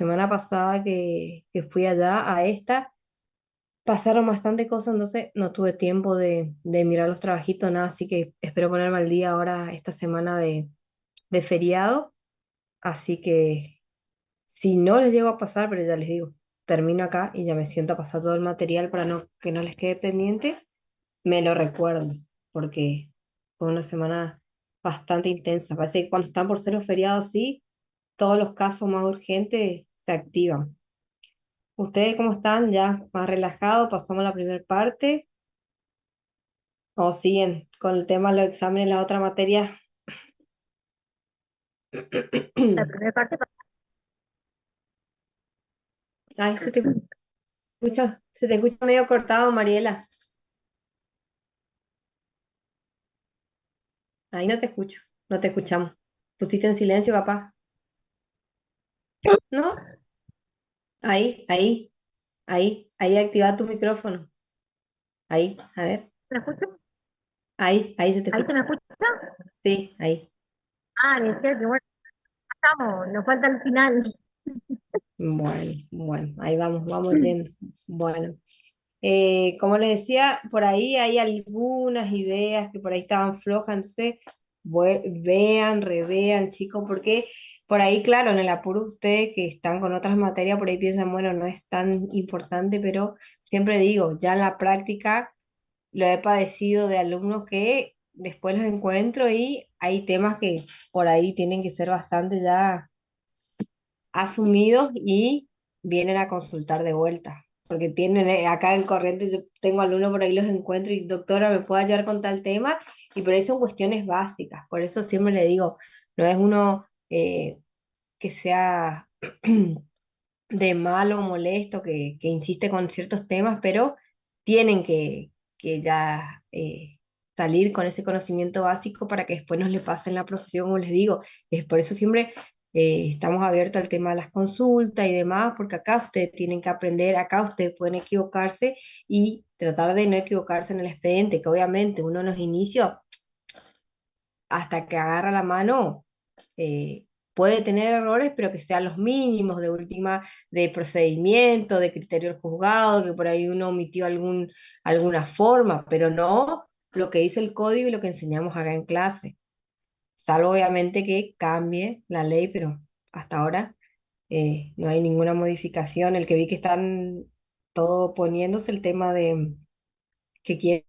semana pasada que fui allá a esta, pasaron bastante cosas, entonces no tuve tiempo de mirar los trabajitos, nada, así que espero ponerme al día ahora esta semana de feriado, así que si no les llego a pasar, pero ya les digo, termino acá y ya me siento a pasar todo el material para que no les quede pendiente, me lo recuerdo, porque fue una semana bastante intensa. Parece que cuando están por ser los feriados así, todos los casos más urgentes se activan. ¿Ustedes cómo están? ¿Ya más relajados? ¿Pasamos la primera parte? ¿O siguen con el tema de los exámenes, la otra materia? La primera parte, Ay, se te escucha medio cortado, Mariela. Ahí no te escucho, no te escuchamos. ¿Pusiste en silencio, capaz? ¿No? Ahí, activa tu micrófono. Ahí, a ver. ¿me escuchas? Ahí se te ¿Ahí se escucha. me escucha? Sí, ahí. Ah, decía que bueno, estamos, nos falta el final. Bueno, ahí vamos yendo. Bueno, como les decía, por ahí hay algunas ideas que por ahí estaban flojas, entonces vean, revean, chicos, porque por ahí, claro, en el apuro ustedes que están con otras materias, por ahí piensan, bueno, no es tan importante, pero siempre digo, ya en la práctica lo he padecido de alumnos que después los encuentro y hay temas que por ahí tienen que ser bastante ya asumidos y vienen a consultar de vuelta. Porque tienen acá en Corrientes, yo tengo alumnos por ahí, los encuentro y doctora, ¿me puede ayudar con tal tema? Y por ahí son cuestiones básicas. Por eso siempre le digo, no es uno que sea de malo o molesto, que insiste con ciertos temas, pero tienen que ya salir con ese conocimiento básico para que después nos le pasen la profesión, como les digo. Es por eso siempre estamos abiertos al tema de las consultas y demás, porque acá ustedes tienen que aprender, acá ustedes pueden equivocarse y tratar de no equivocarse en el expediente, que obviamente uno en los inicios, hasta que agarra la mano, puede tener errores, pero que sean los mínimos, de última, de procedimiento, de criterio del juzgado, que por ahí uno omitió alguna forma, pero no lo que dice el código y lo que enseñamos acá en clase. Salvo obviamente que cambie la ley, pero hasta ahora no hay ninguna modificación. El que vi que están todo poniéndose el tema de que quieren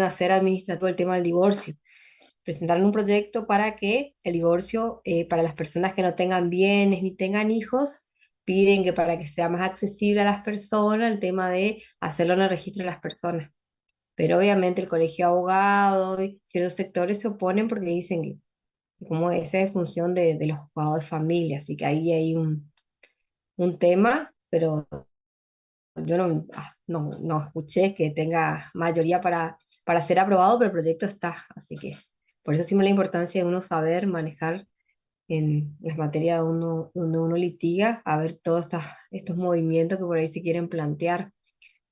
hacer administrativo el tema del divorcio. Presentaron un proyecto para que el divorcio, para las personas que no tengan bienes ni tengan hijos, piden que para que sea más accesible a las personas, el tema de hacerlo en el registro de las personas. Pero obviamente el colegio de abogados y ciertos sectores se oponen porque dicen que como esa es función de los juzgados de familia, así que ahí hay un tema, pero yo no escuché que tenga mayoría para ser aprobado, pero el proyecto está, así que por eso sí me la importancia de uno saber manejar en las materias donde uno litiga, a ver todos estos movimientos que por ahí se quieren plantear.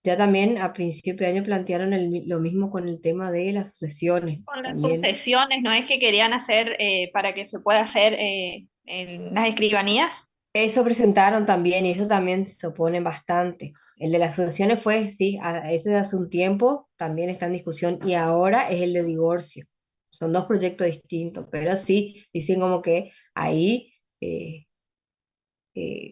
Ya también a principio de año plantearon lo mismo con el tema de las sucesiones, Con las también. sucesiones, ¿no es que querían hacer para que se pueda hacer en las escribanías? Eso presentaron también y eso también se oponen bastante. El de las sucesiones fue, sí, ese de hace un tiempo, también está en discusión y ahora es el de divorcio. Son dos proyectos distintos, pero sí, dicen como que ahí,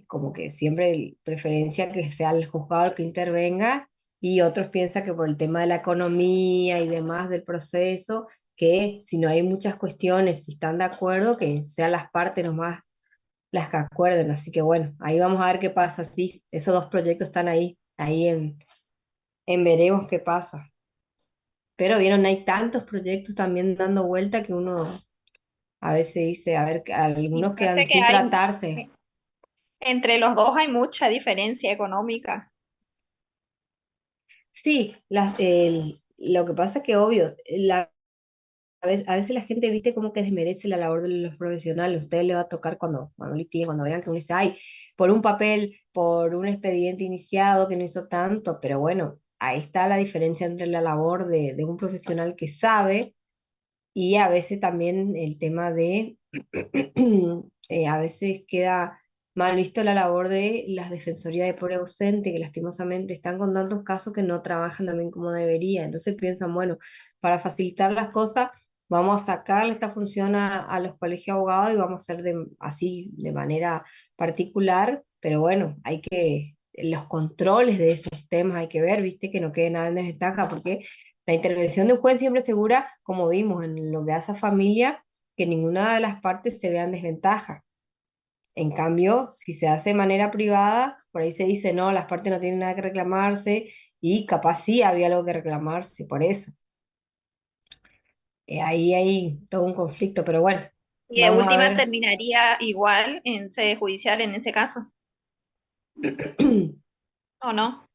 como que siempre preferencia que sea el juzgado el que intervenga y otros piensan que por el tema de la economía y demás del proceso, que si no hay muchas cuestiones, si están de acuerdo, que sean las partes nomás las que acuerden. Así que bueno, ahí vamos a ver qué pasa. Sí, esos dos proyectos están ahí en veremos qué pasa. Pero vieron, hay tantos proyectos también dando vuelta que uno a veces dice, a ver, Y algunos quedan parece que sin hay, tratarse. entre los dos hay mucha diferencia económica. Sí, lo que pasa es que obvio, a veces la gente viste como que desmerece la labor de los profesionales. A ustedes les va a tocar cuando litiguen, cuando vean que uno dice, ay, por un papel, por un expediente iniciado que no hizo tanto, pero bueno, ahí está la diferencia entre la labor de un profesional que sabe y a veces también el tema de, a veces queda mal visto la labor de las defensorías de pobre ausente, que lastimosamente están con tantos casos que no trabajan también como debería. Entonces piensan, bueno, para facilitar las cosas, vamos a sacarle esta función a los colegios de abogados y vamos a hacer así de manera particular, pero bueno, los controles de esos temas hay que ver, viste, que no quede nada en desventaja, porque la intervención de un juez siempre asegura, como vimos en lo que hace a familia, que ninguna de las partes se vea en desventaja. En cambio, si se hace de manera privada, por ahí se dice, no, las partes no tienen nada que reclamarse y capaz sí había algo que reclamarse, por eso. Ahí hay todo un conflicto, pero bueno, Y de vamos a última ver. terminaría igual en sede judicial en ese caso, ¿o no?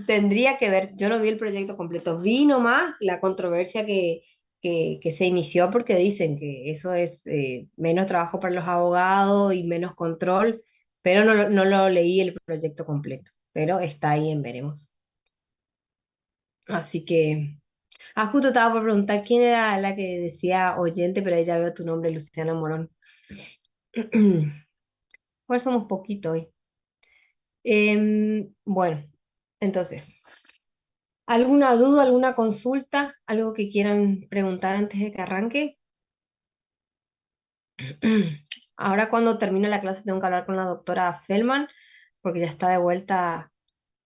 Tendría que ver, yo no vi el proyecto completo, vi nomás la controversia que se inició porque dicen que eso es menos trabajo para los abogados y menos control, pero no lo leí el proyecto completo, pero está ahí en veremos. Así que... Ah, justo estaba por preguntar quién era la que decía oyente, pero ahí ya veo tu nombre, Luciana Morón. Pues somos poquito hoy. Bueno, entonces, ¿alguna duda, alguna consulta, algo que quieran preguntar antes de que arranque? Ahora cuando termine la clase tengo que hablar con la doctora Feldman, porque ya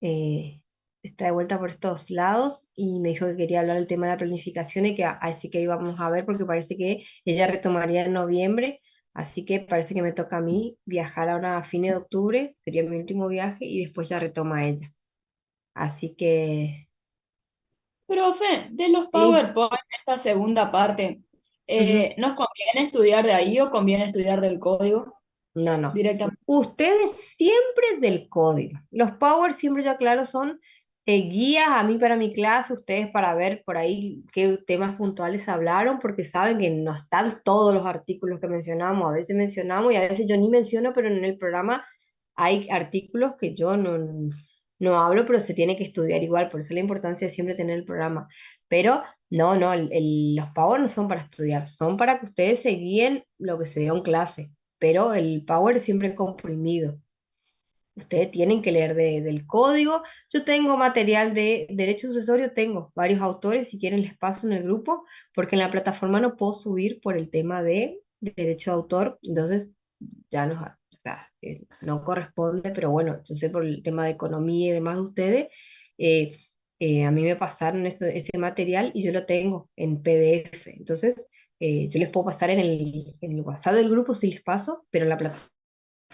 eh, está de vuelta por estos lados y me dijo que quería hablar del tema de la planificación y que así que íbamos a ver porque parece que ella retomaría en noviembre, así que parece que me toca a mí viajar ahora a fines de octubre, sería mi último viaje y después ya retoma ella. Así que Profe, de los sí, PowerPoint, esta segunda parte, ujú. ¿nos conviene estudiar de ahí o conviene estudiar del código No, no. directamente? Ustedes siempre del código. Los Power siempre yo aclaro son guías a mí para mi clase, ustedes para ver por ahí qué temas puntuales hablaron, porque saben que no están todos los artículos que mencionamos. A veces mencionamos y a veces yo ni menciono, pero en el programa hay artículos que yo no hablo, pero se tiene que estudiar igual. Por eso la importancia de siempre tener el programa. Pero no, los Power no son para estudiar, son para que ustedes se guíen lo que se dio en clase, pero el Power es siempre comprimido. Ustedes tienen que leer del código. Yo tengo material de derecho sucesorio, tengo varios autores, si quieren les paso en el grupo, porque en la plataforma no puedo subir por el tema de derecho de autor, entonces ya no, o sea, no corresponde, pero bueno, yo sé por el tema de economía y demás de ustedes, eh, a mí me pasaron este material y yo lo tengo en PDF, entonces yo les puedo pasar en el WhatsApp del grupo si les paso, pero en la plataforma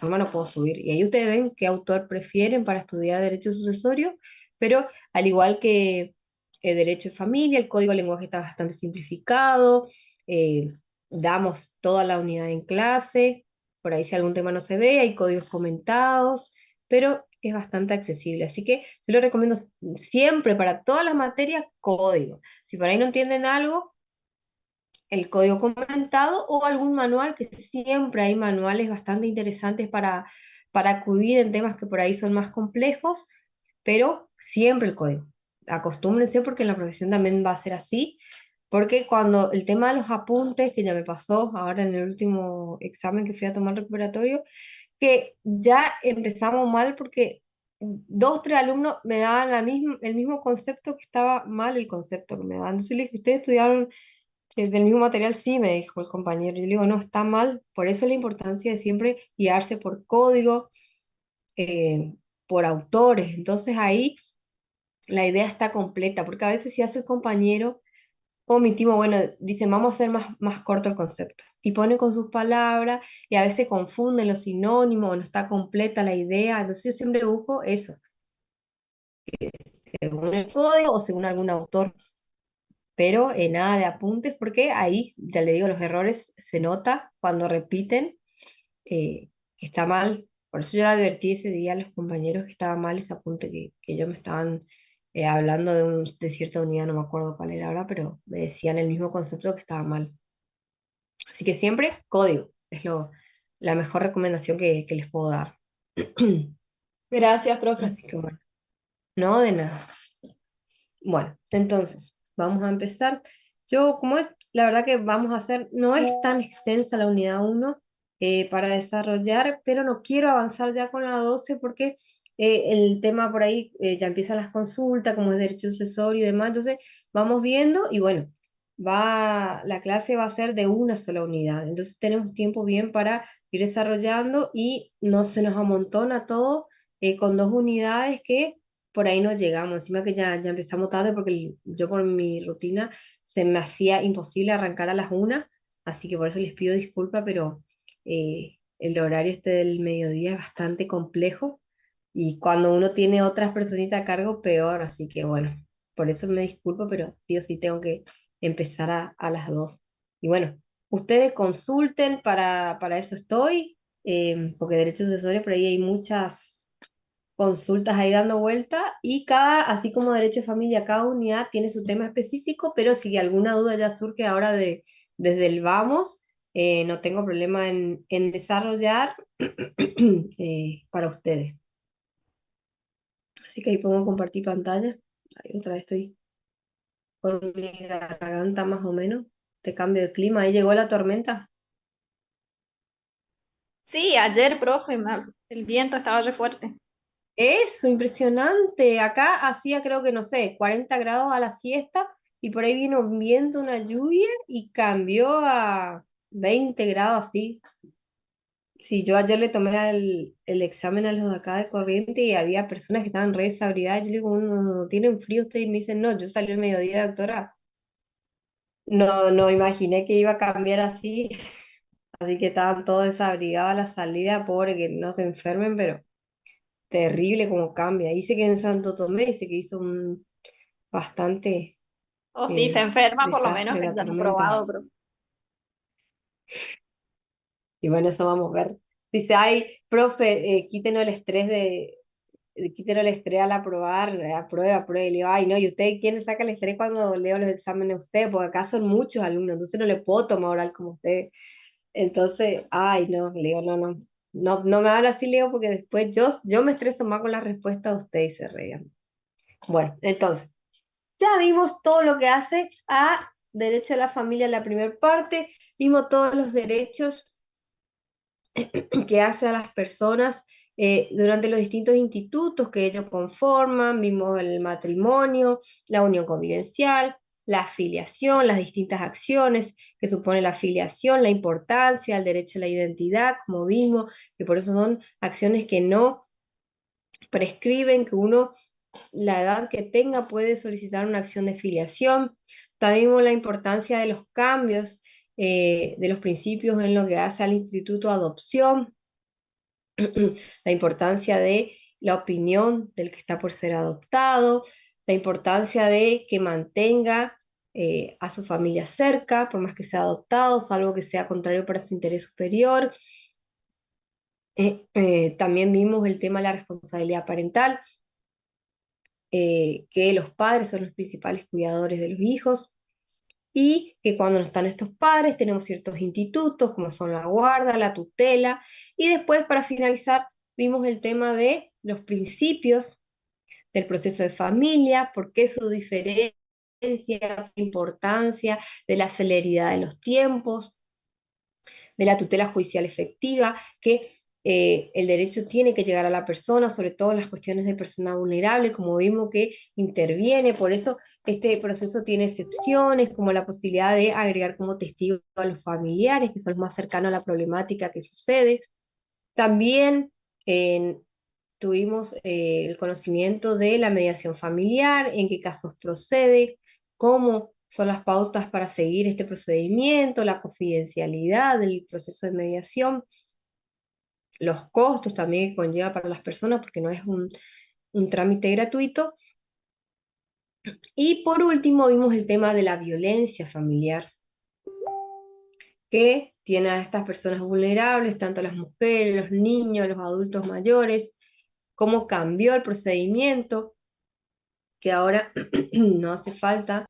no puedo subir. Y ahí ustedes ven qué autor prefieren para estudiar derecho sucesorio, pero al igual que derecho de familia, el código de lenguaje está bastante simplificado, eh, damos toda la unidad en clase, por ahí si algún tema no se ve, hay códigos comentados, pero es bastante accesible. Así que yo les recomiendo siempre para todas las materias código. Si por ahí no entienden algo, el código comentado o algún manual, que siempre hay manuales bastante interesantes para acudir en temas que por ahí son más complejos, pero siempre el código. Acostúmbrense porque en la profesión también va a ser así, porque cuando el tema de los apuntes, que ya me pasó ahora en el último examen que fui a tomar recuperatorio, que ya empezamos mal porque dos, tres alumnos me daban el mismo concepto que estaba mal el concepto que me daban. Entonces yo le dije, ustedes estudiaron del mismo material, sí, me dijo el compañero. Yo le digo, no, está mal. Por eso la importancia de siempre guiarse por código, eh, por autores. Entonces ahí la idea está completa, porque a veces si hace el compañero, omitivo, bueno, dice, vamos a hacer más corto el concepto. Y pone con sus palabras y a veces confunden los sinónimos, o no está completa la idea. Entonces yo siempre busco eso, según el código o según algún autor, pero nada de apuntes porque ahí, ya le digo, los errores se nota cuando repiten, que está mal. Por eso yo le advertí ese día a los compañeros que estaba mal ese apunte que ellos me estaban hablando de cierta unidad, no me acuerdo cuál era ahora, pero me decían el mismo concepto que estaba mal. Así que siempre código es la mejor recomendación que les puedo dar. Gracias, profe. Así que bueno, no de nada. Bueno, entonces, vamos a empezar. Yo, como es, la verdad que vamos a hacer, no es tan extensa la unidad uno, para desarrollar, pero no quiero avanzar ya con la 12 porque el tema por ahí ya empiezan las consultas, como es derecho sucesorio y demás, entonces vamos viendo y bueno, la clase va a ser de una sola unidad, entonces tenemos tiempo bien para ir desarrollando y no se nos amontona todo con 2 unidades que por ahí no llegamos, encima que ya empezamos tarde porque yo por mi rutina se me hacía imposible arrancar a las 1, así que por eso les pido disculpas, pero el horario este del mediodía es bastante complejo y cuando uno tiene otras personitas a cargo, peor, así que bueno, por eso me disculpo, pero yo sí tengo que empezar a las 2. Y bueno, ustedes consulten, para eso estoy, porque derecho sucesorio por ahí hay muchas consultas ahí dando vuelta y así como derecho de familia, cada unidad tiene su tema específico, pero si alguna duda ya surge ahora desde el vamos, no tengo problema en desarrollar para ustedes. Así que ahí pongo compartir pantalla. Ahí otra vez estoy con mi garganta más o menos. Este cambio de clima, ahí llegó la tormenta. Sí, ayer, profe, el viento estaba re fuerte. Eso, impresionante. Acá hacía creo que, no sé, 40 grados a la siesta y por ahí vino un viento, una lluvia y cambió a 20 grados así. Sí, yo ayer le tomé el examen a los de acá de corriente y había personas que estaban re desabridas. Yo le digo, ¿no tienen frío ustedes? Y me dicen, no, yo salí al mediodía, doctora. No imaginé que iba a cambiar así, así que estaban todos desabrigados a la salida, pobre que no se enfermen, pero terrible como cambia. Dice que en Santo Tomé, dice que hizo un bastante O si se enferma, por lo menos desastre que la ya han tormenta. probado, pero Y bueno, eso vamos a ver. Dice, ay, profe, quítenos el estrés quítenos el estrés al aprobar, aprueba. Y le digo, ay, no, ¿y usted quién le saca el estrés cuando leo los exámenes a usted? Porque acá son muchos alumnos, entonces no le puedo tomar oral como usted. Entonces, ay, no, le digo, no me habla así, le digo, porque después yo me estreso más con la respuesta de usted y se reían. Bueno, entonces, ya vimos todo lo que hace a derecho a la familia en la primera parte, vimos todos los derechos que hace a las personas durante los distintos institutos que ellos conforman, vimos el matrimonio, la unión convivencial, la afiliación, las distintas acciones que supone la afiliación, la importancia, el derecho a la identidad, como vimos, que por eso son acciones que no prescriben, que uno, la edad que tenga, puede solicitar una acción de filiación. También vimos la importancia de los cambios, de los principios en lo que hace al instituto de adopción, la importancia de la opinión del que está por ser adoptado, la importancia de que mantenga a su familia cerca, por más que sea adoptado, salvo que sea contrario para su interés superior. También vimos el tema de la responsabilidad parental, que los padres son los principales cuidadores de los hijos y que cuando no están estos padres tenemos ciertos institutos como son la guarda, la tutela y después para finalizar vimos el tema de los principios del proceso de familia, por qué su diferencia, importancia de la celeridad de los tiempos, de la tutela judicial efectiva, que el derecho tiene que llegar a la persona, sobre todo en las cuestiones de persona vulnerable, como vimos que interviene, por eso este proceso tiene excepciones, como la posibilidad de agregar como testigo a los familiares, que son los más cercanos a la problemática que sucede. También tuvimos el conocimiento de la mediación familiar, en qué casos procede, cómo son las pautas para seguir este procedimiento, la confidencialidad del proceso de mediación, los costos también que conlleva para las personas, porque no es un trámite gratuito. Y por último vimos el tema de la violencia familiar, que tiene a estas personas vulnerables, tanto las mujeres, los niños, los adultos mayores, cómo cambió el procedimiento, que ahora no hace falta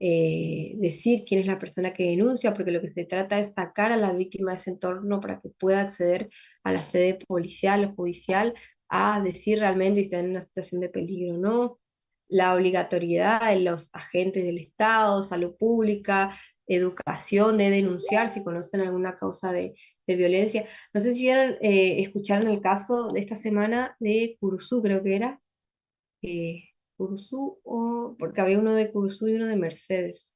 decir quién es la persona que denuncia, porque lo que se trata es sacar a la víctima de ese entorno para que pueda acceder a la sede policial o judicial a decir realmente si está en una situación de peligro o no. La obligatoriedad de los agentes del Estado, salud pública, educación, de denunciar si conocen alguna causa de de violencia. No sé si vieron, escucharon el caso de esta semana de Curuzú, creo que era. Curuzú, porque había uno de Curuzú y uno de Mercedes.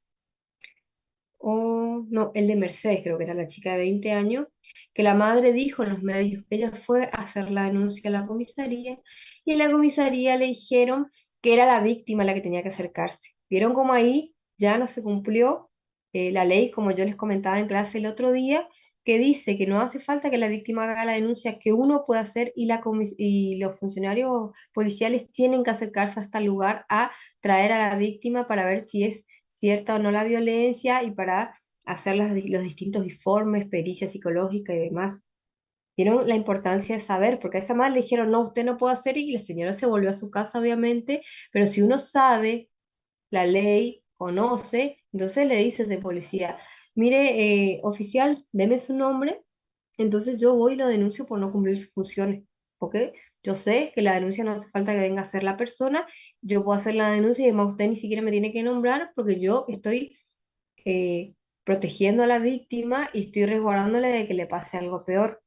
O no, el de Mercedes, creo que era la chica de 20 años, que la madre dijo en los medios que ella fue a hacer la denuncia a la comisaría y en la comisaría le dijeron que era la víctima la que tenía que acercarse. ¿Vieron cómo ahí ya no se cumplió la ley, como yo les comentaba en clase el otro día, que dice que no hace falta que la víctima haga la denuncia, que uno puede hacer y, y los funcionarios policiales tienen que acercarse hasta el lugar a traer a la víctima para ver si es cierta o no la violencia y para hacer los distintos informes, pericia psicológica y demás. Vieron la importancia de saber, porque a esa madre le dijeron, no, usted no puede hacer, y la señora se volvió a su casa, obviamente, pero si uno sabe la ley, conoce, entonces le dice a ese policía, mire, oficial, deme su nombre, entonces yo voy y lo denuncio por no cumplir sus funciones. ¿Ok? Yo sé que la denuncia no hace falta que venga a ser la persona, yo puedo hacer la denuncia y además usted ni siquiera me tiene que nombrar porque yo estoy protegiendo a la víctima y estoy resguardándole de que le pase algo peor.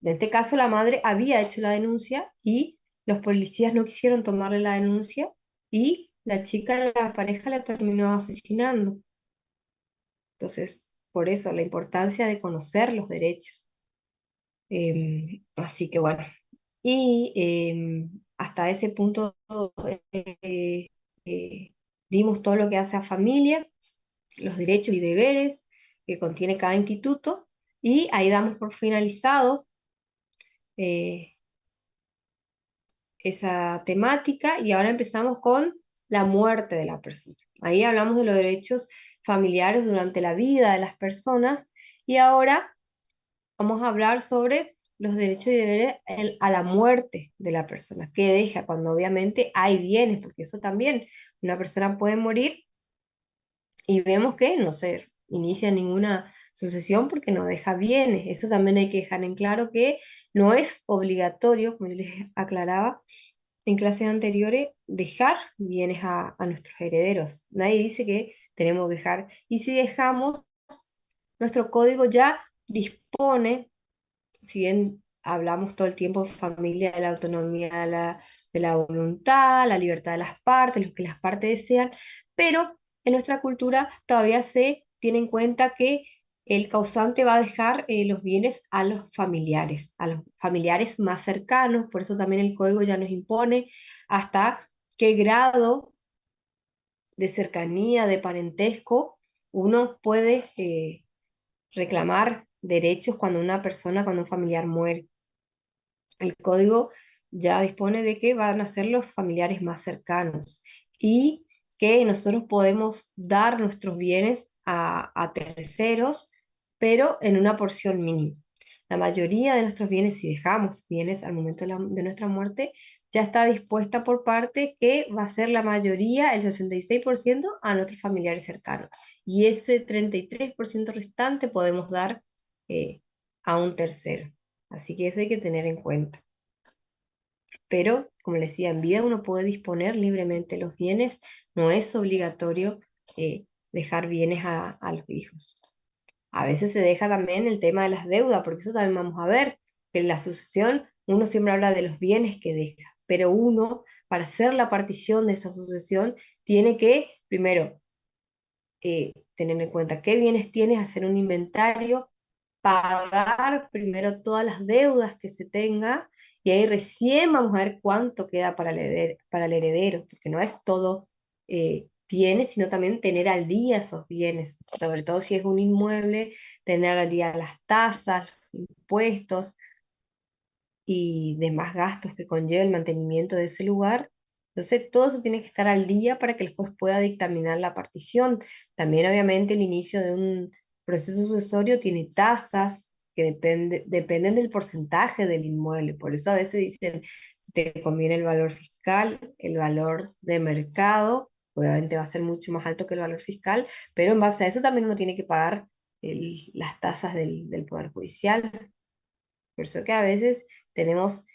En este caso, la madre había hecho la denuncia y los policías no quisieron tomarle la denuncia y la chica, la pareja, la terminó asesinando. Entonces, por eso la importancia de conocer los derechos. Así que bueno, y hasta ese punto eh, eh, dimos todo lo que hace a familia, los derechos y deberes que contiene cada instituto, y ahí damos por finalizado eh, esa temática y ahora empezamos con la muerte de la persona. Ahí hablamos de los derechos familiares durante la vida de las personas y ahora vamos a hablar sobre los derechos y deberes a la muerte de la persona, que deja cuando obviamente hay bienes, porque eso también, una persona puede morir y vemos que no se inicia ninguna sucesión porque no deja bienes. Eso también hay que dejar en claro que no es obligatorio, como yo les aclaraba en clases anteriores, dejar bienes a nuestros herederos. Nadie dice que tenemos que dejar. Y si dejamos, nuestro código ya dispone, si bien hablamos todo el tiempo en familia de la autonomía de la voluntad, la libertad de las partes, lo que las partes desean, pero en nuestra cultura todavía se tiene en cuenta que el causante va a dejar los bienes a los familiares más cercanos, por eso también el código ya nos impone hasta qué grado de cercanía, de parentesco, uno puede reclamar derechos cuando una persona, cuando un familiar muere. El código ya dispone de que van a ser los familiares más cercanos y que nosotros podemos dar nuestros bienes a terceros, pero en una porción mínima. La mayoría de nuestros bienes, si dejamos bienes al momento de nuestra muerte, ya está dispuesta por parte que va a ser la mayoría, el 66%, a nuestros familiares cercanos. Y ese 33% restante podemos dar a un tercero. Así que eso hay que tener en cuenta. Pero, como les decía, en vida uno puede disponer libremente los bienes, no es obligatorio dejar bienes a los hijos. A veces se deja también el tema de las deudas, porque eso también vamos a ver, que en la sucesión uno siempre habla de los bienes que deja, pero uno, para hacer la partición de esa sucesión, tiene que, primero, tener en cuenta qué bienes tienes, hacer un inventario, pagar primero todas las deudas que se tenga y ahí recién vamos a ver cuánto queda para el heredero, porque no es todo bienes, sino también tener al día esos bienes, sobre todo si es un inmueble, tener al día las tasas, los impuestos y demás gastos que conlleva el mantenimiento de ese lugar. Entonces, todo eso tiene que estar al día para que el juez pueda dictaminar la partición. También, obviamente, el inicio de un proceso sucesorio tiene tasas que dependen del porcentaje del inmueble. Por eso a veces dicen, si te conviene el valor fiscal, el valor de mercado, obviamente va a ser mucho más alto que el valor fiscal, pero en base a eso también uno tiene que pagar las tasas del Poder Judicial. Por eso que a veces tenemos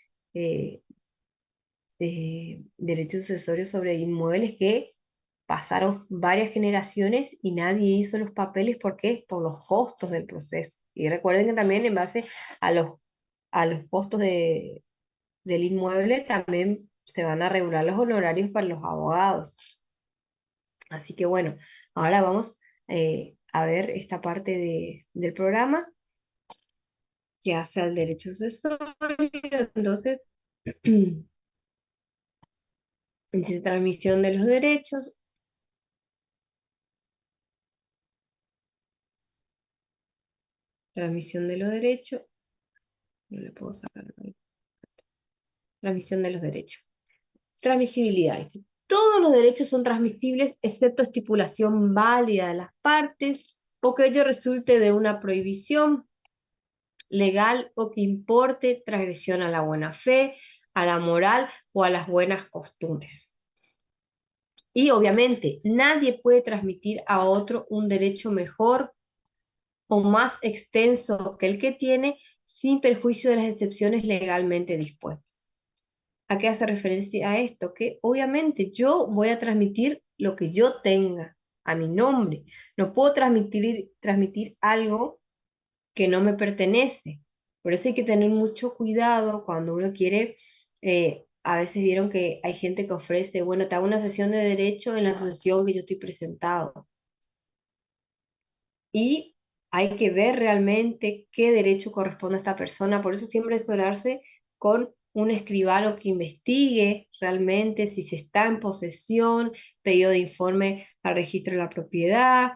derechos sucesorios sobre inmuebles que pasaron varias generaciones y nadie hizo los papeles. ¿Por qué? Por los costos del proceso. Y recuerden que también en base a los costos del inmueble también se van a regular los honorarios para los abogados. Así que bueno, ahora vamos a ver esta parte del programa que hace al derecho sucesorio. Entonces, dice transmisión de los derechos. Transmisión de los derechos. No le puedo sacar. Transmisión de los derechos. Transmisibilidad. Dice, todos los derechos son transmisibles excepto estipulación válida de las partes o que ello resulte de una prohibición legal o que importe transgresión a la buena fe, a la moral o a las buenas costumbres. Y obviamente nadie puede transmitir a otro un derecho mejor o más extenso que el que tiene sin perjuicio de las excepciones legalmente dispuestas. ¿A qué hace referencia a esto? Que obviamente yo voy a transmitir lo que yo tenga a mi nombre. No puedo transmitir algo que no me pertenece. Por eso hay que tener mucho cuidado cuando uno quiere, a veces vieron que hay gente que ofrece, bueno, te hago una sesión de derecho en la asociación que yo estoy presentado. Y hay que ver realmente qué derecho corresponde a esta persona. Por eso siempre asesorarse con un escribano que investigue realmente si se está en posesión, pedido de informe al registro de la propiedad,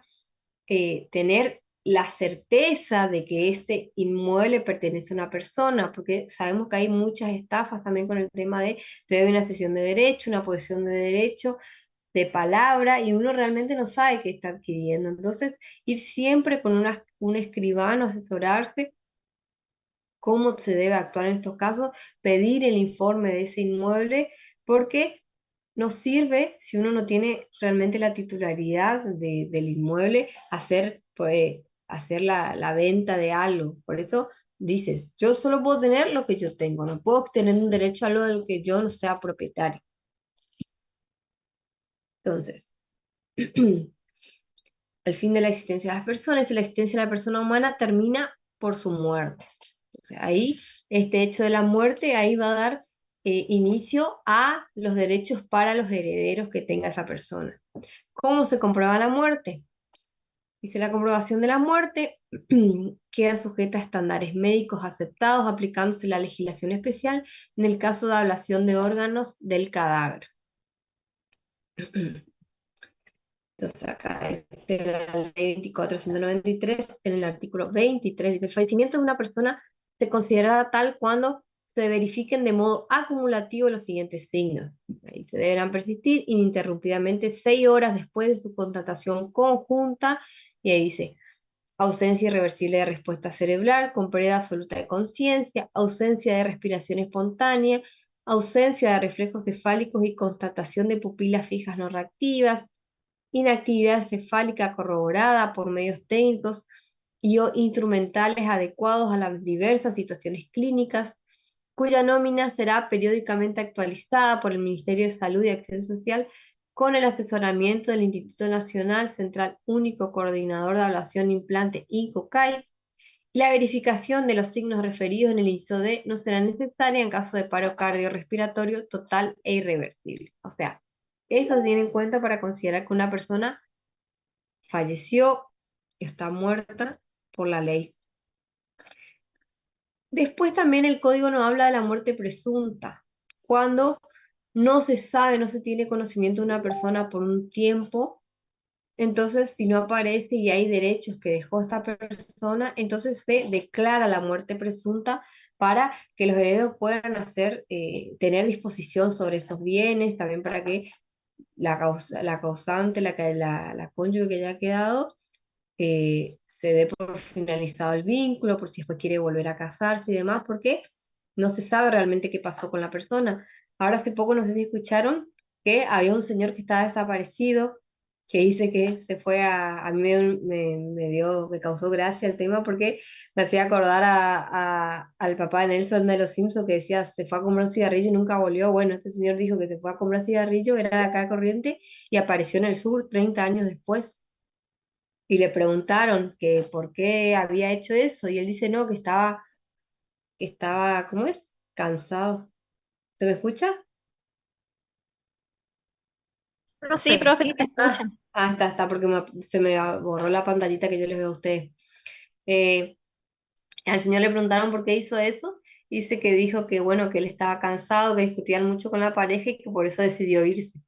tener la certeza de que ese inmueble pertenece a una persona, porque sabemos que hay muchas estafas también con el tema de te doy una cesión de derecho, una posesión de derecho, de palabra, y uno realmente no sabe qué está adquiriendo. Entonces, ir siempre con un escribano, asesorarse cómo se debe actuar en estos casos, pedir el informe de ese inmueble, porque nos sirve, si uno no tiene realmente la titularidad del inmueble, hacer, pues, hacer la venta de algo. Por eso dices, yo solo puedo tener lo que yo tengo, no puedo tener un derecho a algo del que yo no sea propietario. Entonces, el fin de la existencia de las personas y la existencia de la persona humana termina por su muerte. O sea, ahí, este hecho de la muerte, ahí va a dar inicio a los derechos para los herederos que tenga esa persona. ¿Cómo se comprueba la muerte? Dice, la comprobación de la muerte queda sujeta a estándares médicos aceptados, aplicándose la legislación especial en el caso de ablación de órganos del cadáver. Entonces acá dice la ley 2493, en el artículo 23, dice, el fallecimiento de una persona se considerará tal cuando se verifiquen de modo acumulativo los siguientes signos. Ahí se deberán persistir ininterrumpidamente 6 horas después de su contratación conjunta, y ahí dice, ausencia irreversible de respuesta cerebral, con pérdida absoluta de conciencia, ausencia de respiración espontánea, ausencia de reflejos cefálicos y constatación de pupilas fijas no reactivas, inactividad cefálica corroborada por medios técnicos y o instrumentales adecuados a las diversas situaciones clínicas, cuya nómina será periódicamente actualizada por el Ministerio de Salud y Acción Social con el asesoramiento del Instituto Nacional Central Único Coordinador de Ablación e Implante INCOCAI. La verificación de los signos referidos en el inciso D no será necesaria en caso de paro cardiorrespiratorio total e irreversible. O sea, eso se tiene en cuenta para considerar que una persona falleció, está muerta por la ley. Después también el código nos habla de la muerte presunta, cuando no se sabe, no se tiene conocimiento de una persona por un tiempo. Entonces, si no aparece y hay derechos que dejó esta persona, entonces se declara la muerte presunta para que los herederos puedan tener disposición sobre esos bienes, también para que la causante, la cónyuge que haya quedado, se dé por finalizado el vínculo, por si después quiere volver a casarse y demás, porque no se sabe realmente qué pasó con la persona. Ahora hace poco, no sé si escucharon, que había un señor que estaba desaparecido que dice que se fue a mí me causó gracia el tema porque me hacía acordar al papá de Nelson de los Simpsons que decía se fue a comprar un cigarrillo y nunca volvió. Bueno, este señor dijo que se fue a comprar cigarrillo, era de acá de Corriente y apareció en el sur 30 años después. Y le preguntaron que por qué había hecho eso y él dice no, que estaba, ¿cómo es? Cansado. ¿Se me escucha? Sí, Profe, profe, se te escucha. Está, porque se me borró la pantallita que yo les veo a ustedes. Eh, Al señor le preguntaron por qué hizo eso. Dice que dijo que bueno, que él estaba cansado, que discutían mucho con la pareja y que por eso decidió irse.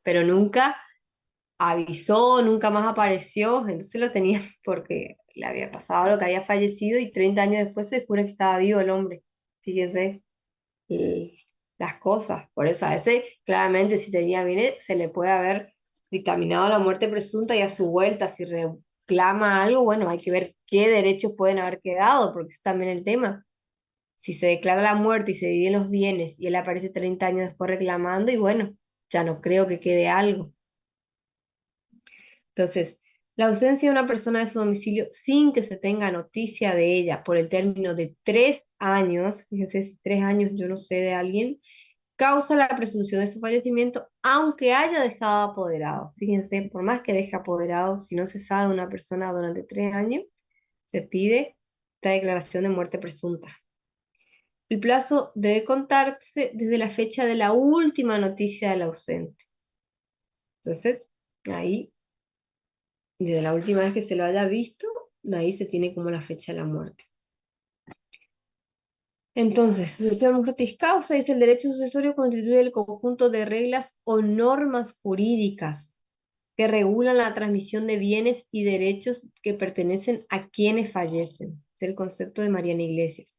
Pero nunca avisó, nunca más apareció. Entonces lo tenía porque le había pasado lo que había fallecido y 30 años después se descubre que estaba vivo el hombre. Fíjense las cosas. Por eso a veces, claramente, si tenía bien, se le puede haber dictaminado la muerte presunta y a su vuelta, si reclama algo, bueno, hay que ver qué derechos pueden haber quedado, porque es también el tema. Si se declara la muerte y se dividen los bienes y él aparece 30 años después reclamando, y bueno, ya no creo que quede algo. Entonces, la ausencia de una persona de su domicilio sin que se tenga noticia de ella por el término de 3 años, fíjense, si 3 años yo no sé de alguien, causa la presunción de su fallecimiento, aunque haya dejado apoderado. Fíjense, por más que deje apoderado, si no se sabe de una persona durante 3 años, se pide esta declaración de muerte presunta. El plazo debe contarse desde la fecha de la última noticia del ausente. Entonces, ahí, desde la última vez que se lo haya visto, de ahí se tiene como la fecha de la muerte. Entonces, sucesión mortis causa dice el derecho sucesorio constituye el conjunto de reglas o normas jurídicas que regulan la transmisión de bienes y derechos que pertenecen a quienes fallecen. Es el concepto de Mariana Iglesias.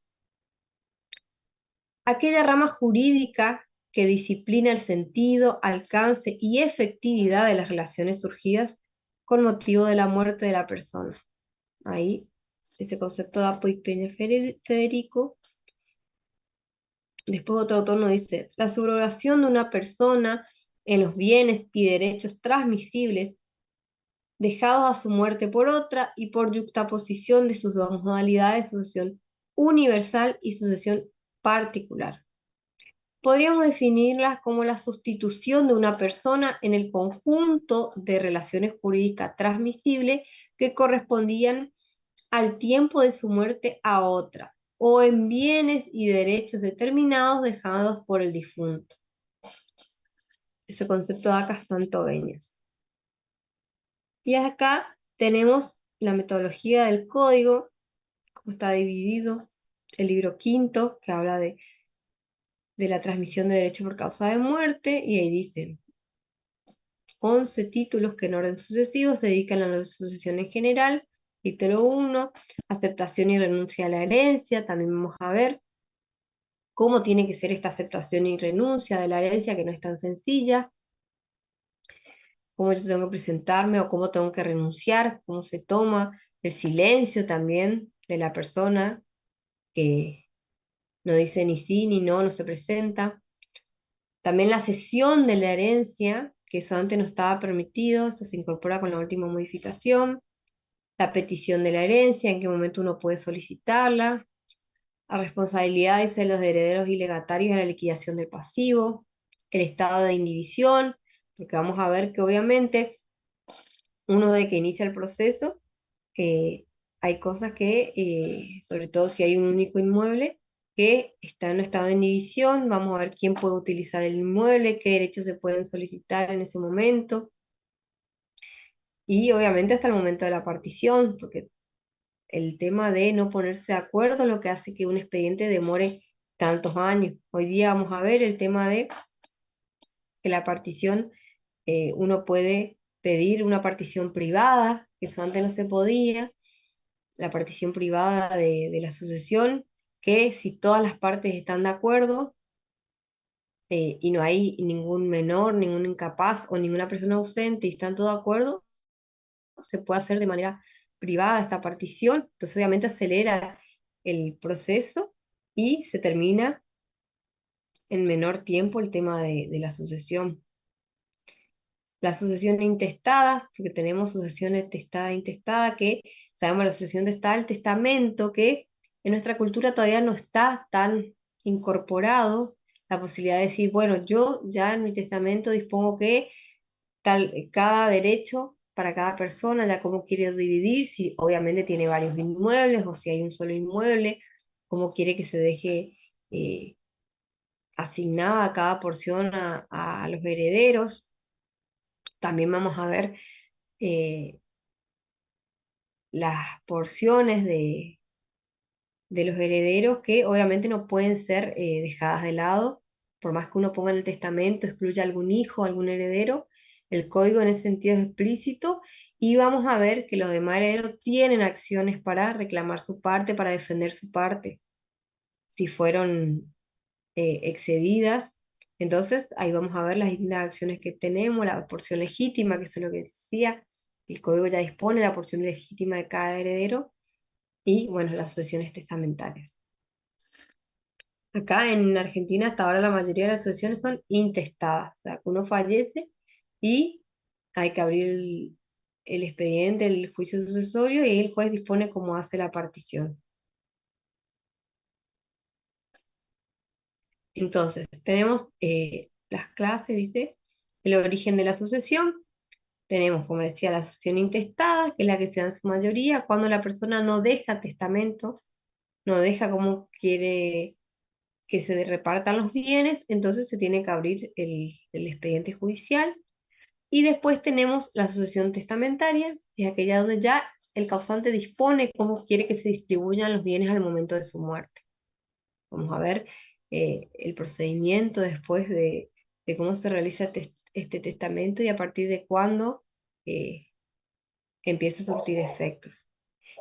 Aquella rama jurídica que disciplina el sentido, alcance y efectividad de las relaciones surgidas con motivo de la muerte de la persona. Ahí, ese concepto da Puig Peña Federico. Después otro autor nos dice, la subrogación de una persona en los bienes y derechos transmisibles dejados a su muerte por otra y por yuxtaposición de sus dos modalidades, sucesión universal y sucesión particular. Podríamos definirlas como la sustitución de una persona en el conjunto de relaciones jurídicas transmisibles que correspondían al tiempo de su muerte a otra, o en bienes y derechos determinados dejados por el difunto. Ese concepto da Castantoveñas. Y acá tenemos la metodología del código, cómo está dividido, el libro quinto, que habla de la transmisión de derecho por causa de muerte, y ahí dice 11 títulos que en orden sucesivo se dedican a la sucesión en general. Título 1, aceptación y renuncia a la herencia. También vamos a ver cómo tiene que ser esta aceptación y renuncia de la herencia, que no es tan sencilla, cómo yo tengo que presentarme o cómo tengo que renunciar, cómo se toma, el silencio también de la persona que no dice ni sí ni no, no se presenta. También la cesión de la herencia, que eso antes no estaba permitido, esto se incorpora con la última modificación. La petición de la herencia, en qué momento uno puede solicitarla. Las responsabilidades de los herederos y legatarios de la liquidación del pasivo. El estado de indivisión, porque vamos a ver que obviamente uno de que inicia el proceso, hay cosas que, sobre todo si hay un único inmueble, que está en un estado de indivisión, vamos a ver quién puede utilizar el inmueble, qué derechos se pueden solicitar en ese momento, y obviamente hasta el momento de la partición, porque el tema de no ponerse de acuerdo es lo que hace que un expediente demore tantos años. Hoy día vamos a ver el tema de que la partición, uno puede pedir una partición privada, que eso antes no se podía, la partición privada de la sucesión, que si todas las partes están de acuerdo y no hay ningún menor, ningún incapaz o ninguna persona ausente y están todos de acuerdo, se puede hacer de manera privada esta partición, entonces obviamente acelera el proceso y se termina en menor tiempo el tema de la sucesión. La sucesión intestada, porque tenemos sucesión testada e intestada, que sabemos la sucesión testada, el testamento, que en nuestra cultura todavía no está tan incorporado la posibilidad de decir, bueno, yo ya en mi testamento dispongo que cada derecho para cada persona, ya cómo quiere dividir, si obviamente tiene varios inmuebles o si hay un solo inmueble, cómo quiere que se deje asignada cada porción a los herederos. También vamos a ver eh, las porciones de los herederos que obviamente no pueden ser dejadas de lado, por más que uno ponga en el testamento, excluya algún hijo, algún heredero, el código en ese sentido es explícito y vamos a ver que los demás herederos tienen acciones para reclamar su parte, para defender su parte, si fueron excedidas. Entonces ahí vamos a ver las distintas acciones que tenemos, la porción legítima, que eso es lo que decía, el código ya dispone la porción legítima de cada heredero y bueno, las sucesiones testamentarias. Acá en Argentina hasta ahora la mayoría de las sucesiones son intestadas, o sea, que uno fallece y hay que abrir el expediente, el juicio sucesorio y el juez dispone cómo hace la partición. Entonces, tenemos las clases, dice, el origen de la sucesión, tenemos, como decía, la sucesión intestada, que es la que se da en su mayoría, cuando la persona no deja testamento, no deja cómo quiere que se repartan los bienes, entonces se tiene que abrir el expediente judicial. Y después tenemos la sucesión testamentaria, que es aquella donde ya el causante dispone cómo quiere que se distribuyan los bienes al momento de su muerte. Vamos a ver el procedimiento después de cómo se realiza este testamento y a partir de cuándo eh, empieza a surtir efectos.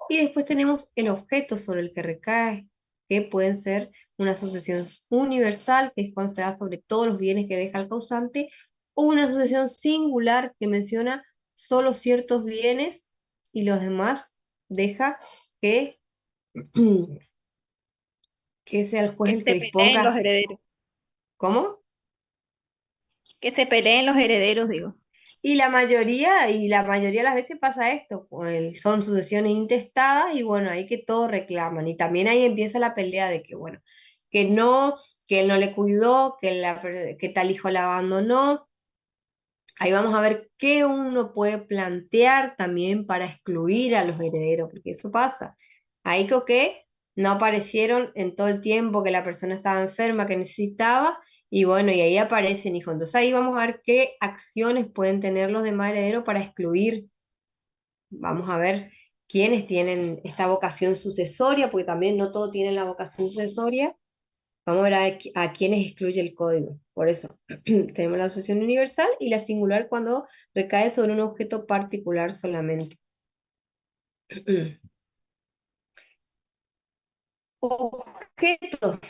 Y después tenemos el objeto sobre el que recae, que pueden ser una sucesión universal, que es cuando se da sobre todos los bienes que deja el causante, o una sucesión singular, que menciona solo ciertos bienes y los demás deja que, que sea el juez Que el que se peleen los disponga. herederos. ¿Cómo? Que se peleen los herederos, digo. Y la mayoría de las veces pasa esto, pues, son sucesiones intestadas y bueno, ahí que todos reclaman. Y también ahí empieza la pelea de que, bueno, que no, que él no le cuidó, que tal hijo la abandonó. Ahí vamos a ver qué uno puede plantear también para excluir a los herederos, porque eso pasa. Ahí que no aparecieron en todo el tiempo que la persona estaba enferma, que necesitaba, y bueno, y ahí aparecen hijos. Entonces ahí vamos a ver qué acciones pueden tener los demás herederos para excluir. Vamos a ver quiénes tienen esta vocación sucesoria, porque también no todos tienen la vocación sucesoria. Vamos a ver a quiénes excluye el código. Por eso, tenemos la asociación universal y la singular cuando recae sobre un objeto particular solamente. Objeto.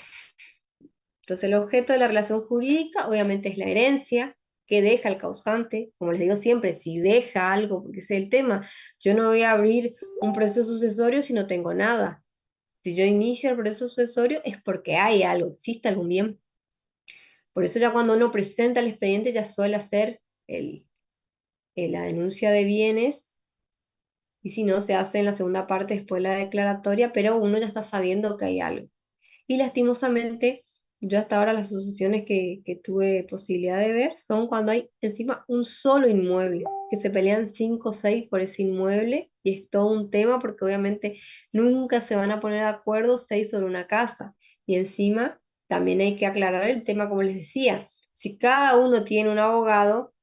Entonces, el objeto de la relación jurídica obviamente es la herencia que deja el causante. Como les digo siempre, si deja algo, porque ese es el tema, yo no voy a abrir un proceso sucesorio si no tengo nada. Si yo inicio el proceso sucesorio es porque hay algo, existe algún bien. Por eso ya cuando uno presenta el expediente ya suele hacer la denuncia de bienes y si no se hace en la segunda parte después la declaratoria, pero uno ya está sabiendo que hay algo. Y lastimosamente, yo hasta ahora las sucesiones que tuve posibilidad de ver son cuando hay encima un solo inmueble, que se pelean 5 o 6 por ese inmueble y es todo un tema porque obviamente nunca se van a poner de acuerdo 6 sobre una casa. Y encima también hay que aclarar el tema, como les decía, si cada uno tiene un abogado,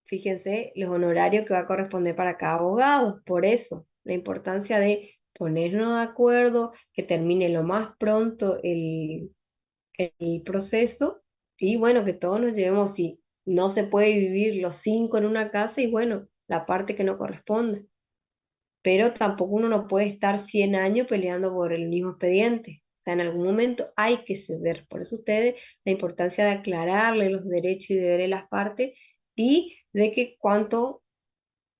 fíjense los honorarios que va a corresponder para cada abogado. Por eso, la importancia de ponernos de acuerdo, que termine lo más pronto el proceso y bueno, que todos nos llevemos, si no se puede vivir los 5 en una casa y bueno, la parte que no corresponde. Pero tampoco uno no puede estar 100 años peleando por el mismo expediente. O sea, en algún momento hay que ceder. Por eso ustedes, la importancia de aclararle los derechos y deberes de las partes y de que cuánto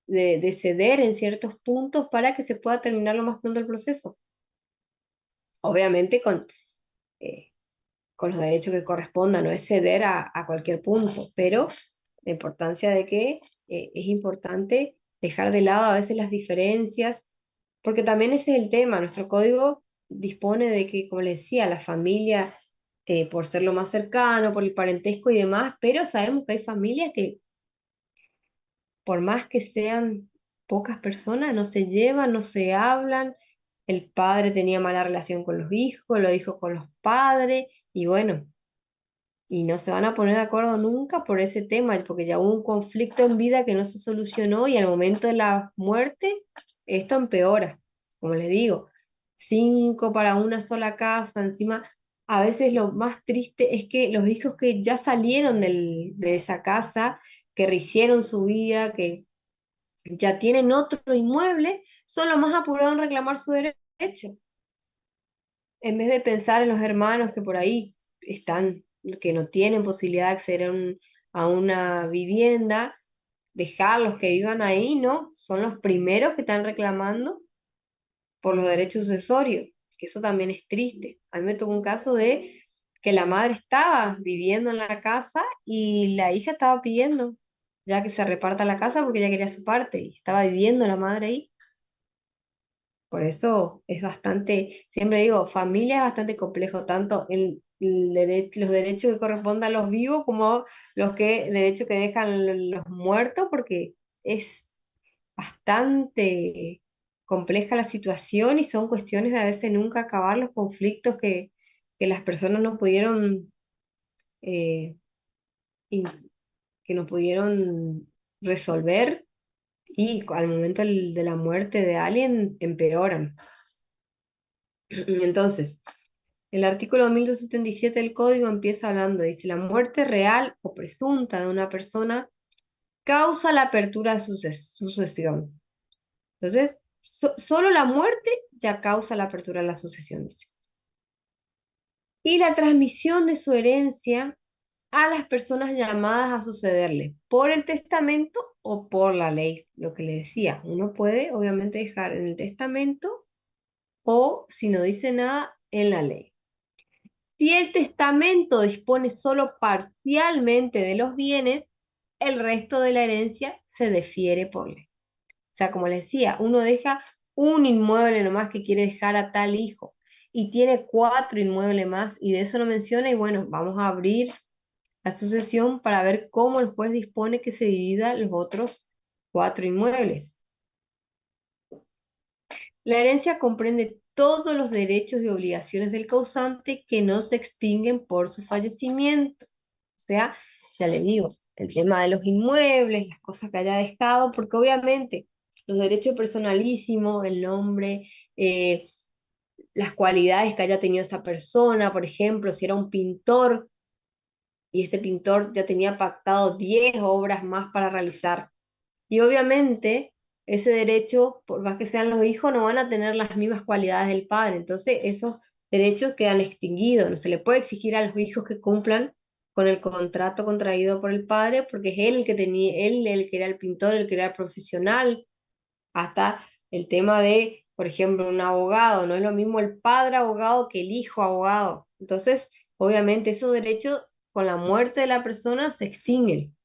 de ceder en ciertos puntos para que se pueda terminar lo más pronto el proceso. Obviamente con, eh, con los derechos que correspondan, no es ceder a cualquier punto, pero la importancia de que es importante dejar de lado a veces las diferencias, porque también ese es el tema, nuestro código dispone de que, como le decía, la familia, por ser lo más cercano, por el parentesco y demás, pero sabemos que hay familias que, por más que sean pocas personas, no se llevan, no se hablan, el padre tenía mala relación con los hijos con los padres, y bueno, y no se van a poner de acuerdo nunca por ese tema, porque ya hubo un conflicto en vida que no se solucionó y al momento de la muerte esto empeora, como les digo, 5 para una sola casa, encima a veces lo más triste es que los hijos que ya salieron de esa casa, que rehicieron su vida, que ya tienen otro inmueble, son los más apurados en reclamar su derecho, en vez de pensar en los hermanos que por ahí están, que no tienen posibilidad de acceder a una vivienda, dejarlos que vivan ahí, ¿no? Son los primeros que están reclamando por los derechos sucesorios, que eso también es triste. A mí me tocó un caso de que la madre estaba viviendo en la casa y la hija estaba pidiendo ya que se reparta la casa porque ella quería su parte y estaba viviendo la madre ahí. Por eso es bastante, siempre digo, familia es bastante complejo, tanto los derechos que corresponden a los vivos como derechos que dejan los muertos, porque es bastante compleja la situación y son cuestiones de a veces nunca acabar los conflictos que las personas no pudieron, eh, in- que no pudieron resolver y al momento de la muerte de alguien empeoran. Entonces, el artículo 1277 del Código empieza hablando, dice, la muerte real o presunta de una persona causa la apertura de sucesión. Entonces, solo la muerte ya causa la apertura de la sucesión, dice. Y la transmisión de su herencia a las personas llamadas a sucederle por el testamento o por la ley, lo que le decía. Uno puede, obviamente, dejar en el testamento o, si no dice nada, en la ley. Si el testamento dispone solo parcialmente de los bienes, el resto de la herencia se defiere por ley. O sea, como les decía, uno deja un inmueble nomás que quiere dejar a tal hijo y tiene 4 inmuebles más y de eso no menciona y bueno, vamos a abrir la sucesión para ver cómo el juez dispone que se divida los otros 4 inmuebles. La herencia comprende todos los derechos y obligaciones del causante que no se extinguen por su fallecimiento. O sea, ya le digo, el tema de los inmuebles, las cosas que haya dejado, porque obviamente los derechos personalísimos, el nombre, las cualidades que haya tenido esa persona, por ejemplo, si era un pintor y ese pintor ya tenía pactado 10 obras más para realizar. Y obviamente ese derecho, por más que sean los hijos, no van a tener las mismas cualidades del padre. Entonces esos derechos quedan extinguidos. No se le puede exigir a los hijos que cumplan con el contrato contraído por el padre, porque es él el que tenía, él el que era el pintor, el que era el profesional. Hasta el tema de, por ejemplo, un abogado. No es lo mismo el padre abogado que el hijo abogado. Entonces, obviamente esos derechos con la muerte de la persona se extinguen,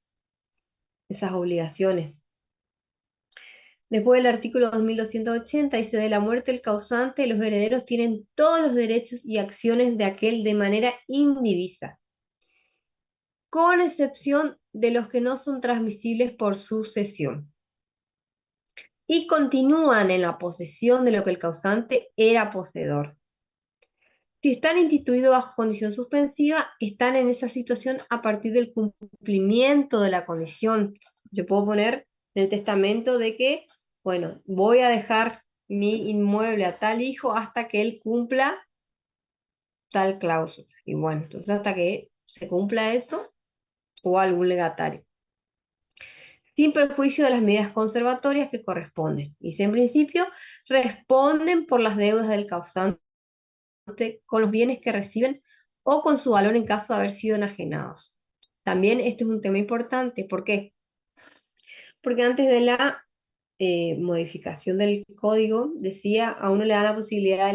esas obligaciones. Después del artículo 2280 dice, de la muerte del causante, los herederos tienen todos los derechos y acciones de aquel de manera indivisa, con excepción de los que no son transmisibles por sucesión, y continúan en la posesión de lo que el causante era poseedor. Si están instituidos bajo condición suspensiva, están en esa situación a partir del cumplimiento de la condición. Yo puedo poner en el testamento de que, bueno, voy a dejar mi inmueble a tal hijo hasta que él cumpla tal cláusula. Y bueno, entonces hasta que se cumpla eso o algún legatario. Sin perjuicio de las medidas conservatorias que corresponden. Y si en principio responden por las deudas del causante con los bienes que reciben o con su valor en caso de haber sido enajenados. También este es un tema importante. ¿Por qué? Porque antes de la modificación del código, decía, a uno le da la posibilidad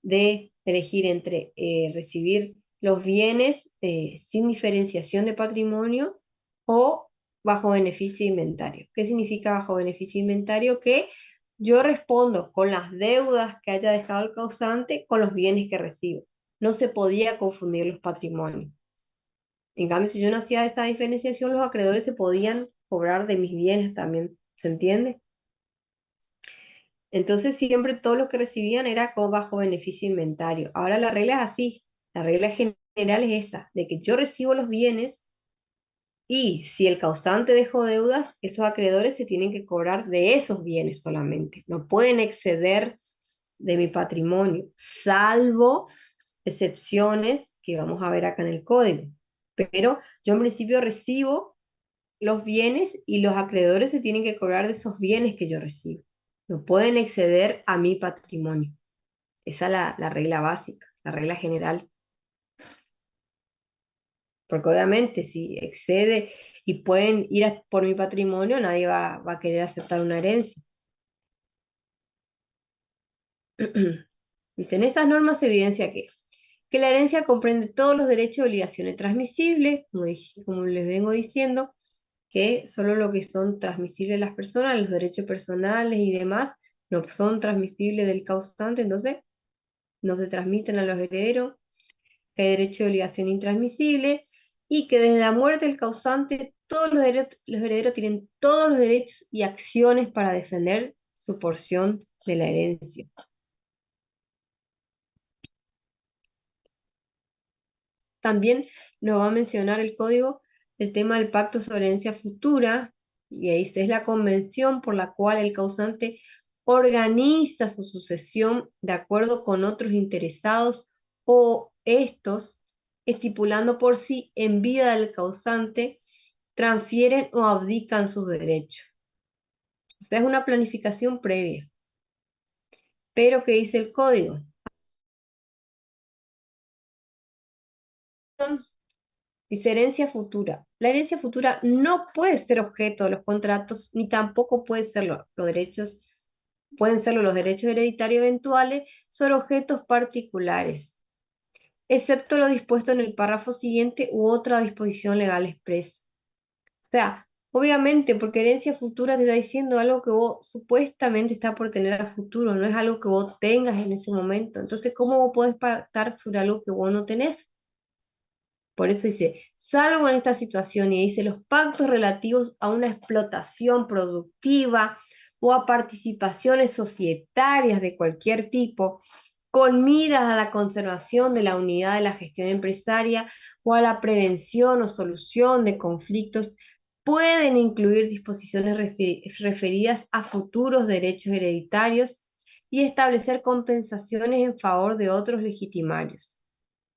de elegir entre recibir los bienes sin diferenciación de patrimonio o bajo beneficio de inventario. ¿Qué significa bajo beneficio de inventario? Que yo respondo con las deudas que haya dejado el causante con los bienes que recibo. No se podía confundir los patrimonios. En cambio, si yo no hacía esta diferenciación, los acreedores se podían cobrar de mis bienes también. ¿Se entiende? Entonces siempre todo lo que recibían era como bajo beneficio de inventario. Ahora la regla es así. La regla general es esa, de que yo recibo los bienes y si el causante dejó deudas, esos acreedores se tienen que cobrar de esos bienes solamente. No pueden exceder de mi patrimonio, salvo excepciones que vamos a ver acá en el código. Pero yo en principio recibo los bienes y los acreedores se tienen que cobrar de esos bienes que yo recibo. No pueden exceder a mi patrimonio. Esa es la regla básica, la regla general. Porque obviamente si excede y pueden ir por mi patrimonio, nadie va a querer aceptar una herencia. Dicen, esas normas evidencia que la herencia comprende todos los derechos y obligaciones transmisibles, como les vengo diciendo, que solo lo que son transmisibles a las personas, los derechos personales y demás, no son transmisibles del causante, entonces no se transmiten a los herederos, que hay derecho de obligación intransmisible, y que desde la muerte del causante todos los herederos tienen todos los derechos y acciones para defender su porción de la herencia. También nos va a mencionar el código el tema del pacto sobre herencia futura, y ahí es la convención por la cual el causante organiza su sucesión de acuerdo con otros interesados o estos, estipulando por sí en vida del causante, transfieren o abdican sus derechos. O sea, es una planificación previa. Pero, ¿qué dice el código? Dice herencia futura. La herencia futura no puede ser objeto de los contratos, ni tampoco puede serlo los derechos, pueden serlo los derechos hereditarios eventuales sobre objetos particulares, excepto lo dispuesto en el párrafo siguiente u otra disposición legal expresa. O sea, obviamente, porque herencia futura te está diciendo algo que vos supuestamente estás por tener a futuro, no es algo que vos tengas en ese momento. Entonces, ¿cómo vos podés pactar sobre algo que vos no tenés? Por eso dice, salvo en esta situación, y dice los pactos relativos a una explotación productiva o a participaciones societarias de cualquier tipo, con miras a la conservación de la unidad de la gestión empresaria o a la prevención o solución de conflictos, pueden incluir disposiciones referidas a futuros derechos hereditarios y establecer compensaciones en favor de otros legitimarios.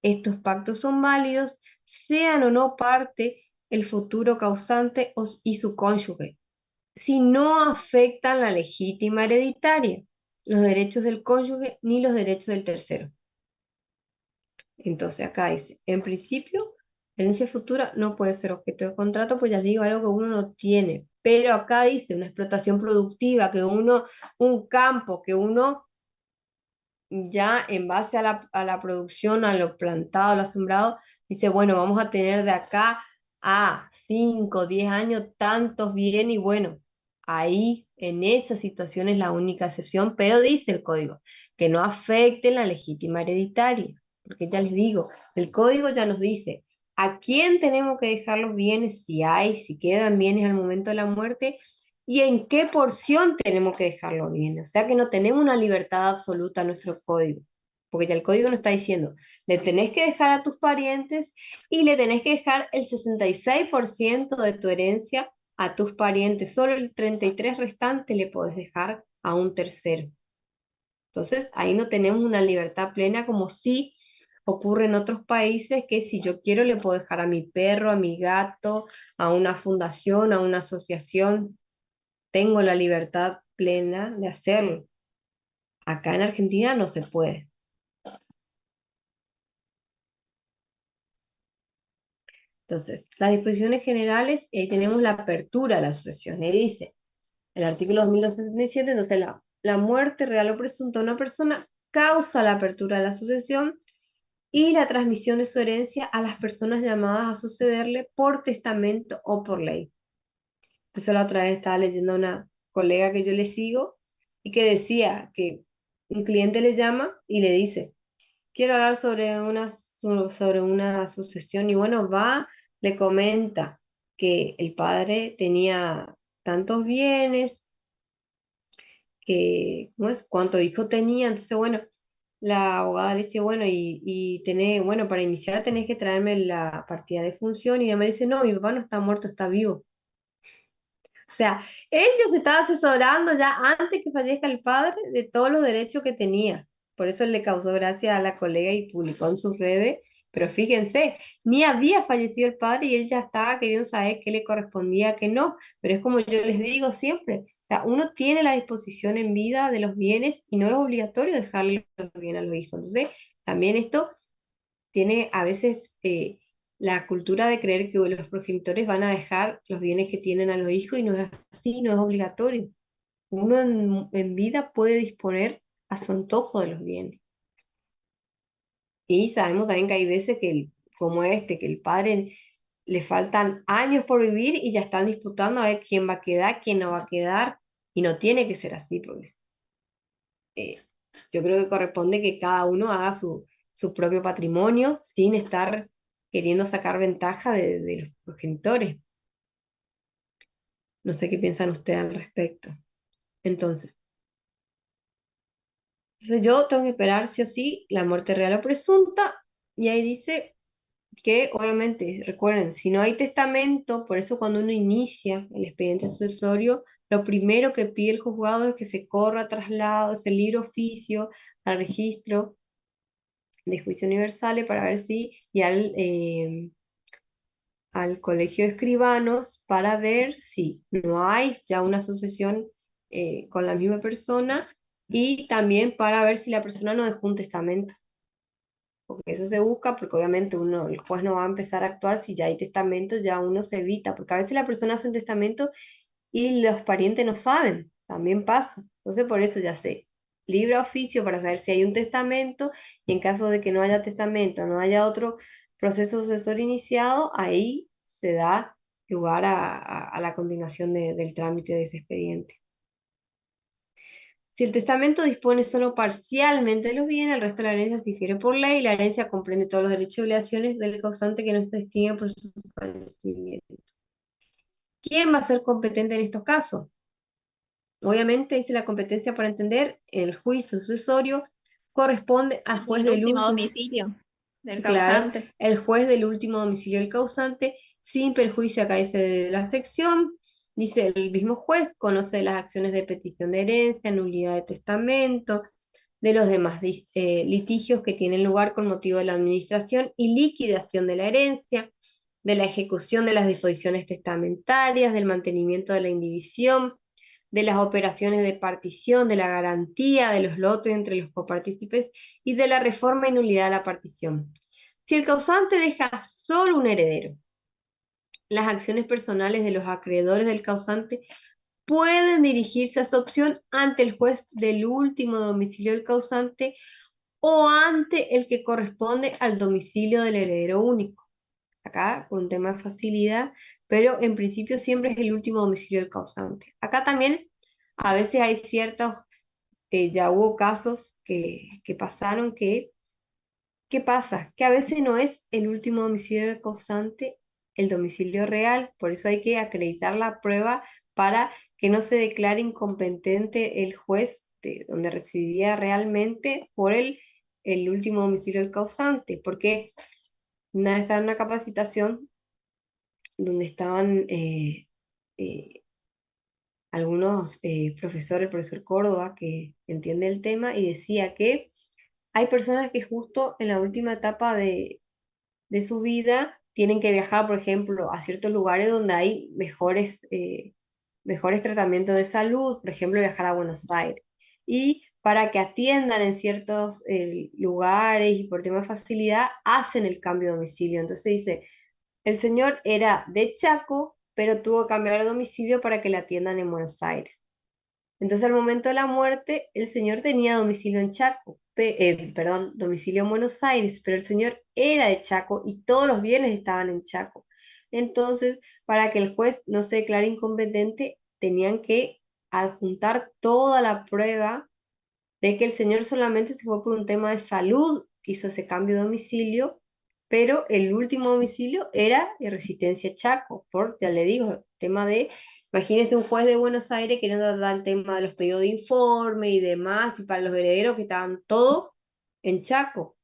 Estos pactos son válidos, sean o no parte el futuro causante y su cónyuge, si no afectan la legítima hereditaria, los derechos del cónyuge ni los derechos del tercero. Entonces acá dice, en principio, la herencia futura no puede ser objeto de contrato, pues ya les digo, algo que uno no tiene. Pero acá dice una explotación productiva, un campo que uno ya en base a la producción, a lo plantado, a lo sembrado, dice, bueno, vamos a tener de acá a 5, 10 años tantos bien y bueno, ahí en esa situación es la única excepción, pero dice el código, que no afecte la legítima hereditaria, porque ya les digo, el código ya nos dice a quién tenemos que dejar los bienes, si hay, si quedan bienes al momento de la muerte, y en qué porción tenemos que dejarlo bien. O sea que no tenemos una libertad absoluta en nuestro código, porque ya el código nos está diciendo, le tenés que dejar a tus parientes y le tenés que dejar el 66% de tu herencia a tus parientes, solo el 33% restante le podés dejar a un tercero. Entonces ahí no tenemos una libertad plena como sí ocurre en otros países, que si yo quiero le puedo dejar a mi perro, a mi gato, a una fundación, a una asociación. Tengo la libertad plena de hacerlo. Acá en Argentina no se puede. Entonces, las disposiciones generales, ahí tenemos la apertura de la asociación. Y dice, el artículo 2277, entonces la muerte real o presunta de una persona causa la apertura de la asociación y la transmisión de su herencia a las personas llamadas a sucederle por testamento o por ley. Eso la otra vez estaba leyendo a una colega que yo le sigo y que decía que un cliente le llama y le dice, quiero hablar sobre una sucesión y bueno, va, le comenta que el padre tenía tantos bienes, que, ¿cómo es? ¿Cuántos hijos tenía? Entonces, bueno, la abogada le dice, bueno, bueno, para iniciar tenés que traerme la partida de función y ella me dice, no, mi papá no está muerto, está vivo. O sea, él ya se estaba asesorando ya antes que fallezca el padre de todos los derechos que tenía. Por eso le causó gracia a la colega y publicó en sus redes. Pero fíjense, ni había fallecido el padre y él ya estaba queriendo saber qué le correspondía, qué no. Pero es como yo les digo siempre, o sea, uno tiene la disposición en vida de los bienes y no es obligatorio dejarle los bienes a los hijos. Entonces, también esto tiene a veces la cultura de creer que los progenitores van a dejar los bienes que tienen a los hijos y no es así, no es obligatorio. Uno en vida puede disponer a su antojo de los bienes. Y sabemos también que hay veces como que el padre le faltan años por vivir y ya están disputando a ver quién va a quedar, quién no va a quedar, y no tiene que ser así, porque eh, yo creo que corresponde que cada uno haga su propio patrimonio sin estar queriendo sacar ventaja de los progenitores. No sé qué piensan ustedes al respecto. Entonces, yo tengo que esperar sí o sí la muerte real o presunta, y ahí dice que obviamente, recuerden, si no hay testamento, por eso cuando uno inicia el expediente sucesorio, lo primero que pide el juzgado es que se corra traslado, ese libro oficio al registro de juicio universal para ver si, y al colegio de escribanos para ver si no hay ya una sucesión con la misma persona y también para ver si la persona no dejó un testamento. Porque eso se busca, porque obviamente el juez no va a empezar a actuar si ya hay testamento, ya uno se evita, porque a veces la persona hace un testamento y los parientes no saben, también pasa. Entonces por eso ya sé, libra oficio para saber si hay un testamento y en caso de que no haya testamento, no haya otro proceso sucesor iniciado, ahí se da lugar a la continuación del trámite de ese expediente. Si el testamento dispone solo parcialmente de los bienes, el resto de la herencia se difiere por ley. La herencia comprende todos los derechos y obligaciones del causante que no se extinguen por su fallecimiento. ¿Quién va a ser competente en estos casos? Obviamente, dice la competencia para entender el juicio sucesorio corresponde al Y juez el del último último, domicilio del claro, causante. el juez del último domicilio del causante, sin perjuicio acá dice de la sección, dice el mismo juez conoce las acciones de petición de herencia, nulidad de testamento, de los demás litigios que tienen lugar con motivo de la administración y liquidación de la herencia, de la ejecución de las disposiciones testamentarias, del mantenimiento de la indivisión, de las operaciones de partición, de la garantía de los lotes entre los copartícipes y de la reforma y nulidad de la partición. Si el causante deja solo un heredero, las acciones personales de los acreedores del causante pueden dirigirse a su opción ante el juez del último domicilio del causante o ante el que corresponde al domicilio del heredero único. Acá por un tema de facilidad, pero en principio siempre es el último domicilio del causante. Acá también a veces hay ciertos, ya hubo casos que pasaron ¿qué pasa? Que a veces no es el último domicilio del causante el domicilio real, por eso hay que acreditar la prueba para que no se declare incompetente el juez donde residía realmente por el último domicilio del causante, porque una vez estaba en una capacitación donde estaban eh, algunos profesores, el profesor Córdoba, que entiende el tema, y decía que hay personas que justo en la última etapa de su vida tienen que viajar, por ejemplo, a ciertos lugares donde hay mejores tratamientos de salud, por ejemplo, viajar a Buenos Aires. Y para que atiendan en ciertos lugares y por tema de facilidad, hacen el cambio de domicilio. Entonces dice, el señor era de Chaco, pero tuvo que cambiar de domicilio para que le atiendan en Buenos Aires. Entonces, al momento de la muerte, el señor tenía domicilio en Chaco, domicilio en Buenos Aires, pero el señor era de Chaco y todos los bienes estaban en Chaco. Entonces, para que el juez no se declare incompetente, tenían que adjuntar toda la prueba de que el señor solamente se fue por un tema de salud, hizo ese cambio de domicilio, pero el último domicilio era de Resistencia Chaco, por, ya le digo, tema de, imagínese un juez de Buenos Aires queriendo dar el tema de los pedidos de informe y demás, y para los herederos que estaban todos en Chaco.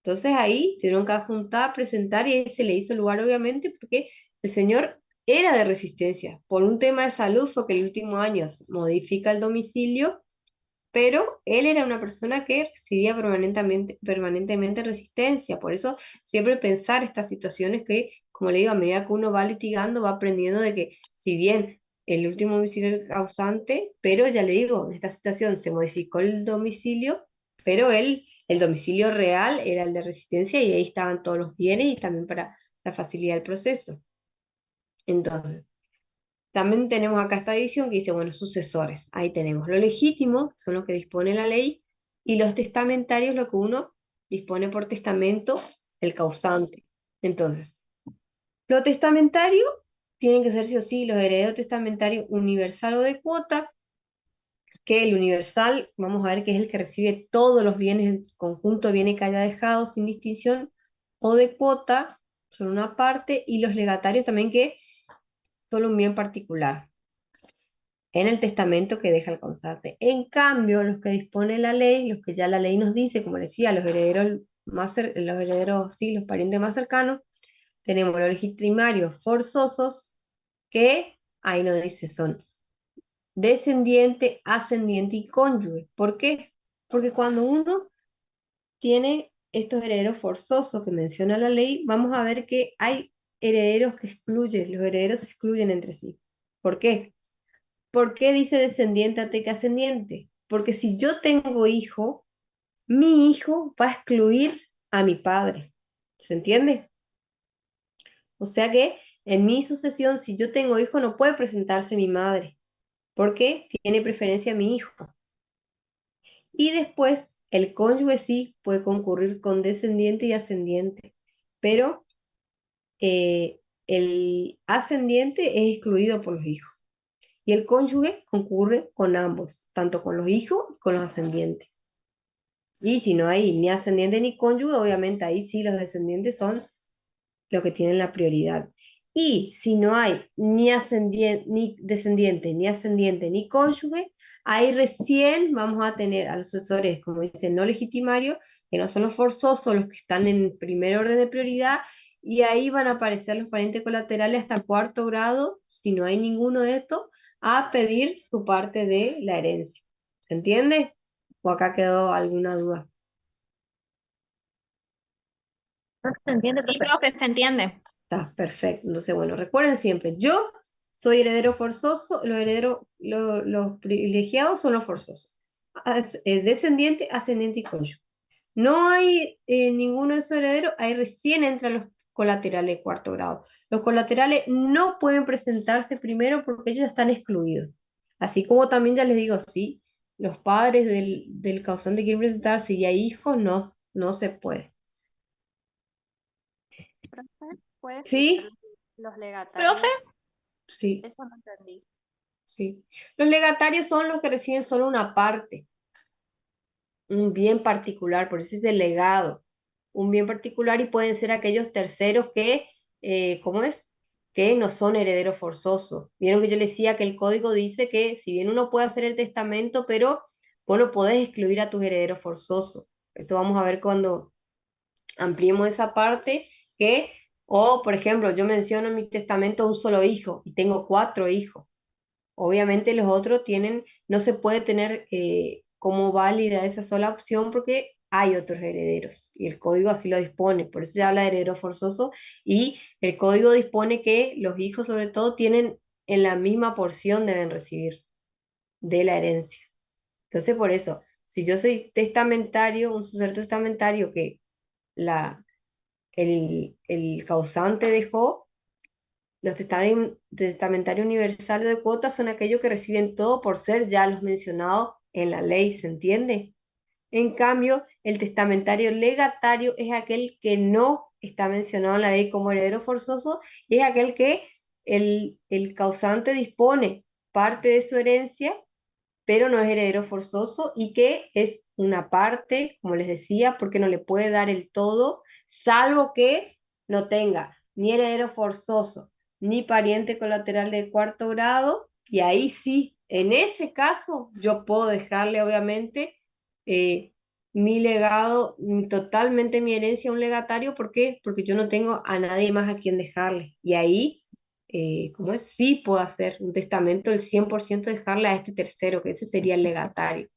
Entonces ahí tuvieron que adjuntar, presentar, y ahí se le hizo lugar, obviamente, porque el señor era de Resistencia. Por un tema de salud fue que el último año modifica el domicilio, pero él era una persona que residía permanentemente en Resistencia. Por eso siempre pensar estas situaciones que, como le digo, a medida que uno va litigando, va aprendiendo de que si bien el último domicilio es el causante, pero ya le digo, en esta situación se modificó el domicilio, pero el domicilio real era el de Resistencia y ahí estaban todos los bienes y también para la facilidad del proceso. Entonces, también tenemos acá esta división que dice, bueno, sucesores. Ahí tenemos lo legítimo, son lo que dispone la ley, y los testamentarios, lo que uno dispone por testamento, el causante. Entonces, lo testamentario tienen que ser sí o sí los herederos testamentarios universal o de cuota, que el universal, vamos a ver que es el que recibe todos los bienes en conjunto, bienes que haya dejado sin distinción, o de cuota, son una parte, y los legatarios también que solo un bien particular en el testamento que deja el causante. En cambio, los que dispone la ley, los que ya la ley nos dice, como decía, los herederos los herederos, sí, los parientes más cercanos, tenemos los legitimarios forzosos, que ahí nos dice son descendiente, ascendiente y cónyuge. ¿Por qué? Porque cuando uno tiene estos herederos forzosos que menciona la ley, vamos a ver que hay herederos que excluyen, los herederos se excluyen entre sí. ¿Por qué? ¿Por qué dice descendiente antes que ascendiente? Porque si yo tengo hijo, mi hijo va a excluir a mi padre. ¿Se entiende? O sea que en mi sucesión, si yo tengo hijo, no puede presentarse mi madre, porque tiene preferencia a mi hijo. Y después, el cónyuge sí puede concurrir con descendiente y ascendiente, pero el ascendiente es excluido por los hijos. Y el cónyuge concurre con ambos, tanto con los hijos como con los ascendientes. Y si no hay ni ascendiente ni cónyuge, obviamente ahí sí los descendientes son los que tienen la prioridad. Y si no hay ni descendiente, ni ascendiente, ni cónyuge, ahí recién vamos a tener a los sucesores, como dicen, no legitimarios, que no son los forzosos, los que están en primer orden de prioridad, y ahí van a aparecer los parientes colaterales hasta cuarto grado, si no hay ninguno de estos, a pedir su parte de la herencia. ¿Se entiende? ¿O acá quedó alguna duda? No se entiende, Sí, profe. profe, se entiende. Está perfecto. Entonces, bueno, recuerden siempre, yo soy heredero forzoso, los herederos, los privilegiados son los forzosos. Descendiente, ascendiente y cónyuge. No hay ninguno de esos herederos, ahí recién entran los colaterales de cuarto grado. Los colaterales no pueden presentarse primero porque ellos están excluidos. Así como también ya les digo, sí, los padres del causante quieren presentarse y hay hijos, no, no se puede. Profe, ¿puede explicar ¿Sí? los Profe, legatarios? Sí. Eso no entendí. Sí. Los legatarios son los que reciben solo una parte, un bien particular, por eso es el legado, un bien particular y pueden ser aquellos terceros que, ¿cómo es? Que no son herederos forzosos. Vieron que yo les decía que el código dice que si bien uno puede hacer el testamento, pero vos no podés excluir a tus herederos forzosos. Eso vamos a ver cuando ampliemos esa parte, que, o por ejemplo, yo menciono en mi testamento un solo hijo y tengo 4 hijos. Obviamente los otros tienen, no se puede tener como válida esa sola opción porque hay otros herederos y el código así lo dispone, por eso se habla de heredero forzoso y el código dispone que los hijos sobre todo tienen en la misma porción deben recibir de la herencia. Entonces por eso, si yo soy testamentario, un sucesor testamentario que el causante dejó, los testamentarios universales de cuotas son aquellos que reciben todo por ser ya los mencionados en la ley, ¿se entiende? En cambio, el testamentario legatario es aquel que no está mencionado en la ley como heredero forzoso y es aquel que el causante dispone parte de su herencia, pero no es heredero forzoso y que es una parte, como les decía, porque no le puede dar el todo, salvo que no tenga ni heredero forzoso ni pariente colateral de cuarto grado, y ahí sí, en ese caso, yo puedo dejarle, obviamente, eh, mi legado, totalmente mi herencia a un legatario. ¿Por qué? Porque yo no tengo a nadie más a quien dejarle. Y ahí, ¿cómo es? Sí puedo hacer un testamento del 100% dejarle a este tercero, que ese sería el legatario.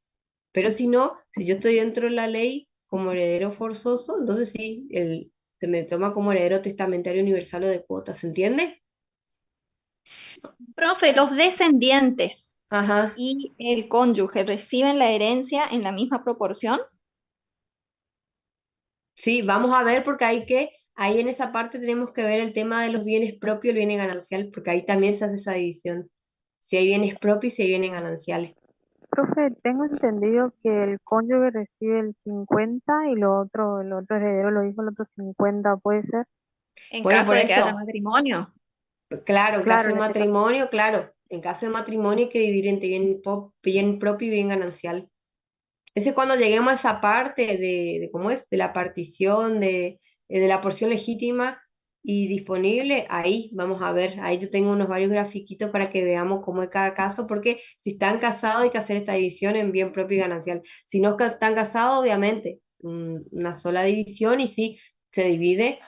Pero si no, si yo estoy dentro de la ley como heredero forzoso, entonces sí, se me toma como heredero testamentario universal o de cuotas, ¿se entiende? Profe, los descendientes Ajá. y el cónyuge reciben la herencia en la misma proporción. Sí, vamos a ver porque ahí en esa parte tenemos que ver el tema de los bienes propios y el bien ganancial, porque ahí también se hace esa división. Si hay bienes propios y si hay bienes gananciales. Profe, tengo entendido que el cónyuge recibe el 50 y el otro heredero lo dijo el otro 50, ¿puede ser? En Bueno, caso por de que haya eso, matrimonio. claro, en caso Claro, de en este caso. matrimonio, claro, en caso de matrimonio hay que dividir entre bien propio y bien ganancial. Ese es cuando lleguemos a esa parte de cómo es, de la partición, de la porción legítima y disponible, ahí vamos a ver, ahí yo tengo unos varios grafiquitos para que veamos cómo es cada caso, porque si están casados hay que hacer esta división en bien propio y ganancial. Si no están casados, obviamente, una sola división y si se divide,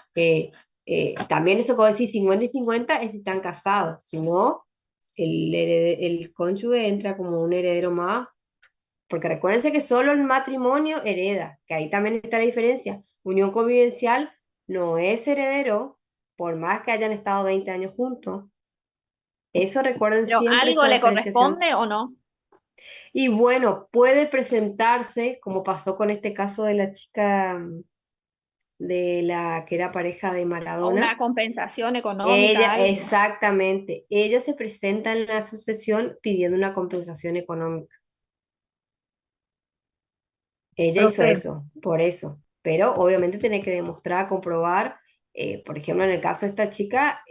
también eso como decir 50 y 50 es si están casados, si no, el cónyuge entra como un heredero más, porque recuérdense que solo el matrimonio hereda, que ahí también está la diferencia. Unión convivencial no es heredero, por más que hayan estado 20 años juntos. Eso recuerden ¿Pero siempre algo esa le diferenciación. corresponde o no? Y bueno, puede presentarse, como pasó con este caso de la chica, de la que era pareja de ¿O una Maradona. compensación económica, Ella, algo? exactamente, ella se presenta en la sucesión pidiendo una compensación económica. Ella hizo Profe, eso, por eso. Pero obviamente tiene que demostrar, comprobar. Por ejemplo, en el caso de esta chica,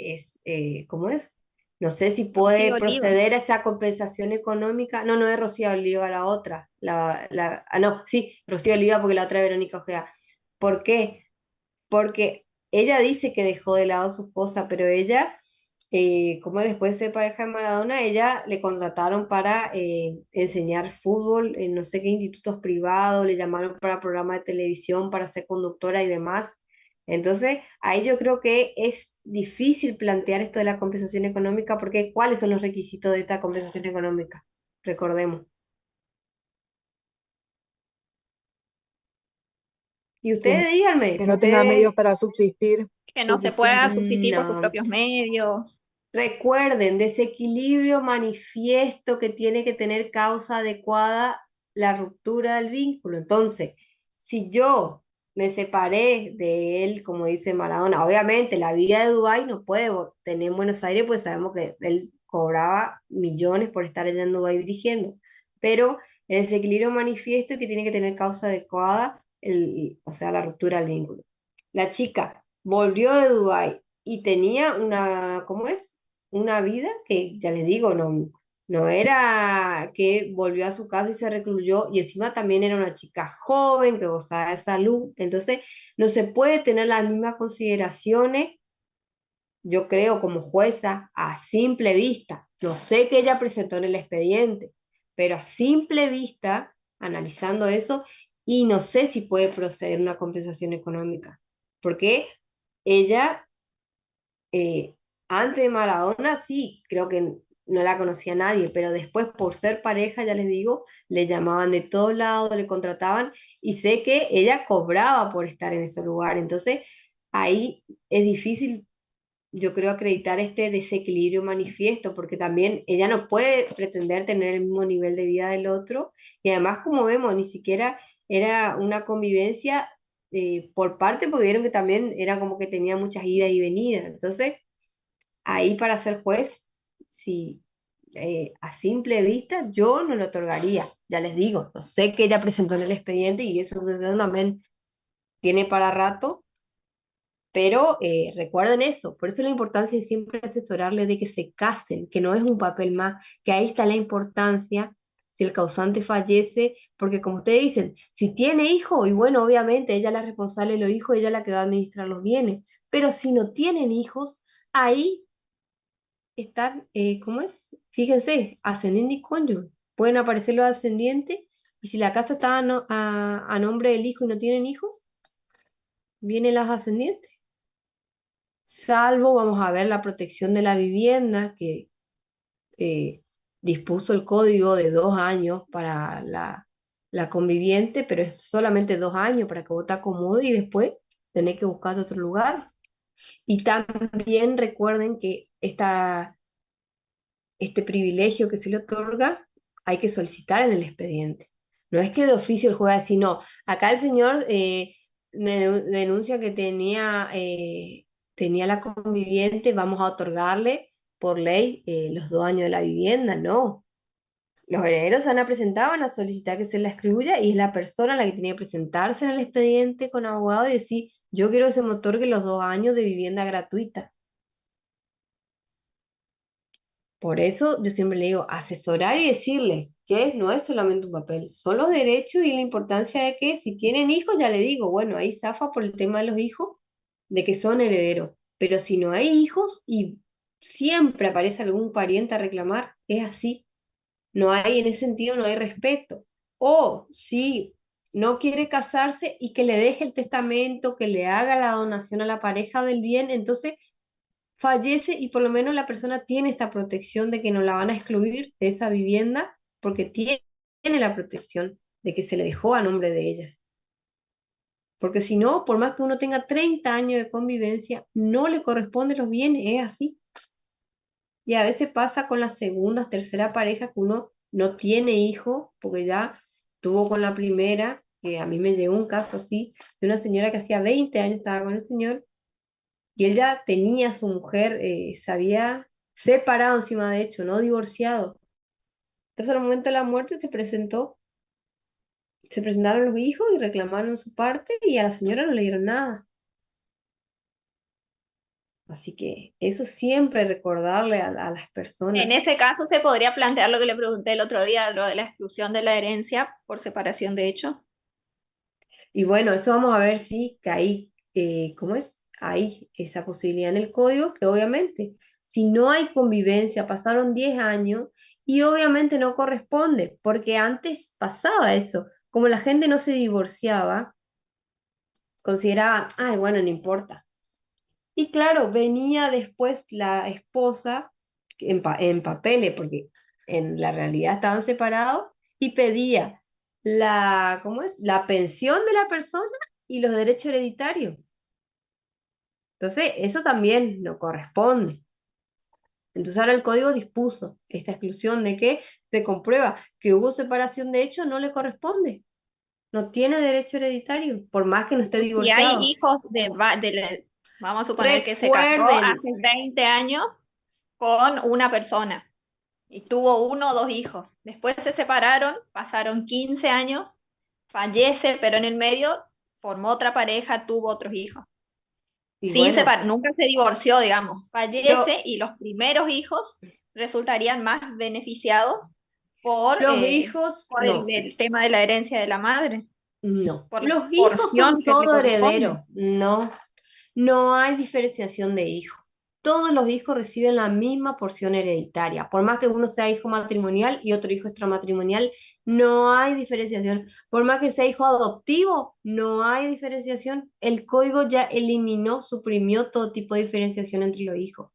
¿cómo es? No sé si puede Rocío Oliva. proceder a esa compensación económica. No, no es Rocío Oliva la otra. No, sí, Rocío Oliva porque la otra es Verónica Ojeda. ¿Por qué? Porque ella dice que dejó de lado su esposa, pero ella, como después de ser pareja de Maradona, ella le contrataron para enseñar fútbol en no sé qué institutos privados, le llamaron para programas de televisión, para ser conductora y demás. Entonces, ahí yo creo que es difícil plantear esto de la compensación económica, porque ¿cuáles son los requisitos de esta compensación económica? Recordemos. Y que, ustedes díganme, que si no tenga medios ustedes... para subsistir Que no se pueda suficiente. subsistir por sus No. propios medios. Recuerden, desequilibrio manifiesto que tiene que tener causa adecuada la ruptura del vínculo. Entonces, si yo me separé de él, como dice Maradona, obviamente la vida de Dubái no puede tener en Buenos Aires, pues sabemos que él cobraba millones por estar allá en Dubái dirigiendo, pero el desequilibrio manifiesto que tiene que tener causa adecuada, o sea, la ruptura del vínculo. La chica volvió de Dubái y tenía una, ¿cómo es? Una vida que, ya les digo, no era que volvió a su casa y se recluyó, y encima también era una chica joven que gozaba de salud. Entonces, no se puede tener las mismas consideraciones, yo creo, como jueza, a simple vista. No sé qué ella presentó en el expediente, pero a simple vista, analizando eso, y no sé si puede proceder una compensación económica, porque ella, eh, antes de Maradona, sí, creo que no la conocía nadie, pero después por ser pareja, ya les digo, le llamaban de todos lados, le contrataban, y sé que ella cobraba por estar en ese lugar. Entonces, ahí es difícil, yo creo, acreditar este desequilibrio manifiesto, porque también ella no puede pretender tener el mismo nivel de vida del otro, y además, como vemos, ni siquiera era una convivencia por parte, porque vieron que también era como que tenía muchas idas y venidas. Entonces, ahí para ser juez, si, a simple vista yo no lo otorgaría, ya les digo, no sé que ella presentó en el expediente y esa sucesión también tiene para rato, pero recuerden eso, por eso la importancia de siempre asesorarles de que se casen, que no es un papel más, que ahí está la importancia si el causante fallece, porque como ustedes dicen, si tiene hijo, y bueno, obviamente ella es la responsable de los hijos, ella es la que va a administrar los bienes, pero si no tienen hijos, ahí están, ¿cómo es? Fíjense, ascendiente y cónyuge. Pueden aparecer los ascendientes y si la casa está a nombre del hijo y no tienen hijos, vienen las ascendientes. Salvo, vamos a ver, la protección de la vivienda que eh, dispuso el código de 2 años para la conviviente, pero es solamente 2 años para que vos te acomodes y después tenés que buscar otro lugar. Y también recuerden que este privilegio que se le otorga, hay que solicitar en el expediente. No es que de oficio el juez va a decir, no, acá el señor me denuncia que tenía la conviviente, vamos a otorgarle por ley los 2 años de la vivienda. No, los herederos se van a presentar, van a solicitar que se la excluya y es la persona la que tiene que presentarse en el expediente con abogado y decir, yo quiero que se me otorgue los 2 años de vivienda gratuita. Por eso yo siempre le digo, asesorar y decirle que no es solamente un papel, son los derechos y la importancia de que si tienen hijos, ya le digo, bueno, ahí zafa por el tema de los hijos, de que son herederos. Pero si no hay hijos y siempre aparece algún pariente a reclamar, es así. No hay, en ese sentido, no hay respeto. O si no quiere casarse y que le deje el testamento, que le haga la donación a la pareja del bien, entonces fallece y por lo menos la persona tiene esta protección de que no la van a excluir de esa vivienda porque tiene la protección de que se le dejó a nombre de ella. Porque si no, por más que uno tenga 30 años de convivencia, no le corresponde los bienes, es así. Y a veces pasa con las segundas, tercera pareja que uno no tiene hijo porque ya tuvo con la primera, que a mí me llegó un caso así, de una señora que hacía 20 años estaba con el señor y él ya tenía a su mujer, se había separado encima de hecho, no divorciado. Entonces al momento de la muerte se presentaron los hijos y reclamaron su parte y a la señora no le dieron nada. Así que eso siempre recordarle a las En personas. ese caso se podría plantear lo que le pregunté el otro día, lo de la exclusión de la herencia por separación de hecho. Y bueno, eso vamos a ver si que hay, ¿cómo es? Hay esa posibilidad en el código que obviamente, si no hay convivencia, pasaron 10 años y obviamente no corresponde, porque antes pasaba eso. Como la gente no se divorciaba, consideraba, ay, bueno, no importa. Y claro, venía después la esposa en papeles, porque en la realidad estaban separados, y pedía ¿cómo es? La pensión de la persona y los derechos hereditarios. Entonces, eso también no corresponde. Entonces, ahora el código dispuso esta exclusión de que se comprueba que hubo separación de hecho, no le corresponde. No tiene derecho hereditario, por más que no esté Y si hay divorciado. hijos vamos a suponer que se casó Recuerden, hace 20 años con una persona y tuvo uno o dos hijos. Después se separaron, pasaron 15 años, fallece, pero en el medio formó otra pareja, tuvo otros hijos. y Sin bueno, separar, nunca se divorció, digamos. pero Fallece y los primeros hijos resultarían más beneficiados por, los hijos, por no. el tema de la herencia de la madre, No, por la los hijos porción son que le todo corresponde. herederos. No, no hay diferenciación de hijos. Todos los hijos reciben la misma porción hereditaria. Por más que uno sea hijo matrimonial y otro hijo extramatrimonial, no hay diferenciación. Por más que sea hijo adoptivo, no hay diferenciación. El código ya eliminó, suprimió todo tipo de diferenciación entre los hijos.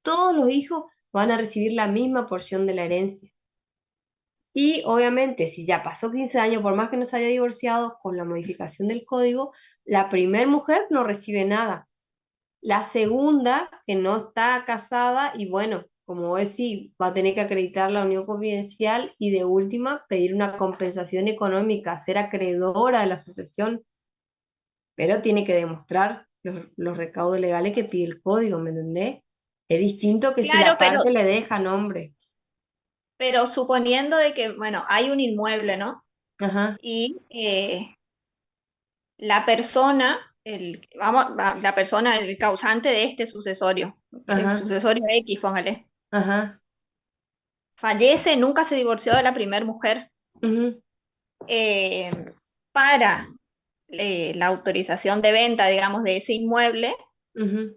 Todos los hijos van a recibir la misma porción de la herencia. Y obviamente, si ya pasó 15 años, por más que no se haya divorciado, con la modificación del código, la primer mujer no recibe nada. La segunda, que no está casada, y bueno, como decir, va a tener que acreditar la unión convivencial y de última pedir una compensación económica, ser acreedora de la sucesión, pero tiene que demostrar los recaudos legales que pide el código, ¿me entendés? Es distinto que si Claro, la parte le deja nombre. pero suponiendo de que, bueno, hay un inmueble, ¿no? Ajá, Y la persona, la persona, el causante de este sucesorio, el ajá, sucesorio X, póngale, ajá, fallece, nunca se divorció de la primer mujer. ujú, eh, para la autorización de venta, digamos, de ese inmueble, ujú,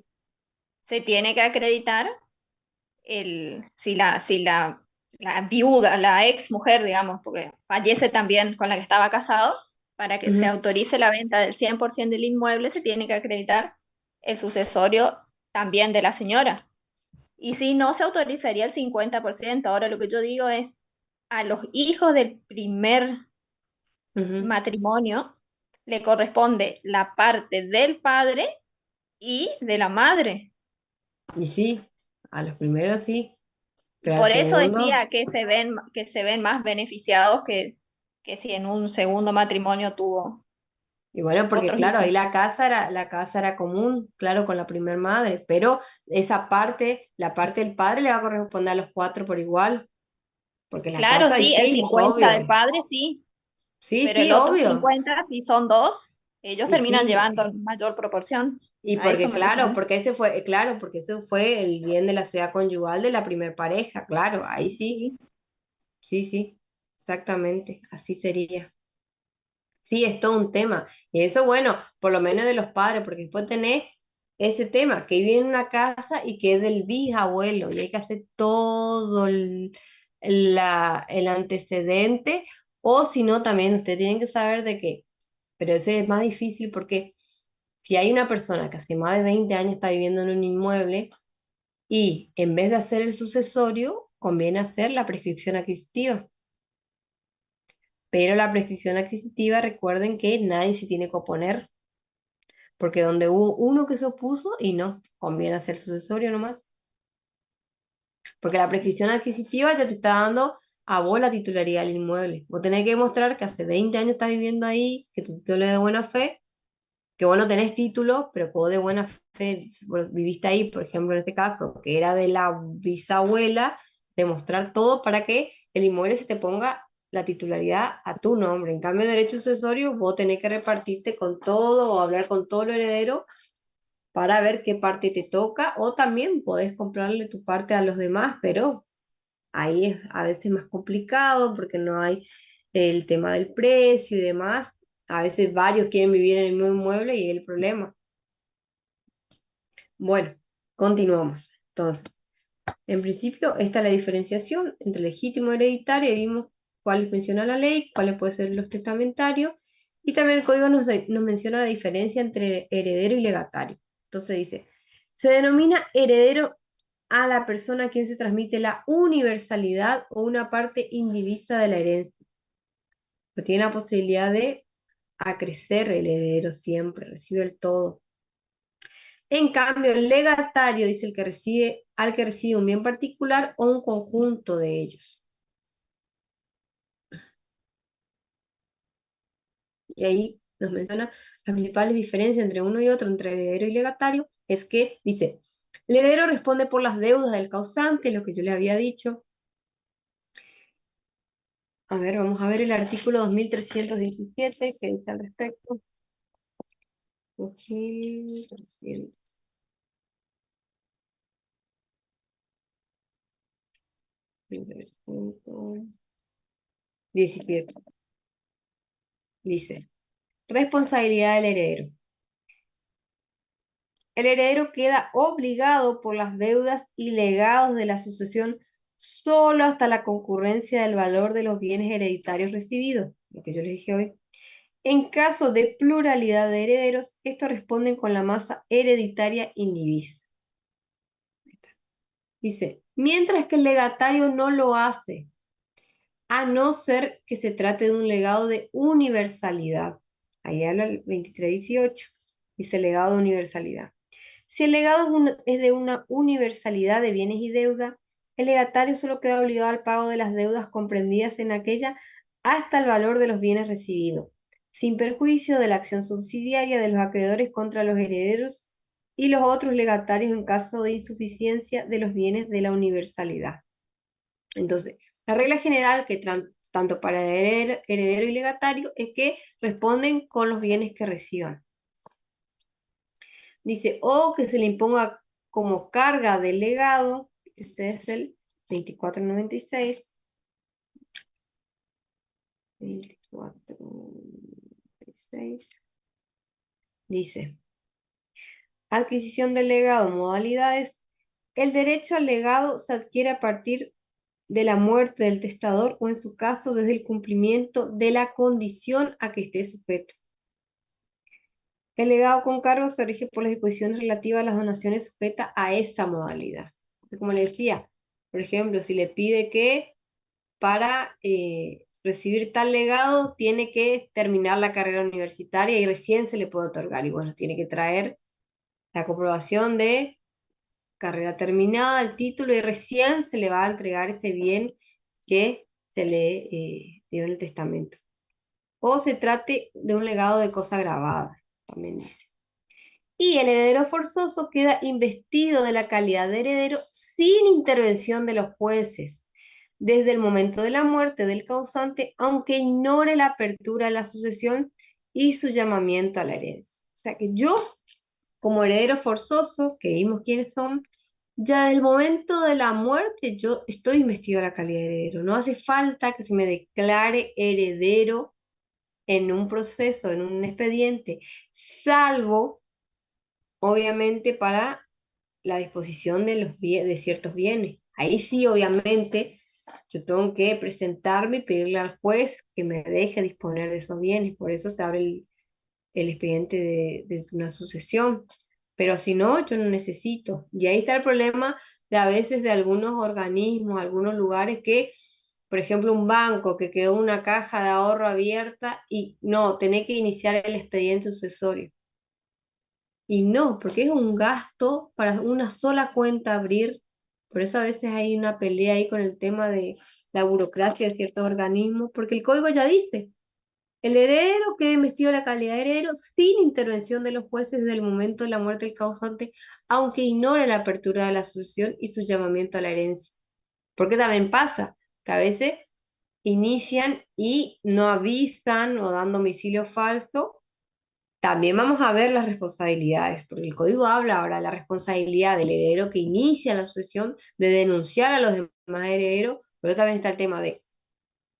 se tiene que acreditar si la viuda, la ex mujer, digamos, porque fallece también con la que estaba casado, para que se ujú. autorice la venta del 100% del inmueble, se tiene que acreditar el sucesorio también de la señora. Y si no, se autorizaría el 50%. Ahora lo que yo digo es, a los hijos del primer Ujú. matrimonio le corresponde la parte del padre y de la madre. Y sí, a los primeros sí, Y pero al por eso segundo, decía que se ven más beneficiados que si en un segundo matrimonio tuvo y bueno, porque otros claro, ahí hijos. la casa era común, claro, con la primer madre, pero esa parte, la parte del padre le va a corresponder a los cuatro por igual, porque en la Claro, casa hay sí, el hijos, 50 obvio. del padre sí, Sí, pero sí, el otro obvio. 50 si son dos, ellos Y terminan sí, llevando mayor proporción. y A eso porque me claro, refiero. porque ese fue, claro, porque ese fue el bien de la sociedad conyugal de la primer pareja, claro, ahí sí, Sí, sí, sí, exactamente, así sería. Sí, es todo un tema. Y eso, bueno, por lo menos de los padres, porque después tenés ese tema, que vive en una casa y que es del bisabuelo, y hay que hacer todo el antecedente, o si no, también ustedes tienen que saber de que, pero ese es más difícil porque si hay una persona que hace más de 20 años está viviendo en un inmueble y en vez de hacer el sucesorio, conviene hacer la prescripción adquisitiva. Pero la prescripción adquisitiva, recuerden que nadie se tiene que oponer, porque donde hubo uno que se opuso y no, conviene hacer sucesorio nomás. Porque la prescripción adquisitiva ya te está dando a vos la titularidad del inmueble. Vos tenés que demostrar que hace 20 años estás viviendo ahí, que tu título es de buena fe, que vos no tenés título, pero que vos de buena fe viviste ahí, por ejemplo, en este caso, que era de la bisabuela, demostrar todo para que el inmueble se te ponga la titularidad a tu nombre. En cambio, derecho sucesorio, vos tenés que repartirte con todo o hablar con todo lo heredero para ver qué parte te toca, o también podés comprarle tu parte a los demás, pero ahí es a veces más complicado porque no hay el tema del precio y demás. A veces varios quieren vivir en el mismo inmueble y es el problema. Bueno, continuamos. Entonces, en principio, esta es la diferenciación entre legítimo y hereditario. Y vimos cuáles menciona la ley, cuáles pueden ser los testamentarios. Y también el código nos menciona la diferencia entre heredero y legatario. Entonces dice, se denomina heredero a la persona a quien se transmite la universalidad o una parte indivisa de la herencia. No tiene la posibilidad de acrecer el heredero siempre, recibe el todo. En cambio, el legatario dice el que recibe, al que recibe un bien particular o un conjunto de ellos. Y ahí nos menciona las principales diferencias entre uno y otro, entre heredero y legatario, es que dice, el heredero responde por las deudas del causante, lo que yo le había dicho. A ver, vamos a ver el artículo 2317 que dice al respecto. 2317. Dice, responsabilidad del heredero. El heredero queda obligado por las deudas y legados de la sucesión solo hasta la concurrencia del valor de los bienes hereditarios recibidos, lo que yo les dije hoy. En caso de pluralidad de herederos, estos responden con la masa hereditaria indivisa. Dice, mientras que el legatario no lo hace, a no ser que se trate de un legado de universalidad. Ahí habla el 2318, dice legado de universalidad. Si el legado es de una universalidad de bienes y deuda, el legatario solo queda obligado al pago de las deudas comprendidas en aquella hasta el valor de los bienes recibidos, sin perjuicio de la acción subsidiaria de los acreedores contra los herederos y los otros legatarios en caso de insuficiencia de los bienes de la universalidad. Entonces, La regla general que tanto para heredero y legatario es que responden con los bienes que reciban. Dice, o que se le imponga como carga del legado, este es el 2496. 2496. Dice, adquisición del legado, modalidades. El derecho al legado se adquiere a partir de la muerte del testador o en su caso desde el cumplimiento de la condición a que esté sujeto. El legado con cargo se rige por las disposiciones relativas a las donaciones sujetas a esa modalidad. Entonces, como le decía, por ejemplo, si le pide que para recibir tal legado tiene que terminar la carrera universitaria y recién se le puede otorgar. Y bueno, tiene que traer la comprobación de carrera terminada, el título, y recién se le va a entregar ese bien que se le dio en el testamento. O se trate de un legado de cosa grabada, también dice. Y el heredero forzoso queda investido de la calidad de heredero sin intervención de los jueces, desde el momento de la muerte del causante, aunque ignore la apertura de la sucesión y su llamamiento a la herencia. O sea que yo, como heredero forzoso, que vimos quiénes son, ya del momento de la muerte yo estoy investido de la calidad de heredero. No hace falta que se me declare heredero en un proceso, en un expediente, salvo obviamente para la disposición de, de ciertos bienes. Ahí sí, obviamente, yo tengo que presentarme y pedirle al juez que me deje disponer de esos bienes. Por eso se abre el expediente de una sucesión. Pero si no, yo no necesito. Y ahí está el problema de a veces de algunos organismos, algunos lugares que, por ejemplo, un banco que quedó una caja de ahorro abierta y no, tenés que iniciar el expediente sucesorio. Y no, porque es un gasto para una sola cuenta abrir. Por eso a veces hay una pelea ahí con el tema de la burocracia de ciertos organismos, porque el código ya dice, el heredero queda investido de la calidad de heredero sin intervención de los jueces desde el momento de la muerte del causante, aunque ignore la apertura de la sucesión y su llamamiento a la herencia. Porque también pasa que a veces inician y no avisan o dan domicilio falso. También vamos a ver las responsabilidades, porque el código habla ahora de la responsabilidad del heredero que inicia la sucesión de denunciar a los demás herederos, pero también está el tema de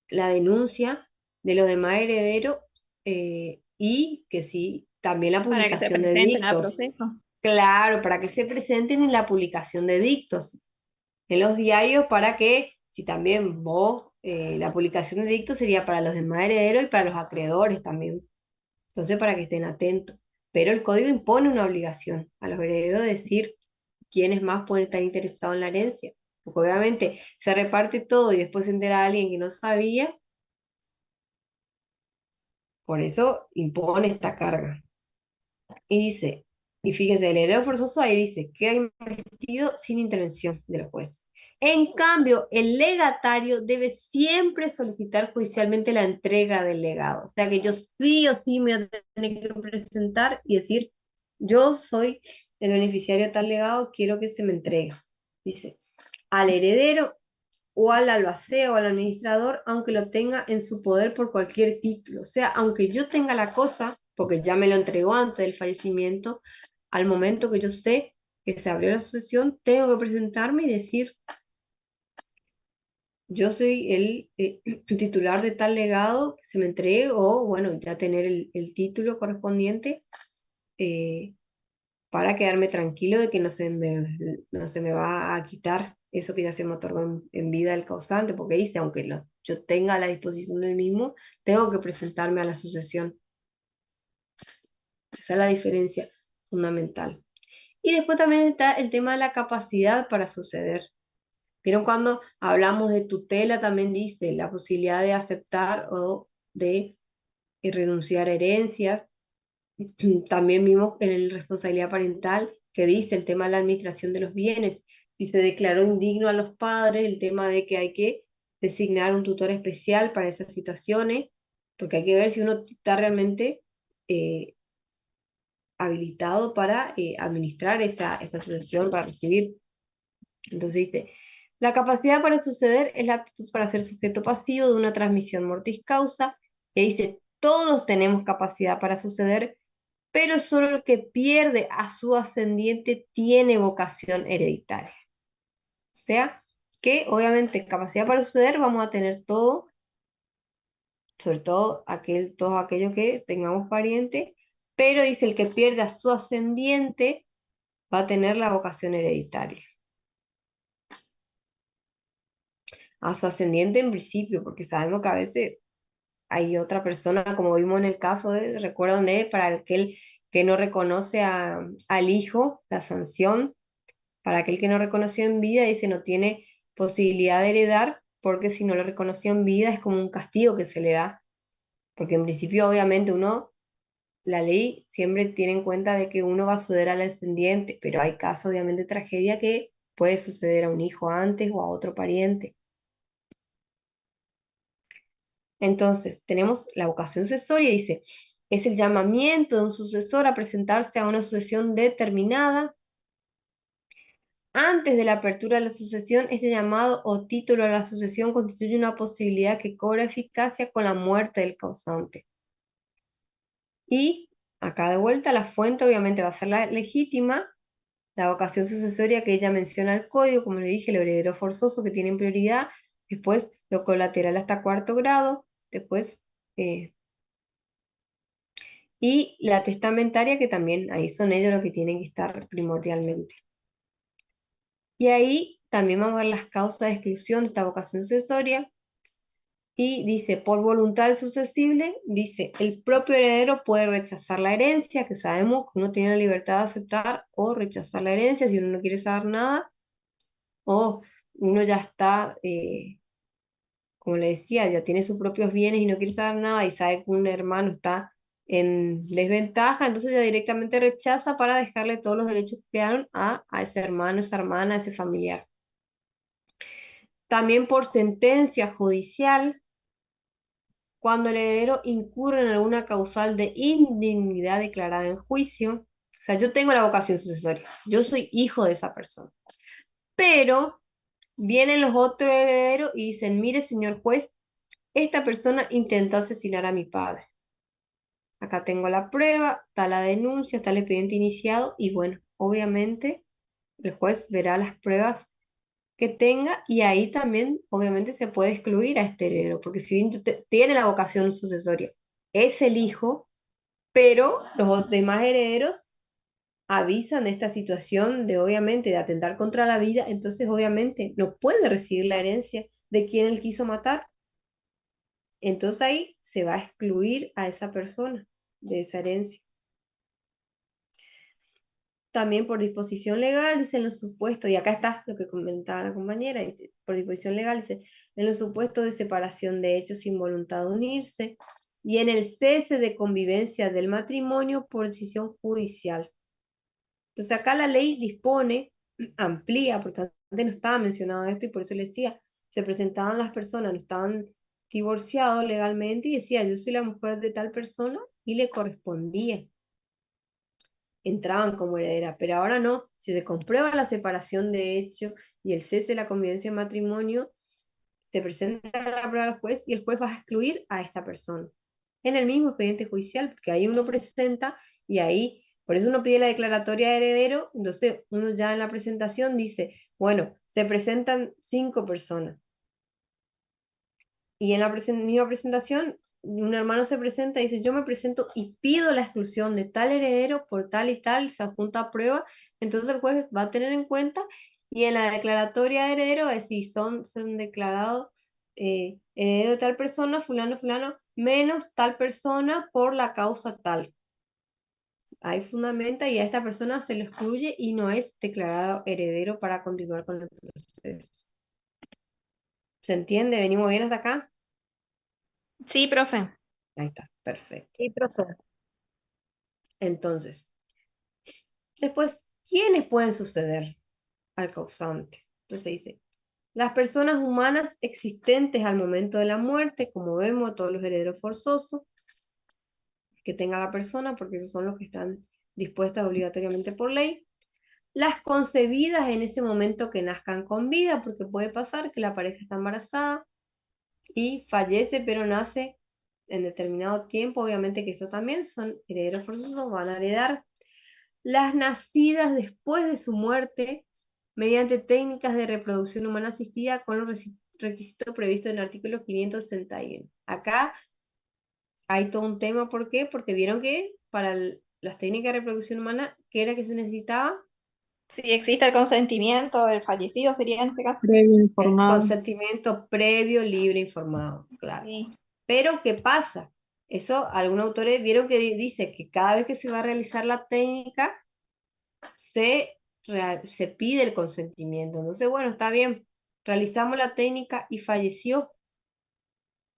la denuncia de los demás herederos y que sí, también la para que se publicación de presenten al dictos. proceso. Claro, para que se presenten en la publicación de dictos en los diarios, para que, si también vos, la publicación de dictos sería para los demás herederos y para los acreedores también. Entonces, para que estén atentos. Pero el código impone una obligación a los herederos de decir quiénes más pueden estar interesados en la herencia. Porque obviamente se reparte todo y después se entera alguien que no sabía, por eso impone esta carga. Y dice, y fíjese, el heredero forzoso ahí dice, queda investido sin intervención de los jueces. En cambio, el legatario debe siempre solicitar judicialmente la entrega del legado. O sea que yo sí o sí me voy a tener que presentar y decir, yo soy el beneficiario de tal legado, quiero que se me entregue. Dice, al heredero o al albacea o al administrador, aunque lo tenga en su poder por cualquier título. O sea, aunque yo tenga la cosa, porque ya me lo entregó antes del fallecimiento, al momento que yo sé que se abrió la sucesión, tengo que presentarme y decir, yo soy el titular de tal legado que se me entregue, o bueno, ya tener el título correspondiente eh, para quedarme tranquilo de que no se me va a quitar eso que ya se me otorgó en vida el causante, porque dice, aunque yo tenga a la disposición del mismo, tengo que presentarme a la sucesión. Esa es la diferencia fundamental. Y después también está el tema de la capacidad para suceder. ¿Vieron cuando hablamos de tutela? También dice la posibilidad de aceptar o de renunciar a herencias. También vimos en el responsabilidad parental que dice el tema de la administración de los bienes y se declaró indigno a los padres el tema de que hay que designar un tutor especial para esas situaciones, porque hay que ver si uno está realmente eh, habilitado para administrar esa sucesión, para recibir. Entonces dice, La capacidad para suceder es la aptitud para ser sujeto pasivo de una transmisión mortis causa, que dice, todos tenemos capacidad para suceder, pero solo el que pierde a su ascendiente tiene vocación hereditaria. O sea, que obviamente capacidad para suceder vamos a tener todo, sobre todo todos aquellos que tengamos parientes, pero dice el que pierde a su ascendiente va a tener la vocación hereditaria. A su ascendiente en principio, porque sabemos que a veces hay otra persona, como vimos en el caso recuerdan para aquel que no reconoce al hijo, la sanción, para aquel que no reconoció en vida, dice no tiene posibilidad de heredar, porque si no lo reconoció en vida es como un castigo que se le da, porque en principio obviamente la ley siempre tiene en cuenta de que uno va a suceder al ascendiente, pero hay casos obviamente de tragedia que puede suceder a un hijo antes o a otro pariente. Entonces, tenemos la vocación sucesoria, dice, es el llamamiento de un sucesor a presentarse a una sucesión determinada. Antes de la apertura de la sucesión, este llamado o título a la sucesión constituye una posibilidad que cobra eficacia con la muerte del causante. Y acá de vuelta, la fuente obviamente va a ser la legítima, la vocación sucesoria que ella menciona al código, como le dije, el heredero forzoso que tiene prioridad, después lo colateral hasta cuarto grado, después y la testamentaria, que también ahí son ellos los que tienen que estar primordialmente. Y ahí también vamos a ver las causas de exclusión de esta vocación sucesoria. Y dice, por voluntad del sucesible, dice, el propio heredero puede rechazar la herencia, que sabemos que uno tiene la libertad de aceptar o rechazar la herencia si uno no quiere saber nada, o uno ya está, como le decía, ya tiene sus propios bienes y no quiere saber nada y sabe que un hermano está en desventaja, entonces ya directamente rechaza para dejarle todos los derechos que quedaron a ese hermano, esa hermana, a ese familiar. También por sentencia judicial, cuando el heredero incurre en alguna causal de indignidad declarada en juicio, o sea, yo tengo la vocación sucesoria, yo soy hijo de esa persona, pero vienen los otros herederos y dicen, mire, señor juez, esta persona intentó asesinar a mi padre. Acá tengo la prueba, está la denuncia, está el expediente iniciado y bueno, obviamente el juez verá las pruebas que tenga y ahí también obviamente se puede excluir a este heredero, porque si bien tiene la vocación sucesoria, es el hijo, pero los demás herederos avisan de esta situación de obviamente de atentar contra la vida, entonces obviamente no puede recibir la herencia de quien él quiso matar. Entonces ahí se va a excluir a esa persona de esa herencia. También por disposición legal, dice en los supuestos, y acá está lo que comentaba la compañera, dice, por disposición legal, dice, en los supuestos de separación de hechos sin voluntad de unirse, y en el cese de convivencia del matrimonio por decisión judicial. Entonces acá la ley dispone, amplía, porque antes no estaba mencionado esto y por eso le decía, se presentaban las personas, no estaban divorciados legalmente y decía, yo soy la mujer de tal persona y le correspondía. Entraban como heredera, pero ahora no, si se comprueba la separación de hecho y el cese de la convivencia en matrimonio, se presenta la prueba al juez y el juez va a excluir a esta persona. En el mismo expediente judicial, porque ahí uno presenta y ahí, por eso uno pide la declaratoria de heredero, entonces uno ya en la presentación dice, bueno, se presentan 5 personas. Y en la misma presentación, un hermano se presenta y dice, yo me presento y pido la exclusión de tal heredero por tal y tal, se adjunta prueba, entonces el juez va a tener en cuenta y en la declaratoria de heredero va a decir, son declarados heredero de tal persona, fulano, fulano, menos tal persona por la causa tal. Ahí fundamenta y a esta persona se lo excluye y no es declarado heredero para continuar con el proceso. ¿Se entiende? ¿Venimos bien hasta acá? Sí, profe. Ahí está, perfecto. Sí, profe. Entonces, después, ¿quiénes pueden suceder al causante? Entonces dice, las personas humanas existentes al momento de la muerte, como vemos, todos los herederos forzosos que tenga la persona, porque esos son los que están dispuestos obligatoriamente por ley. las concebidas en ese momento que nazcan con vida, porque puede pasar que la pareja está embarazada y fallece, pero nace en determinado tiempo, obviamente que eso también son herederos forzosos, van a heredar. Las nacidas después de su muerte, mediante técnicas de reproducción humana asistida con los requisitos previstos en el artículo 561. Acá hay todo un tema, ¿por qué? Porque vieron que para las técnicas de reproducción humana, ¿qué era que se necesitaba? Si existe el consentimiento del fallecido, sería en este caso. Previo El informado. consentimiento previo, libre, informado, claro. Sí. Pero, ¿qué pasa? Eso, algunos autores vieron que dice que cada vez que se va a realizar la técnica, se pide el consentimiento. Entonces, bueno, está bien, realizamos la técnica y falleció.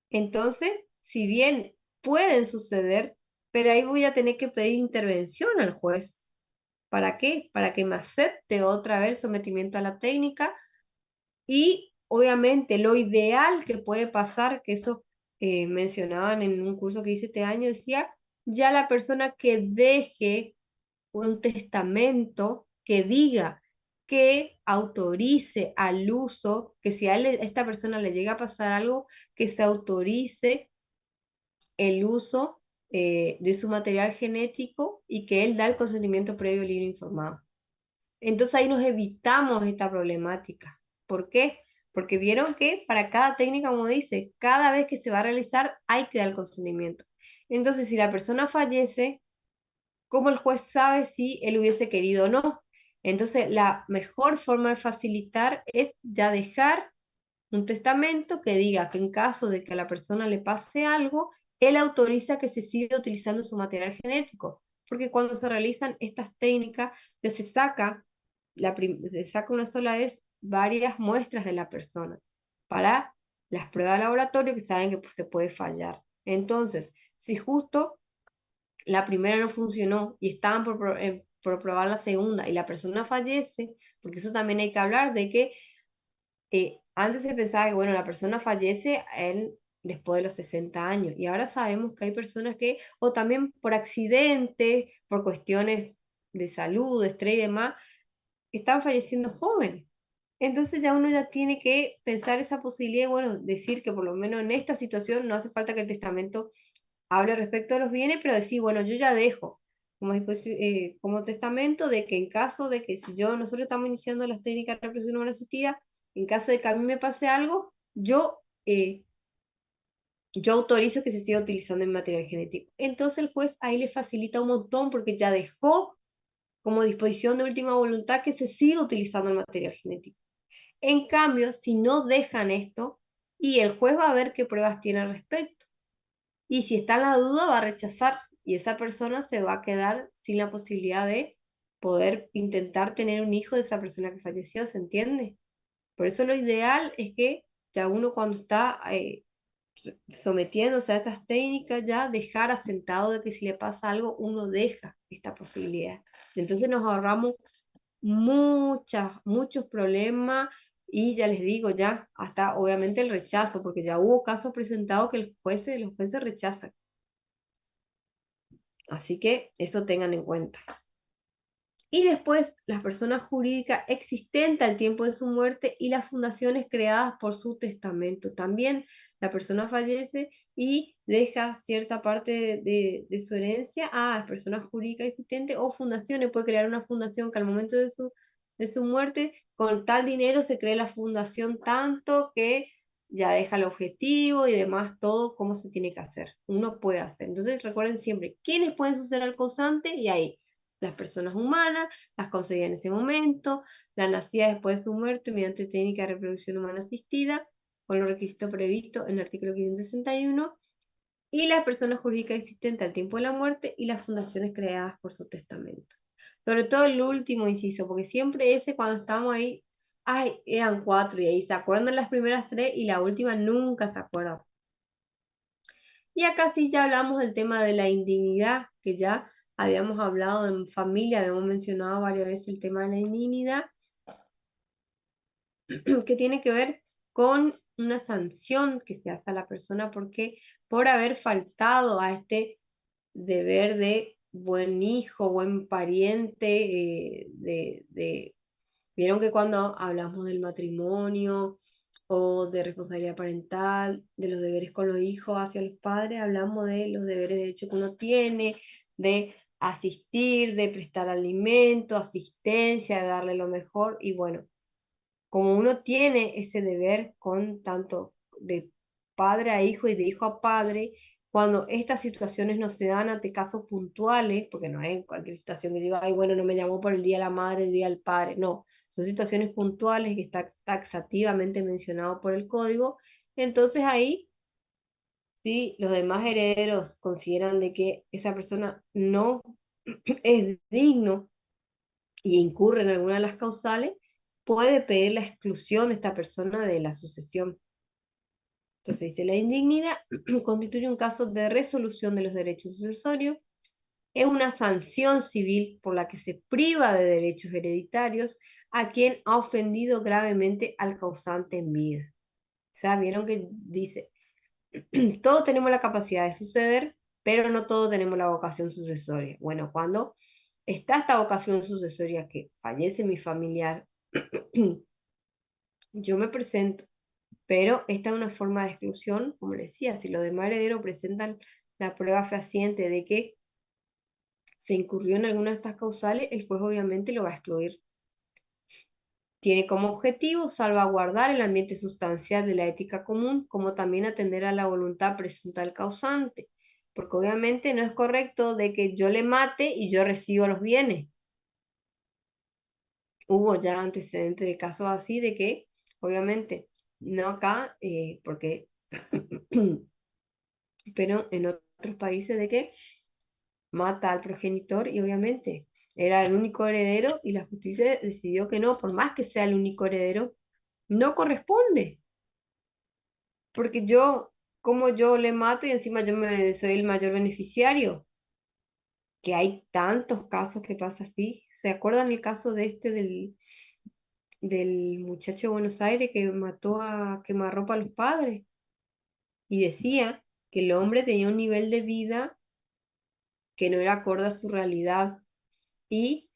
Entonces, si bien pueden suceder, pero ahí voy a tener que pedir intervención al juez. ¿Para qué? Para que me acepte otra vez el sometimiento a la técnica y obviamente lo ideal que puede pasar, que eso mencionaban en un curso que hice este año, decía, ya la persona que deje un testamento que diga que autorice al uso, que si a esta persona le llega a pasar algo, que se autorice el uso de su material genético y que él da el consentimiento previo libre informado. Entonces ahí nos evitamos esta problemática. ¿Por qué? Porque vieron que para cada técnica, como dice, cada vez que se va a realizar hay que dar el consentimiento. Entonces, si la persona fallece, ¿cómo el juez sabe si él hubiese querido o no? Entonces, la mejor forma de facilitar es ya dejar un testamento que diga que en caso de que a la persona le pase algo, él autoriza que se siga utilizando su material genético. Porque cuando se realizan estas técnicas, se saca una sola vez varias muestras de la persona para las pruebas de laboratorio que saben que pues, se puede fallar. Entonces, si justo la primera no funcionó y estaban por probar la segunda y la persona fallece, porque eso también hay que hablar de que antes se pensaba que, bueno, la persona fallece después de los 60 años y ahora sabemos que hay personas que, o también por accidente, por cuestiones de salud, de estrés y demás, están falleciendo jóvenes. Entonces ya uno ya tiene que pensar esa posibilidad y, bueno, decir que por lo menos en esta situación no hace falta que el testamento hable respecto a los bienes, pero decir, bueno, yo ya dejo como testamento de que en caso de que si nosotros estamos iniciando las técnicas de reproducción humana asistida, en caso de que a mí me pase algo, yo autorizo que se siga utilizando mi material genético. Entonces el juez ahí le facilita un montón porque ya dejó como disposición de última voluntad que se siga utilizando el material genético. En cambio, si no dejan esto, y el juez va a ver qué pruebas tiene al respecto. Y si está en la duda, va a rechazar y esa persona se va a quedar sin la posibilidad de poder intentar tener un hijo de esa persona que falleció, ¿se entiende? Por eso lo ideal es que ya uno cuando está sometiéndose a estas técnicas, ya dejar asentado de que si le pasa algo, uno deja esta posibilidad. Entonces nos ahorramos muchos problemas y ya les digo, ya hasta obviamente el rechazo, porque ya hubo casos presentados que los jueces rechazan. Así que eso tengan en cuenta. Y después las personas jurídicas existentes al tiempo de su muerte y las fundaciones creadas por su testamento. También la persona fallece y deja cierta parte de su herencia a las personas jurídicas existentes o fundaciones. Puede crear una fundación que al momento de su muerte, con tal dinero se cree la fundación tanto que ya deja el objetivo y demás, todo como se tiene que hacer. Uno puede hacer. Entonces recuerden siempre, ¿quiénes pueden suceder al causante? Y ahí las personas humanas, las conseguían en ese momento, la nacida después de su muerte mediante técnica de reproducción humana asistida, con los requisitos previstos en el artículo 561, y las personas jurídicas existentes al tiempo de la muerte y las fundaciones creadas por su testamento. Sobre todo el último inciso, porque siempre ese cuando estamos ahí, ay, eran 4 y ahí se acuerdan de las primeras 3 y la última nunca se acuerdan. Y acá sí ya hablamos del tema de la indignidad, que ya habíamos hablado en familia, habíamos mencionado varias veces el tema de la indignidad, que tiene que ver con una sanción que se hace a la persona porque por haber faltado a este deber de buen hijo, buen pariente, vieron que cuando hablamos del matrimonio o de responsabilidad parental, de los deberes con los hijos hacia los padres, hablamos de los deberes de derecho que uno tiene, de asistir, de prestar alimento, asistencia, de darle lo mejor. Y bueno, como uno tiene ese deber con tanto de padre a hijo y de hijo a padre, cuando estas situaciones no se dan ante casos puntuales, porque no es cualquier situación que diga, ay, bueno, no me llamó por el día de la madre, el día del padre, no, son situaciones puntuales que está taxativamente mencionado por el código, entonces ahí, si los demás herederos consideran de que esa persona no es digno y incurre en alguna de las causales, puede pedir la exclusión de esta persona de la sucesión. Entonces dice, la indignidad constituye un caso de resolución de los derechos sucesorios, es una sanción civil por la que se priva de derechos hereditarios a quien ha ofendido gravemente al causante en vida. O sea, vieron que dice, todos tenemos la capacidad de suceder, pero no todos tenemos la vocación sucesoria. Bueno, cuando está esta vocación sucesoria que fallece mi familiar, yo me presento, pero esta es una forma de exclusión, como les decía, si los demás herederos presentan la prueba fehaciente de que se incurrió en alguna de estas causales, el juez obviamente lo va a excluir. Tiene como objetivo salvaguardar el ambiente sustancial de la ética común, como también atender a la voluntad presunta del causante, porque obviamente no es correcto de que yo le mate y yo recibo los bienes. Hubo ya antecedentes de casos así de que, obviamente, no acá, porque, pero en otros países de que mata al progenitor y obviamente era el único heredero y la justicia decidió que no, por más que sea el único heredero, no corresponde, porque yo, como yo le mato y encima soy el mayor beneficiario, que hay tantos casos que pasa así. ¿Se acuerdan el caso de del muchacho de Buenos Aires que mató a quemarropa a los padres? Y decía que el hombre tenía un nivel de vida que no era acorde a su realidad y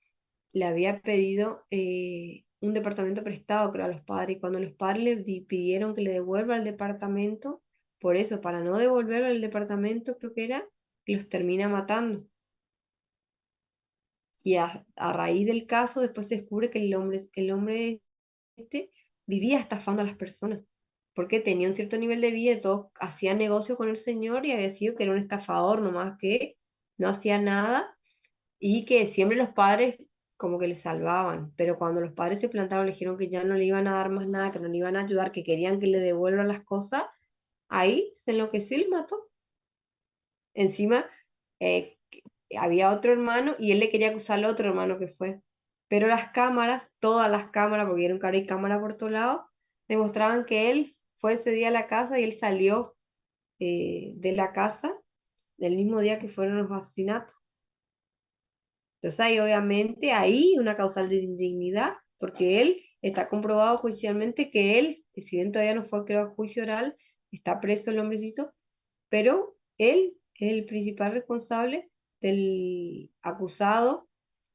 le había pedido un departamento prestado, creo, a los padres, y cuando los padres le pidieron que le devuelva el departamento, por eso, para no devolverle el departamento, creo que era, los termina matando. Y a raíz del caso, después se descubre que el hombre este vivía estafando a las personas, porque tenía un cierto nivel de vida, y todos hacían negocio con el señor y había sido que era un estafador, nomás que no hacía nada y que siempre los padres como que le salvaban, pero cuando los padres se plantaron, le dijeron que ya no le iban a dar más nada, que no le iban a ayudar, que querían que le devuelvan las cosas, ahí se enloqueció y le mató. Encima, eh, había otro hermano y él le quería acusar al otro hermano que fue. Pero las cámaras, todas las cámaras, porque vieron que ahora hay cámaras por todos lados, demostraban que él fue ese día a la casa y él salió de la casa del mismo día que fueron los asesinatos. Entonces hay obviamente ahí una causal de indignidad, porque él está comprobado judicialmente que él, si bien todavía no fue creado juicio oral, está preso el hombrecito, pero él es el principal responsable del acusado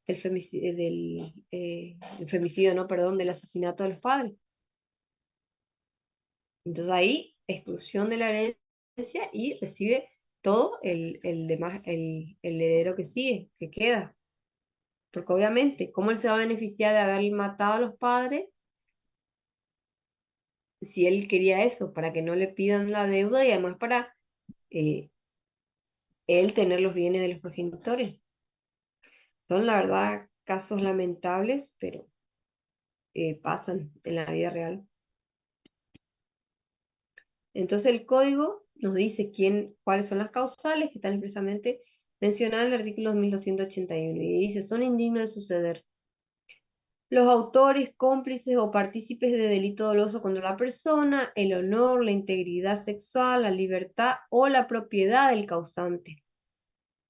del femicidio, del femicidio, no, perdón, del asesinato de los padres. Entonces ahí, exclusión de la herencia y recibe todo el demás, el heredero que sigue, que queda. Porque obviamente, ¿cómo él se va a beneficiar de haber matado a los padres si él quería eso? Para que no le pidan la deuda y además para eh, él tener los bienes de los progenitores. Son, la verdad, casos lamentables, pero pasan en la vida real. Entonces el código nos dice cuáles son las causales que están expresamente mencionadas en el artículo 1281 y dice, son indignos de suceder los autores, cómplices o partícipes de delito doloso contra la persona, el honor, la integridad sexual, la libertad o la propiedad del causante,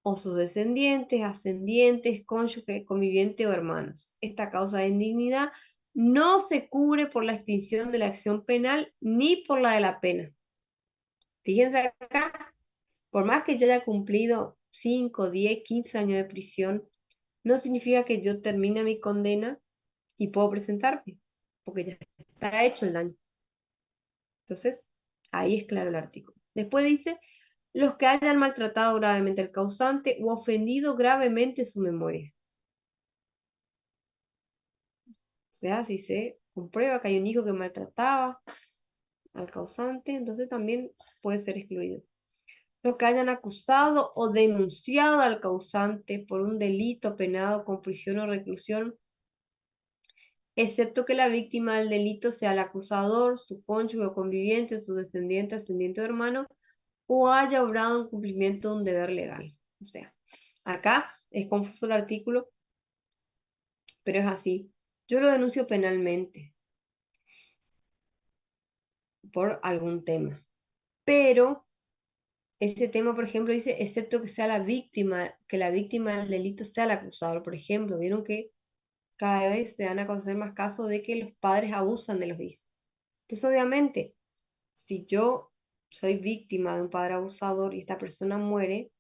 o sus descendientes, ascendientes, cónyuges, convivientes o hermanos. Esta causa de indignidad no se cubre por la extinción de la acción penal ni por la de la pena. Fíjense acá, por más que yo haya cumplido 5, 10, 15 años de prisión, no significa que yo termine mi condena y puedo presentarme, porque ya está hecho el daño. Entonces, ahí es claro el artículo. Después dice, los que hayan maltratado gravemente al causante u ofendido gravemente su memoria. O sea, si se comprueba que hay un hijo que maltrataba al causante, entonces también puede ser excluido. Los que hayan acusado o denunciado al causante por un delito penado con prisión o reclusión, excepto que la víctima del delito sea el acusador, su cónyuge o conviviente, su descendiente, ascendiente o hermano, o haya obrado en cumplimiento de un deber legal. O sea, acá es confuso el artículo, pero es así. Yo lo denuncio penalmente por algún tema, pero ese tema, por ejemplo, dice, excepto que sea la víctima, que la víctima del delito sea el acusador, por ejemplo. Vieron que cada vez se dan a conocer más casos de que los padres abusan de los hijos. Entonces, obviamente, si yo soy víctima de un padre abusador y esta persona muere,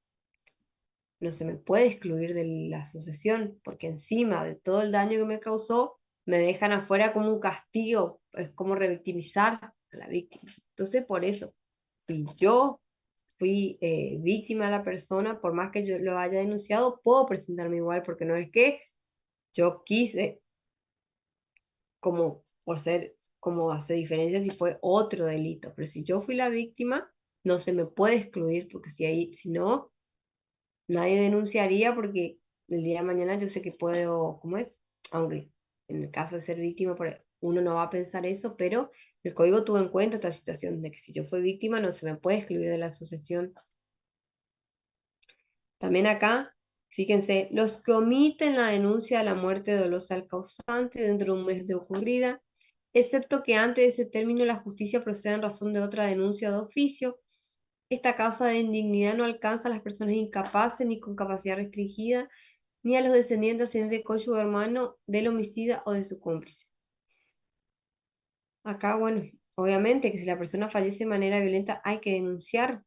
no se me puede excluir de la sucesión, porque encima de todo el daño que me causó, me dejan afuera como un castigo, es como revictimizar a la víctima. Entonces, por eso, si yo fui víctima de la persona, por más que yo lo haya denunciado, puedo presentarme igual, porque no es que yo quise, como por ser, como hace diferencia si fue otro delito, pero si yo fui la víctima, no se me puede excluir, porque si no, nadie denunciaría porque el día de mañana yo sé que puedo, ¿cómo es? Aunque en el caso de ser víctima, uno no va a pensar eso, pero el código tuvo en cuenta esta situación de que si yo fui víctima no se me puede excluir de la asociación. También acá, fíjense, los que omiten la denuncia de la muerte dolosa al causante dentro de un mes de ocurrida, excepto que antes de ese término la justicia proceda en razón de otra denuncia de oficio. Esta causa de indignidad no alcanza a las personas incapaces ni con capacidad restringida, ni a los descendientes, ascendientes, cónyuge, hermano del homicida o de su cómplice. Acá, bueno, obviamente que si la persona fallece de manera violenta hay que denunciar.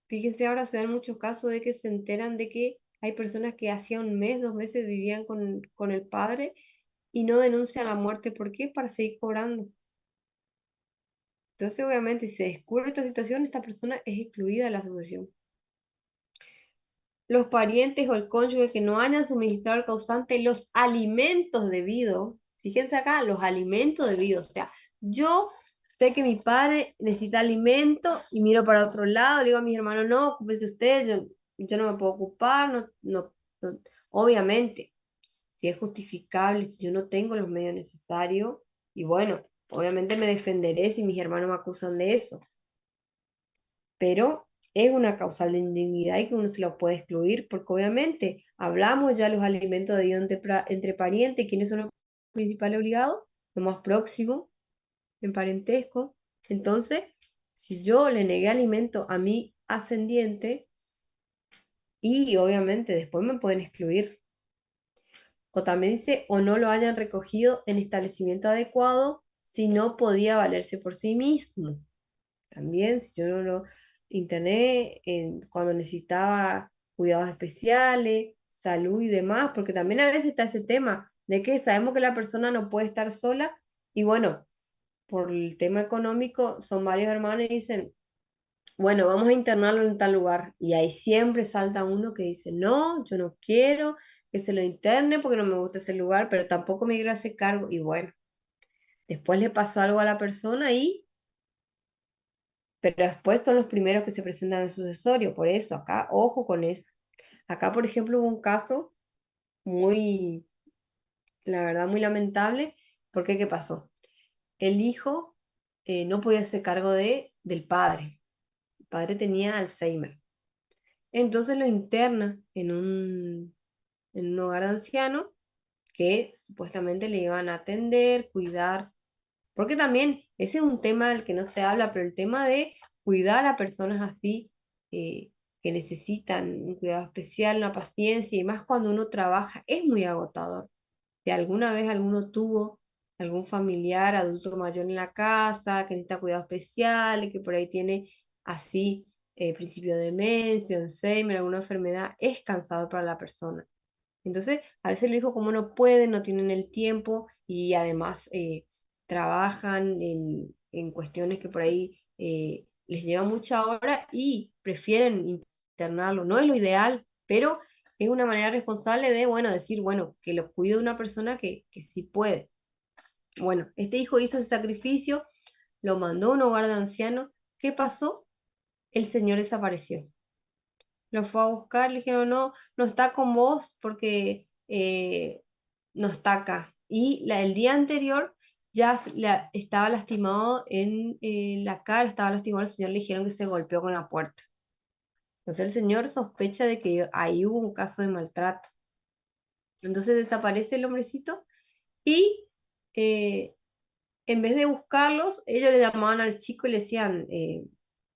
Fíjense, ahora se dan muchos casos de que se enteran de que hay personas que hacía un mes, 2 meses vivían con el padre y no denuncian la muerte. ¿Por qué? Para seguir cobrando. Entonces, obviamente, si se descubre esta situación, esta persona es excluida de la asociación. Los parientes o el cónyuge que no hayan suministrado al causante los alimentos debidos, fíjense acá, los alimentos debidos, o sea, yo sé que mi padre necesita alimento y miro para otro lado, le digo a mis hermanos, no, ocúpese usted, yo no me puedo ocupar, no. Obviamente, si es justificable, si yo no tengo los medios necesarios, y bueno, obviamente me defenderé si mis hermanos me acusan de eso, pero es una causal de indignidad y que uno se lo puede excluir, porque obviamente hablamos ya de los alimentos de entre parientes, ¿quiénes son los principales obligados? Lo más próximo, en parentesco. Entonces, si yo le negué alimento a mi ascendiente, y obviamente después me pueden excluir. O también dice, o no lo hayan recogido en establecimiento adecuado si no podía valerse por sí mismo. También, si yo no lo interné cuando necesitaba cuidados especiales, salud y demás, porque también a veces está ese tema de que sabemos que la persona no puede estar sola y bueno, por el tema económico son varios hermanos y dicen, bueno, vamos a internarlo en tal lugar y ahí siempre salta uno que dice, no, yo no quiero que se lo interne porque no me gusta ese lugar, pero tampoco me quiero hacer cargo y bueno, después le pasó algo a la persona y pero después son los primeros que se presentan al sucesorio, por eso acá, ojo con eso. Acá, por ejemplo, hubo un caso muy, la verdad, muy lamentable, porque ¿qué pasó? El hijo no podía hacer cargo del padre. El padre tenía Alzheimer. Entonces lo interna en un hogar de ancianos que supuestamente le iban a atender, cuidar, porque también ese es un tema del que no se habla, pero el tema de cuidar a personas así, que necesitan un cuidado especial, una paciencia, y más cuando uno trabaja, es muy agotador. Si alguna vez alguno tuvo algún familiar adulto mayor en la casa, que necesita cuidado especial, y que por ahí tiene así principio de demencia, Alzheimer, alguna enfermedad, es cansador para la persona. Entonces, a veces los hijos como no pueden, no tienen el tiempo y además trabajan en cuestiones que por ahí les lleva mucha hora y prefieren internarlo. No es lo ideal, pero es una manera responsable de, bueno, decir, bueno, que lo cuide una persona que sí puede. Bueno, este hijo hizo ese sacrificio, lo mandó a un hogar de ancianos. ¿Qué pasó? El señor desapareció. Lo fue a buscar, le dijeron, no, no está con vos porque no está acá. Y el día anterior ya estaba lastimado en la cara, estaba lastimado el señor, le dijeron que se golpeó con la puerta. Entonces el señor sospecha de que ahí hubo un caso de maltrato. Entonces desaparece el hombrecito y en vez de buscarlos, ellos le llamaban al chico y le decían,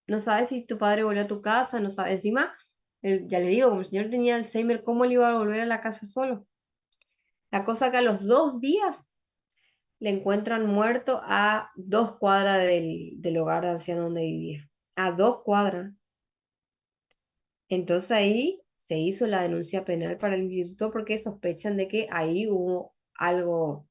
no sabes si tu padre volvió a tu casa, no sabes. Encima, ya le digo, como el señor tenía Alzheimer, ¿cómo le iba a volver a la casa solo? La cosa que a los 2 días le encuentran muerto a 2 cuadras del hogar de ancianos donde vivía. A 2 cuadras. Entonces ahí se hizo la denuncia penal para el instituto porque sospechan de que ahí hubo algo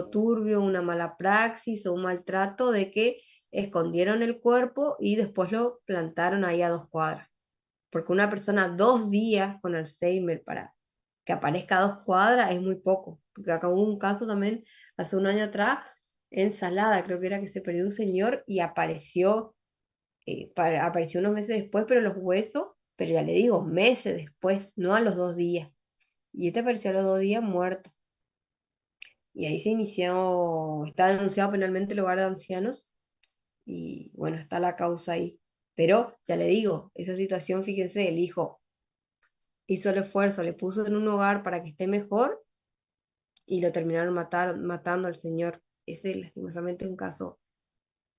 turbio, una mala praxis o un maltrato de que escondieron el cuerpo y después lo plantaron ahí a 2 cuadras. Porque una persona 2 días con Alzheimer para que aparezca a 2 cuadras es muy poco. Porque acá hubo un caso también hace un año atrás en Salada, creo que era que se perdió un señor y apareció unos meses después, pero los huesos, pero ya le digo, meses después, no a los 2 días. Y este apareció a los 2 días muerto. Y ahí se inició, está denunciado penalmente el hogar de ancianos y bueno, está la causa ahí. Pero ya le digo, esa situación, fíjense, el hijo hizo el esfuerzo, le puso en un hogar para que esté mejor y lo terminaron matando al señor. Ese lastimosamente es un caso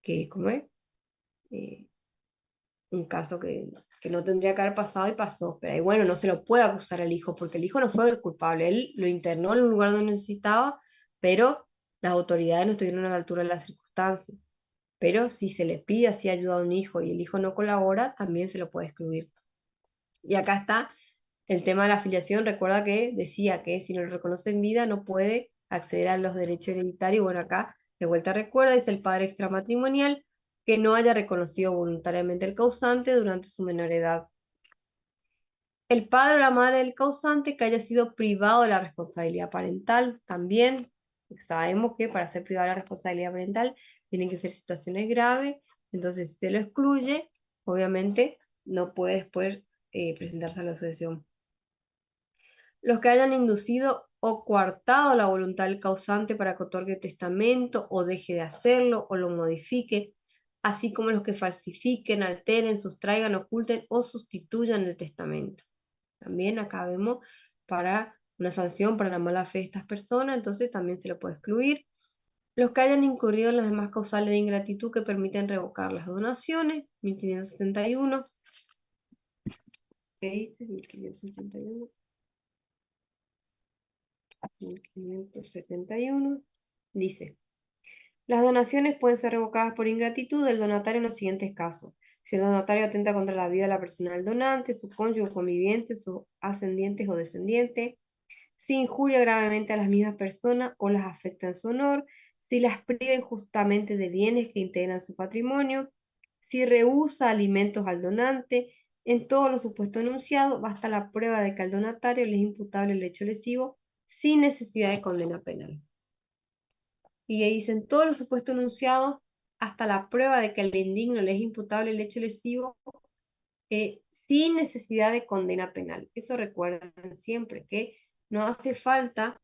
que, ¿cómo es? Eh, un caso que no tendría que haber pasado y pasó. Pero ahí, bueno, no se lo puede acusar al hijo porque el hijo no fue el culpable. Él lo internó en un lugar donde necesitaba, pero las autoridades no estuvieron a la altura de las circunstancias. Pero si se le pide así ayuda a un hijo y el hijo no colabora, también se lo puede excluir. Y acá está el tema de la afiliación. Recuerda que decía que si no lo reconoce en vida no puede acceder a los derechos hereditarios. Bueno, acá de vuelta recuerda, es el padre extramatrimonial que no haya reconocido voluntariamente el causante durante su menor edad. El padre o la madre del causante que haya sido privado de la responsabilidad parental también. Sabemos que para ser privado de la responsabilidad parental tienen que ser situaciones graves. Entonces, si se lo excluye, obviamente no puede después presentarse a la sucesión. Los que hayan inducido o coartado la voluntad del causante para que otorgue testamento o deje de hacerlo o lo modifique, así como los que falsifiquen, alteren, sustraigan, oculten o sustituyan el testamento. También acá vemos para una sanción para la mala fe de estas personas, entonces también se lo puede excluir. Los que hayan incurrido en las demás causales de ingratitud que permiten revocar las donaciones, 1571. ¿Qué dice? 1571. 1571. Dice, las donaciones pueden ser revocadas por ingratitud del donatario en los siguientes casos. Si el donatario atenta contra la vida de la persona del donante, su cónyuge o conviviente, sus ascendientes o descendientes, si injuria gravemente a las mismas personas o las afecta en su honor, si las priva injustamente de bienes que integran su patrimonio, si rehúsa alimentos al donante, en todos los supuestos enunciados, basta la prueba de que al donatario le es imputable el hecho lesivo sin necesidad de condena penal. Y ahí dicen todos los supuestos enunciados, hasta la prueba de que al indigno le es imputable el hecho lesivo, sin necesidad de condena penal. Eso recuerden siempre, que no hace falta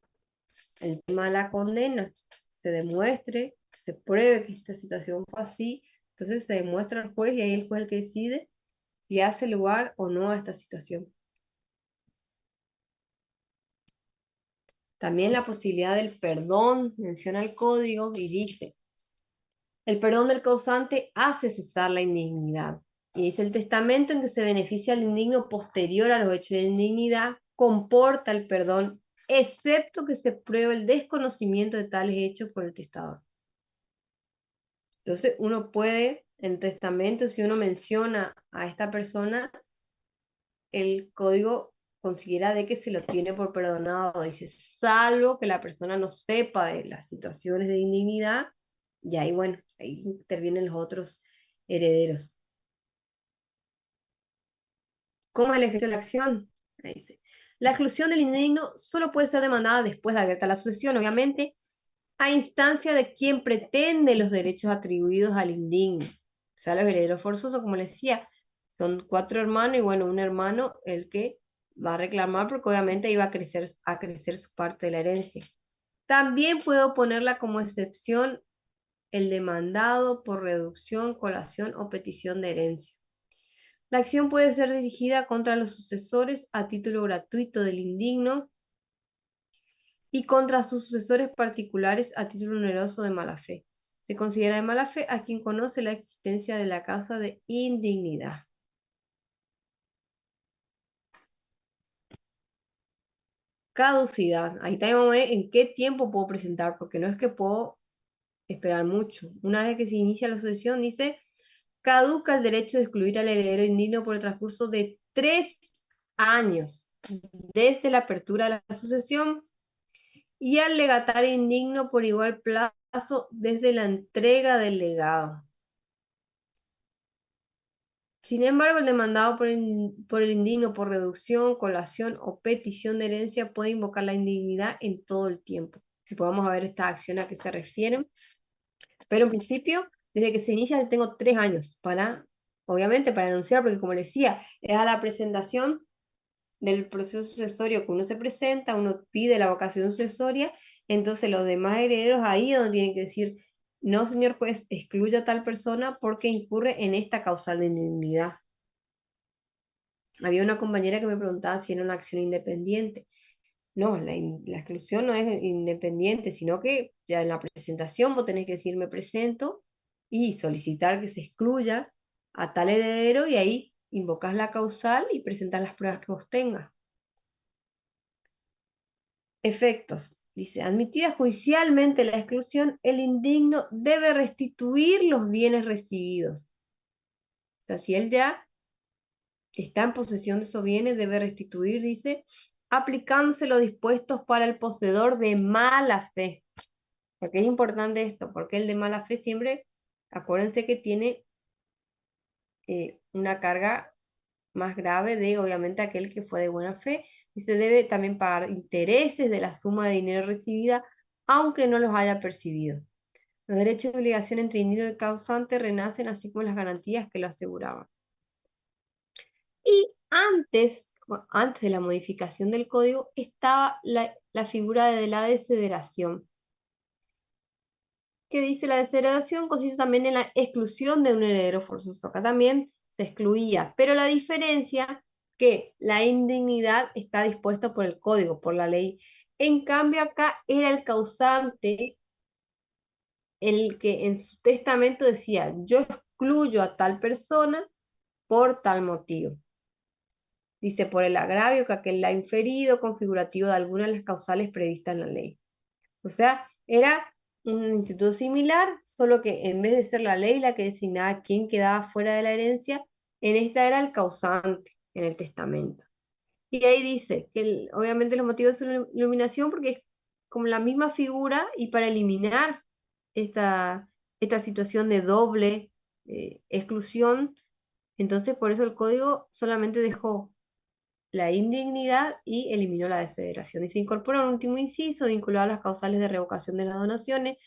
el tema de la condena, se demuestre, se pruebe que esta situación fue así, entonces se demuestra al juez y ahí el juez el que decide si hace lugar o no a esta situación. También la posibilidad del perdón, menciona el código y dice, el perdón del causante hace cesar la indignidad. Y dice, el testamento en que se beneficia al indigno posterior a los hechos de indignidad comporta el perdón, excepto que se pruebe el desconocimiento de tales hechos por el testador. Entonces uno puede En testamento, si uno menciona a esta persona, el código considera de que se lo tiene por perdonado. Dice, salvo que la persona no sepa de las situaciones de indignidad, y ahí, bueno, ahí intervienen los otros herederos. ¿Cómo es el ejercicio de la acción? Ahí dice, la exclusión del indigno solo puede ser demandada después de abierta la sucesión, obviamente, a instancia de quien pretende los derechos atribuidos al indigno. O sea, los herederos forzosos, como les decía, son 4 hermanos y bueno, un hermano el que va a reclamar porque obviamente iba a crecer su parte de la herencia. También puedo ponerla como excepción el demandado por reducción, colación o petición de herencia. La acción puede ser dirigida contra los sucesores a título gratuito del indigno y contra sus sucesores particulares a título oneroso de mala fe. Se considera de mala fe a quien conoce la existencia de la causa de indignidad. Caducidad. Ahí también vamos a ver en qué tiempo puedo presentar, porque no es que puedo esperar mucho. Una vez que se inicia la sucesión, dice, caduca el derecho de excluir al heredero indigno por el transcurso de 3 años desde la apertura de la sucesión y al legatario indigno por igual plazo desde la entrega del legado. Sin embargo, el demandado por el indigno por reducción, colación o petición de herencia puede invocar la indignidad en todo el tiempo. Después vamos a ver esta acción a qué se refieren. Pero en principio, desde que se inicia, yo tengo 3 años para, obviamente, para anunciar, porque como les decía, es a la presentación del proceso sucesorio que uno se presenta, uno pide la vocación sucesoria, entonces los demás herederos ahí es donde tienen que decir, no, señor juez, excluya a tal persona porque incurre en esta causal de indignidad. Había una compañera que me preguntaba si era una acción independiente. No, la exclusión no es independiente, sino que ya en la presentación vos tenés que decir me presento y solicitar que se excluya a tal heredero y ahí invocas la causal y presentas las pruebas que vos tengas. Efectos. Dice, admitida judicialmente la exclusión, el indigno debe restituir los bienes recibidos. O sea, si él ya está en posesión de esos bienes, debe restituir, dice, aplicándose los dispuestos para el poseedor de mala fe. Porque es importante esto, porque el de mala fe siempre, acuérdense que tiene una carga más grave de, obviamente, aquel que fue de buena fe, y se debe también pagar intereses de la suma de dinero recibida, aunque no los haya percibido. Los derechos y obligaciones entre indigno y causante renacen, así como las garantías que lo aseguraban. Y antes de la modificación del código, estaba la figura de la desheredación. ¿Qué dice la desheredación? Consiste también en la exclusión de un heredero forzoso. Acá también se excluía, pero la diferencia que la indignidad está dispuesta por el código, por la ley. En cambio acá era el causante el que en su testamento decía, yo excluyo a tal persona por tal motivo. Dice, por el agravio que aquel la ha inferido, configurativo de alguna de las causales previstas en la ley. O sea, era un instituto similar, solo que en vez de ser la ley la que designaba quién quedaba fuera de la herencia, en esta era el causante en el testamento. Y ahí dice que obviamente los motivos de su iluminación porque es como la misma figura y para eliminar esta situación de doble exclusión, entonces por eso el código solamente dejó la indignidad y eliminó la desfederación. Y se incorpora un último inciso vinculado a las causales de revocación de las donaciones,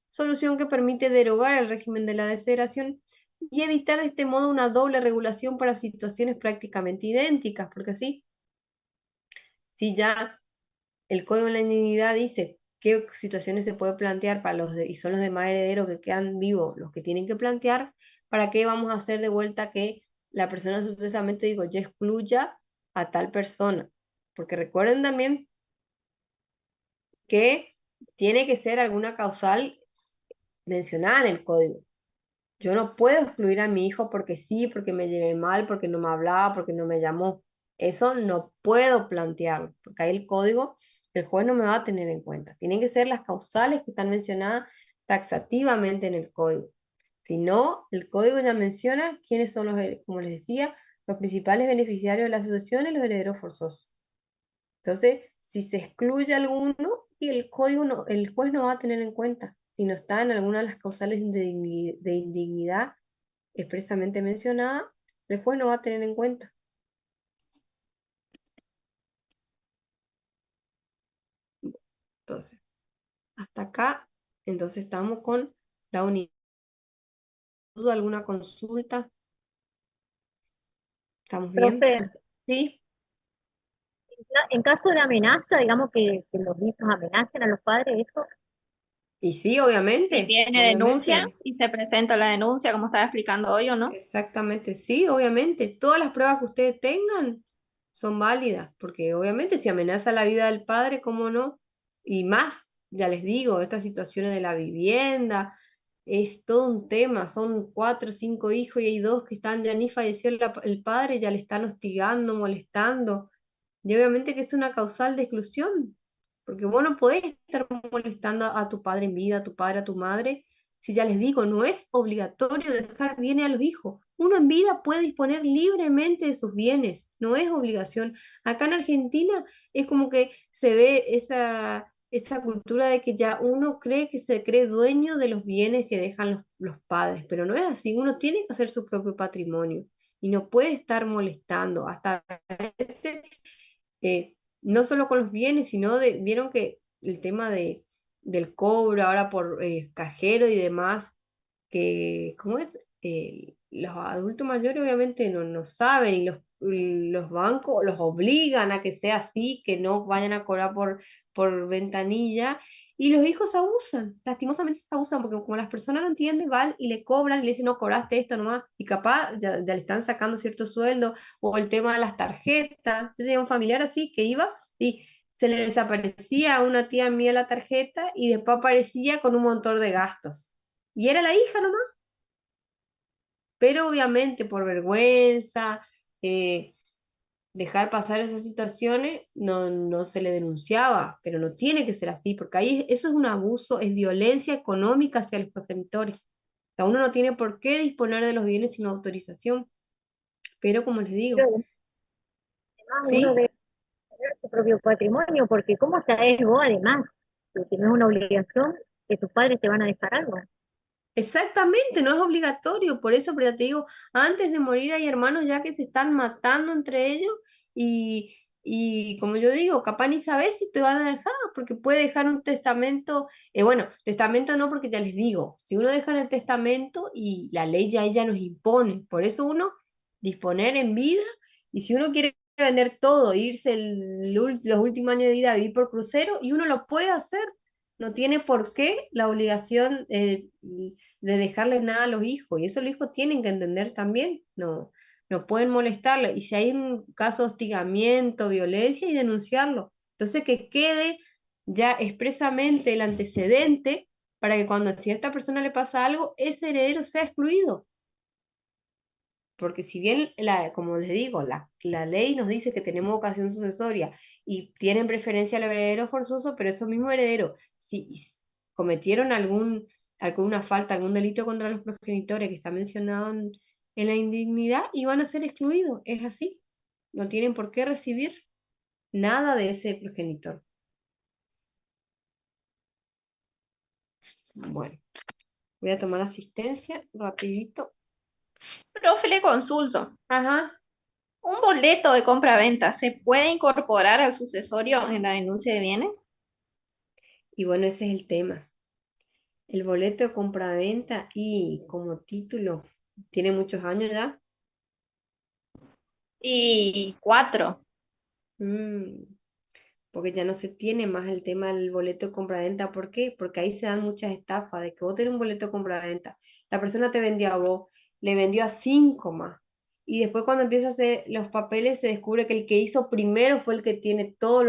solución que permite derogar el régimen de la desfederación y evitar de este modo una doble regulación para situaciones prácticamente idénticas, porque así, si ya el Código de la Indignidad dice qué situaciones se puede plantear para y son los demás herederos que quedan vivos los que tienen que plantear, ¿para qué vamos a hacer de vuelta que la persona en su testamento digo, ya excluya a tal persona? Porque recuerden también que tiene que ser alguna causal mencionada en el código. Yo no puedo excluir a mi hijo porque sí, porque me llevé mal, porque no me hablaba, porque no me llamó. Eso no puedo plantearlo, porque ahí el código, el juez no me va a tener en cuenta. Tienen que ser las causales que están mencionadas taxativamente en el código. Si no, el código ya menciona quiénes son como les decía, los principales beneficiarios de la sucesión y los herederos forzosos. Entonces, si se excluye alguno, y el código el juez no va a tener en cuenta. Si no está en alguna de las causales de indignidad expresamente mencionada, el juez no va a tener en cuenta. Entonces, hasta acá, entonces estamos con la unidad. ¿Duda, alguna consulta? ¿Estamos bien? Profe, ¿Sí? en caso de amenaza, digamos que los hijos amenacen a los padres, eso, Y sí, Si obviamente, tiene denuncia obviamente. y se presenta la denuncia, como estaba explicando hoy o no. Exactamente, sí, obviamente. Todas las pruebas que ustedes tengan son válidas, porque obviamente si amenaza la vida del padre, ¿cómo no? Y más, ya les digo, estas situaciones de la vivienda, es todo un tema, son 4 o 5 hijos y hay dos que están, ya ni falleció el padre, ya le están hostigando, molestando, y obviamente que es una causal de exclusión, porque vos no podés estar molestando a tu padre en vida, a tu padre, a tu madre, si ya les digo, no es obligatorio dejar bienes a los hijos. Uno en vida puede disponer libremente de sus bienes, no es obligación. Acá en Argentina es como que se ve esa cultura de que ya uno cree que se cree dueño de los bienes que dejan los padres, pero no es así. Uno tiene que hacer su propio patrimonio y no puede estar molestando. Hasta a veces no solo con los bienes, sino vieron que el tema del cobro ahora por cajero y demás, que, ¿cómo es? Los adultos mayores obviamente no saben y los bancos los obligan a que sea así, que no vayan a cobrar por ventanilla. Y los hijos abusan, lastimosamente se abusan, porque como las personas no entienden, van y le cobran y le dicen, no, cobraste esto nomás, y capaz ya le están sacando cierto sueldo, o el tema de las tarjetas. Yo tenía un familiar así que iba y se le desaparecía a una tía mía la tarjeta y después aparecía con un montón de gastos. Y era la hija nomás, pero obviamente por vergüenza, eh, dejar pasar esas situaciones, no se le denunciaba, pero no tiene que ser así, porque ahí eso es un abuso, es violencia económica hacia los progenitores. O sea, uno no tiene por qué disponer de los bienes sin autorización, pero como les digo, pero además uno ¿sí? debe tener su propio patrimonio, porque ¿cómo sabes vos además que no es una obligación que tus padres te van a dejar algo? Exactamente, no es obligatorio, por eso, pero ya te digo, antes de morir hay hermanos ya que se están matando entre ellos y como yo digo, capaz ni sabes si te van a dejar, porque puede dejar un testamento, bueno, testamento no porque ya les digo, si uno deja en el testamento y la ley ya ella nos impone, por eso uno disponer en vida y si uno quiere vender todo, irse los últimos años de vida a vivir por crucero y uno lo puede hacer. No tiene por qué la obligación de dejarle nada a los hijos, y eso los hijos tienen que entender también, no pueden molestarle, y si hay un caso de hostigamiento, violencia, y denunciarlo. Entonces que quede ya expresamente el antecedente para que cuando si a esta persona le pasa algo, ese heredero sea excluido. Porque si bien, como les digo, la ley nos dice que tenemos vocación sucesoria y tienen preferencia al heredero forzoso, pero esos mismos herederos, si cometieron alguna falta, algún delito contra los progenitores que está mencionado en la indignidad, iban a ser excluidos. Es así. No tienen por qué recibir nada de ese progenitor. Bueno, voy a tomar asistencia rapidito. Profe, le consulto. Ajá. ¿Un boleto de compra-venta se puede incorporar al sucesorio en la denuncia de bienes? Y bueno, ese es el tema. El boleto de compraventa y como título tiene muchos años ya. Y 4. mm, Porque ya no se tiene más el tema del boleto de compraventa. ¿Por qué? Porque ahí se dan muchas estafas de que vos tenés un boleto de compraventa. La persona te vendió a vos, le vendió a 5 más. Y después cuando empieza a hacer los papeles se descubre que el que hizo primero fue el que tiene todos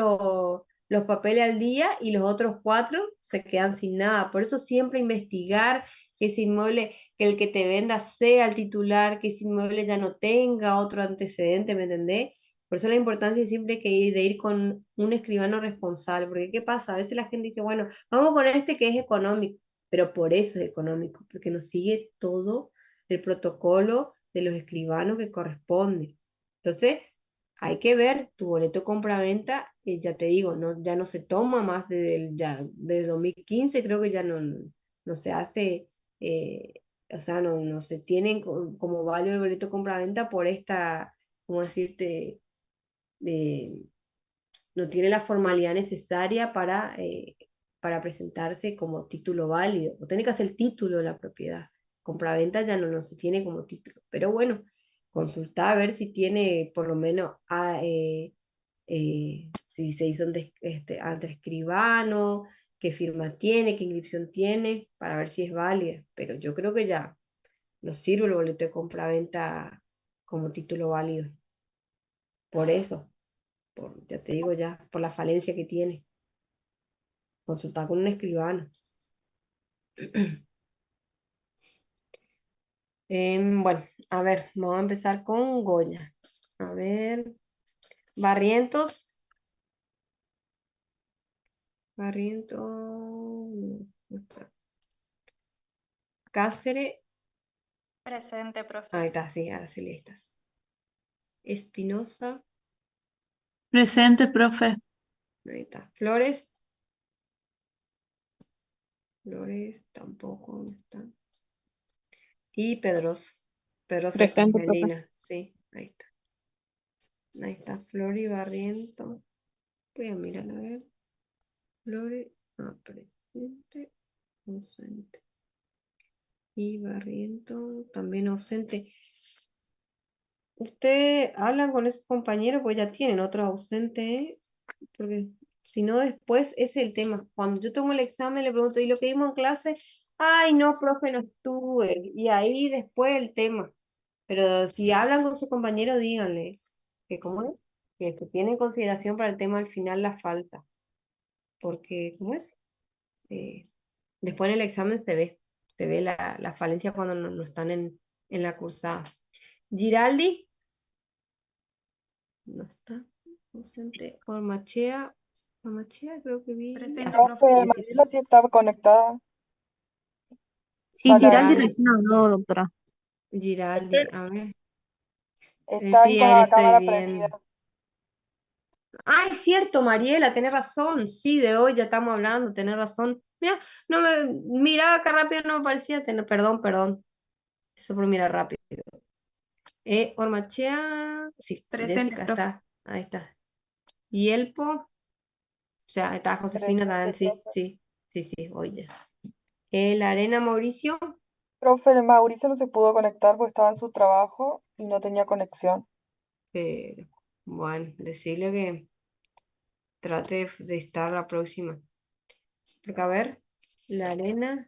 los papeles al día y los otros 4 se quedan sin nada. Por eso siempre investigar que ese inmueble, que el que te venda sea el titular, que ese inmueble ya no tenga otro antecedente, ¿me entendés? Por eso la importancia siempre de ir con un escribano responsable, porque ¿qué pasa? A veces la gente dice, bueno, vamos con este que es económico. pero por eso es económico, porque nos sigue todo el protocolo de los escribanos que corresponde. Entonces, hay que ver tu boleto de compraventa, ya te digo, no, ya no se toma más desde 2015, creo que ya no se hace, o sea, no se tiene como válido el boleto de compraventa por esta, ¿cómo decirte? eh, no tiene la formalidad necesaria para presentarse como título válido. O tiene que hacer el título de la propiedad. Compraventa ya no se tiene como título. Pero bueno, consultar a ver si tiene por lo menos si se hizo ante escribano, qué firma tiene, qué inscripción tiene, para ver si es válida. Pero yo creo que ya no sirve el boleto de compraventa como título válido. Por eso, ya te digo ya, por la falencia que tiene. Consultar con un escribano. Bueno, a ver, vamos a empezar con Goya. A ver, Barrientos. Barrientos. No está. Cáceres. Presente, profe. Ahí está, sí, ahora sí listas. Espinosa. Presente, profe. Ahí está. Flores. Flores tampoco, ¿dónde está? Y Pedroso. Pedroso de Presente, profe. Carmelina, sí, ahí está. Ahí está, Flor y Barriento. Voy a mirar a ver. Flores, presente, ausente. Y Barriento, también ausente. Ustedes hablan con esos compañeros, pues ya tienen otro ausente, ¿eh? Porque si no, después ese es el tema. Cuando yo tomo el examen, le pregunto, ¿y lo que vimos en clase? Ay, no, profe, no estuve. Y ahí después el tema. Pero si hablan con su compañero, díganle que cómo es, que se tiene en consideración para el tema al final la falta. Porque, ¿cómo es? Eh, Después en el examen se ve la falencia cuando no están en la cursada. Giraldi, no está, ausente. Ormachea, Ormachea creo que vi. Presente, Sí, profe. Mariela sí estaba conectada. Sí, Giraldi Palarán recién habló, doctora. Giraldi, Esther, a ver. está Sí, con ahí le la estoy cámara prendida. viendo. Ay, cierto, Mariela, tenés razón. Sí, de hoy ya estamos hablando, tenés razón. Mira, no me miraba acá rápido, no me parecía tener, perdón. Eso por mirar rápido. Ormachea, sí, Presente, Jessica profe. está, ahí está. Y Elpo, o sea, está Josefina Presente, también, sí, profe. sí, oye. La Arena Mauricio, Profe, el Mauricio no se pudo conectar porque estaba en su trabajo y no tenía conexión. pero bueno, decirle que trate de estar la próxima. Porque a ver, la arena,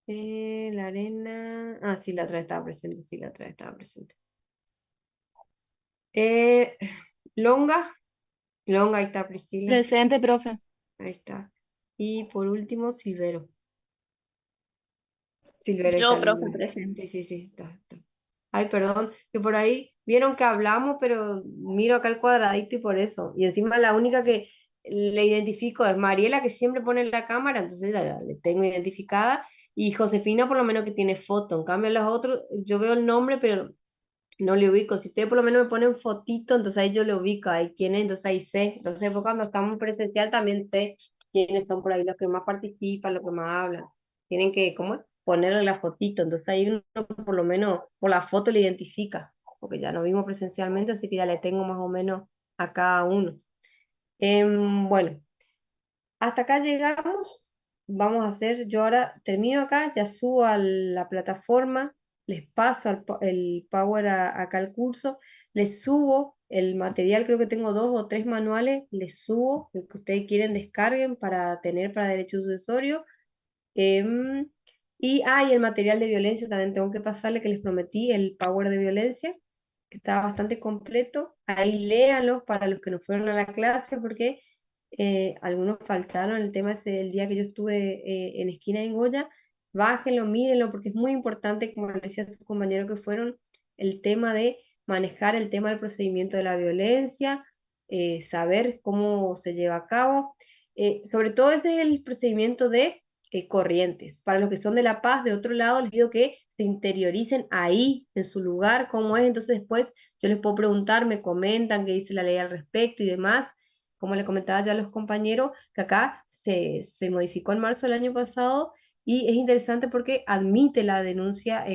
sí, la otra vez estaba presente, sí, la otra vez estaba presente. Eh, Longa, ahí está Priscila, Presente, profe. ahí está. Y por último, Silvero. Silvero, ahí está Yo, profe, Longa. presente. Sí, está. Ay, perdón, que por ahí vieron que hablamos, pero miro acá el cuadradito y por eso. Y encima la única que le identifico es Mariela, que siempre pone la cámara, entonces ya le tengo identificada. Y Josefina, por lo menos que tiene foto. En cambio, los otros, yo veo el nombre, pero no le ubico. Si ustedes por lo menos me ponen fotito, entonces ahí yo le ubico, ahí quién es, entonces ahí sé. Entonces, pues, cuando estamos en presencial también sé quiénes son por ahí los que más participan, los que más hablan. Tienen que, ¿cómo es? Ponerle la fotito. Entonces ahí uno por lo menos por la foto le identifica, porque ya nos vimos presencialmente, así que ya le tengo más o menos a cada uno. Bueno, hasta acá llegamos. Vamos a hacer, yo ahora termino acá, ya subo a la plataforma, les paso el Power acá al curso, les subo el material, creo que tengo 2 o 3 manuales, les subo el que ustedes quieren descarguen para tener para derecho sucesorio. Y el material de violencia también tengo que pasarle, que les prometí, el Power de violencia, que está bastante completo. Ahí léanlo para los que no fueron a la clase, porque algunos faltaron el tema ese del día que yo estuve en Esquina en Goya. Bájenlo, mírenlo, porque es muy importante, como le decía a sus compañeros que fueron, el tema de manejar el tema del procedimiento de la violencia, saber cómo se lleva a cabo. Sobre todo es el procedimiento de corrientes. Para los que son de La Paz, de otro lado, les digo que se interioricen ahí, en su lugar, cómo es. Entonces después yo les puedo preguntar, me comentan qué dice la ley al respecto y demás. Como le comentaba ya a los compañeros, que acá se modificó en marzo del año pasado y es interesante porque admite la denuncia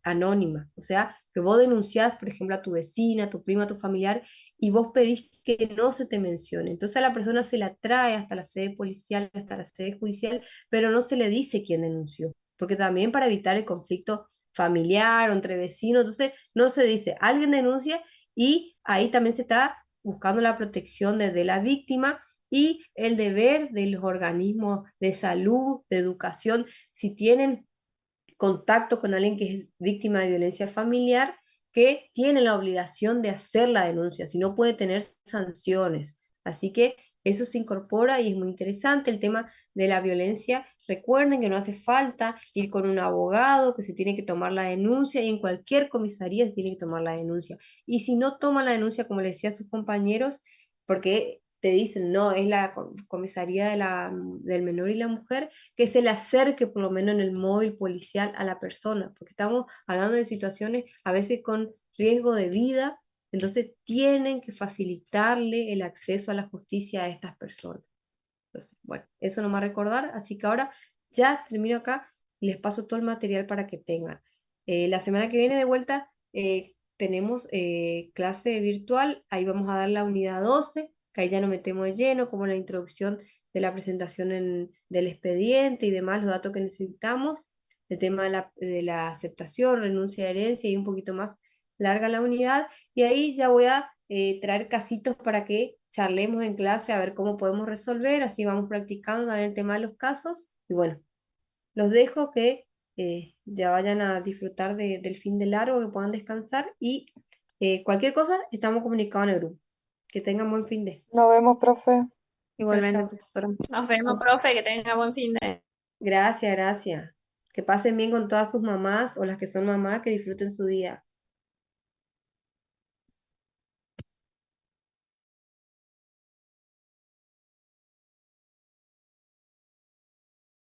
anónima. O sea, que vos denunciás, por ejemplo, a tu vecina, a tu prima, a tu familiar, y vos pedís que no se te mencione. Entonces a la persona se la trae hasta la sede policial, hasta la sede judicial, pero no se le dice quién denunció, porque también para evitar el conflicto familiar o entre vecinos, entonces no se dice, alguien denuncia y ahí también se está buscando la protección de la víctima y el deber de los organismos de salud, de educación, si tienen contacto con alguien que es víctima de violencia familiar, que tiene la obligación de hacer la denuncia, si no puede tener sanciones. Así que eso se incorpora y es muy interesante el tema de la violencia. Recuerden que no hace falta ir con un abogado, que se tiene que tomar la denuncia y en cualquier comisaría se tiene que tomar la denuncia. Y si no toman la denuncia, como le decía a sus compañeros, porque te dicen, no, es la comisaría del menor y la mujer, que se le acerque por lo menos en el móvil policial a la persona, porque estamos hablando de situaciones a veces con riesgo de vida, entonces tienen que facilitarle el acceso a la justicia a estas personas. Entonces, bueno, eso no me va a recordar, así que ahora ya termino acá y les paso todo el material para que tengan. La semana que viene de vuelta tenemos clase virtual, ahí vamos a dar la unidad 12, que ahí ya nos metemos de lleno, como la introducción de la presentación del expediente y demás, los datos que necesitamos, el tema de la aceptación, renuncia de herencia y un poquito más larga la unidad, y ahí ya voy a traer casitos para que charlemos en clase a ver cómo podemos resolver, así vamos practicando también el tema de los casos, y bueno, los dejo que ya vayan a disfrutar del fin de largo, que puedan descansar, y cualquier cosa, estamos comunicados en el grupo. Que tengan buen fin de. Nos vemos, profe. Chao, Igualmente, chao. profesora. Nos vemos, profe, que tenga buen fin de... Gracias, gracias. Que pasen bien con todas sus mamás o las que son mamás, que disfruten su día.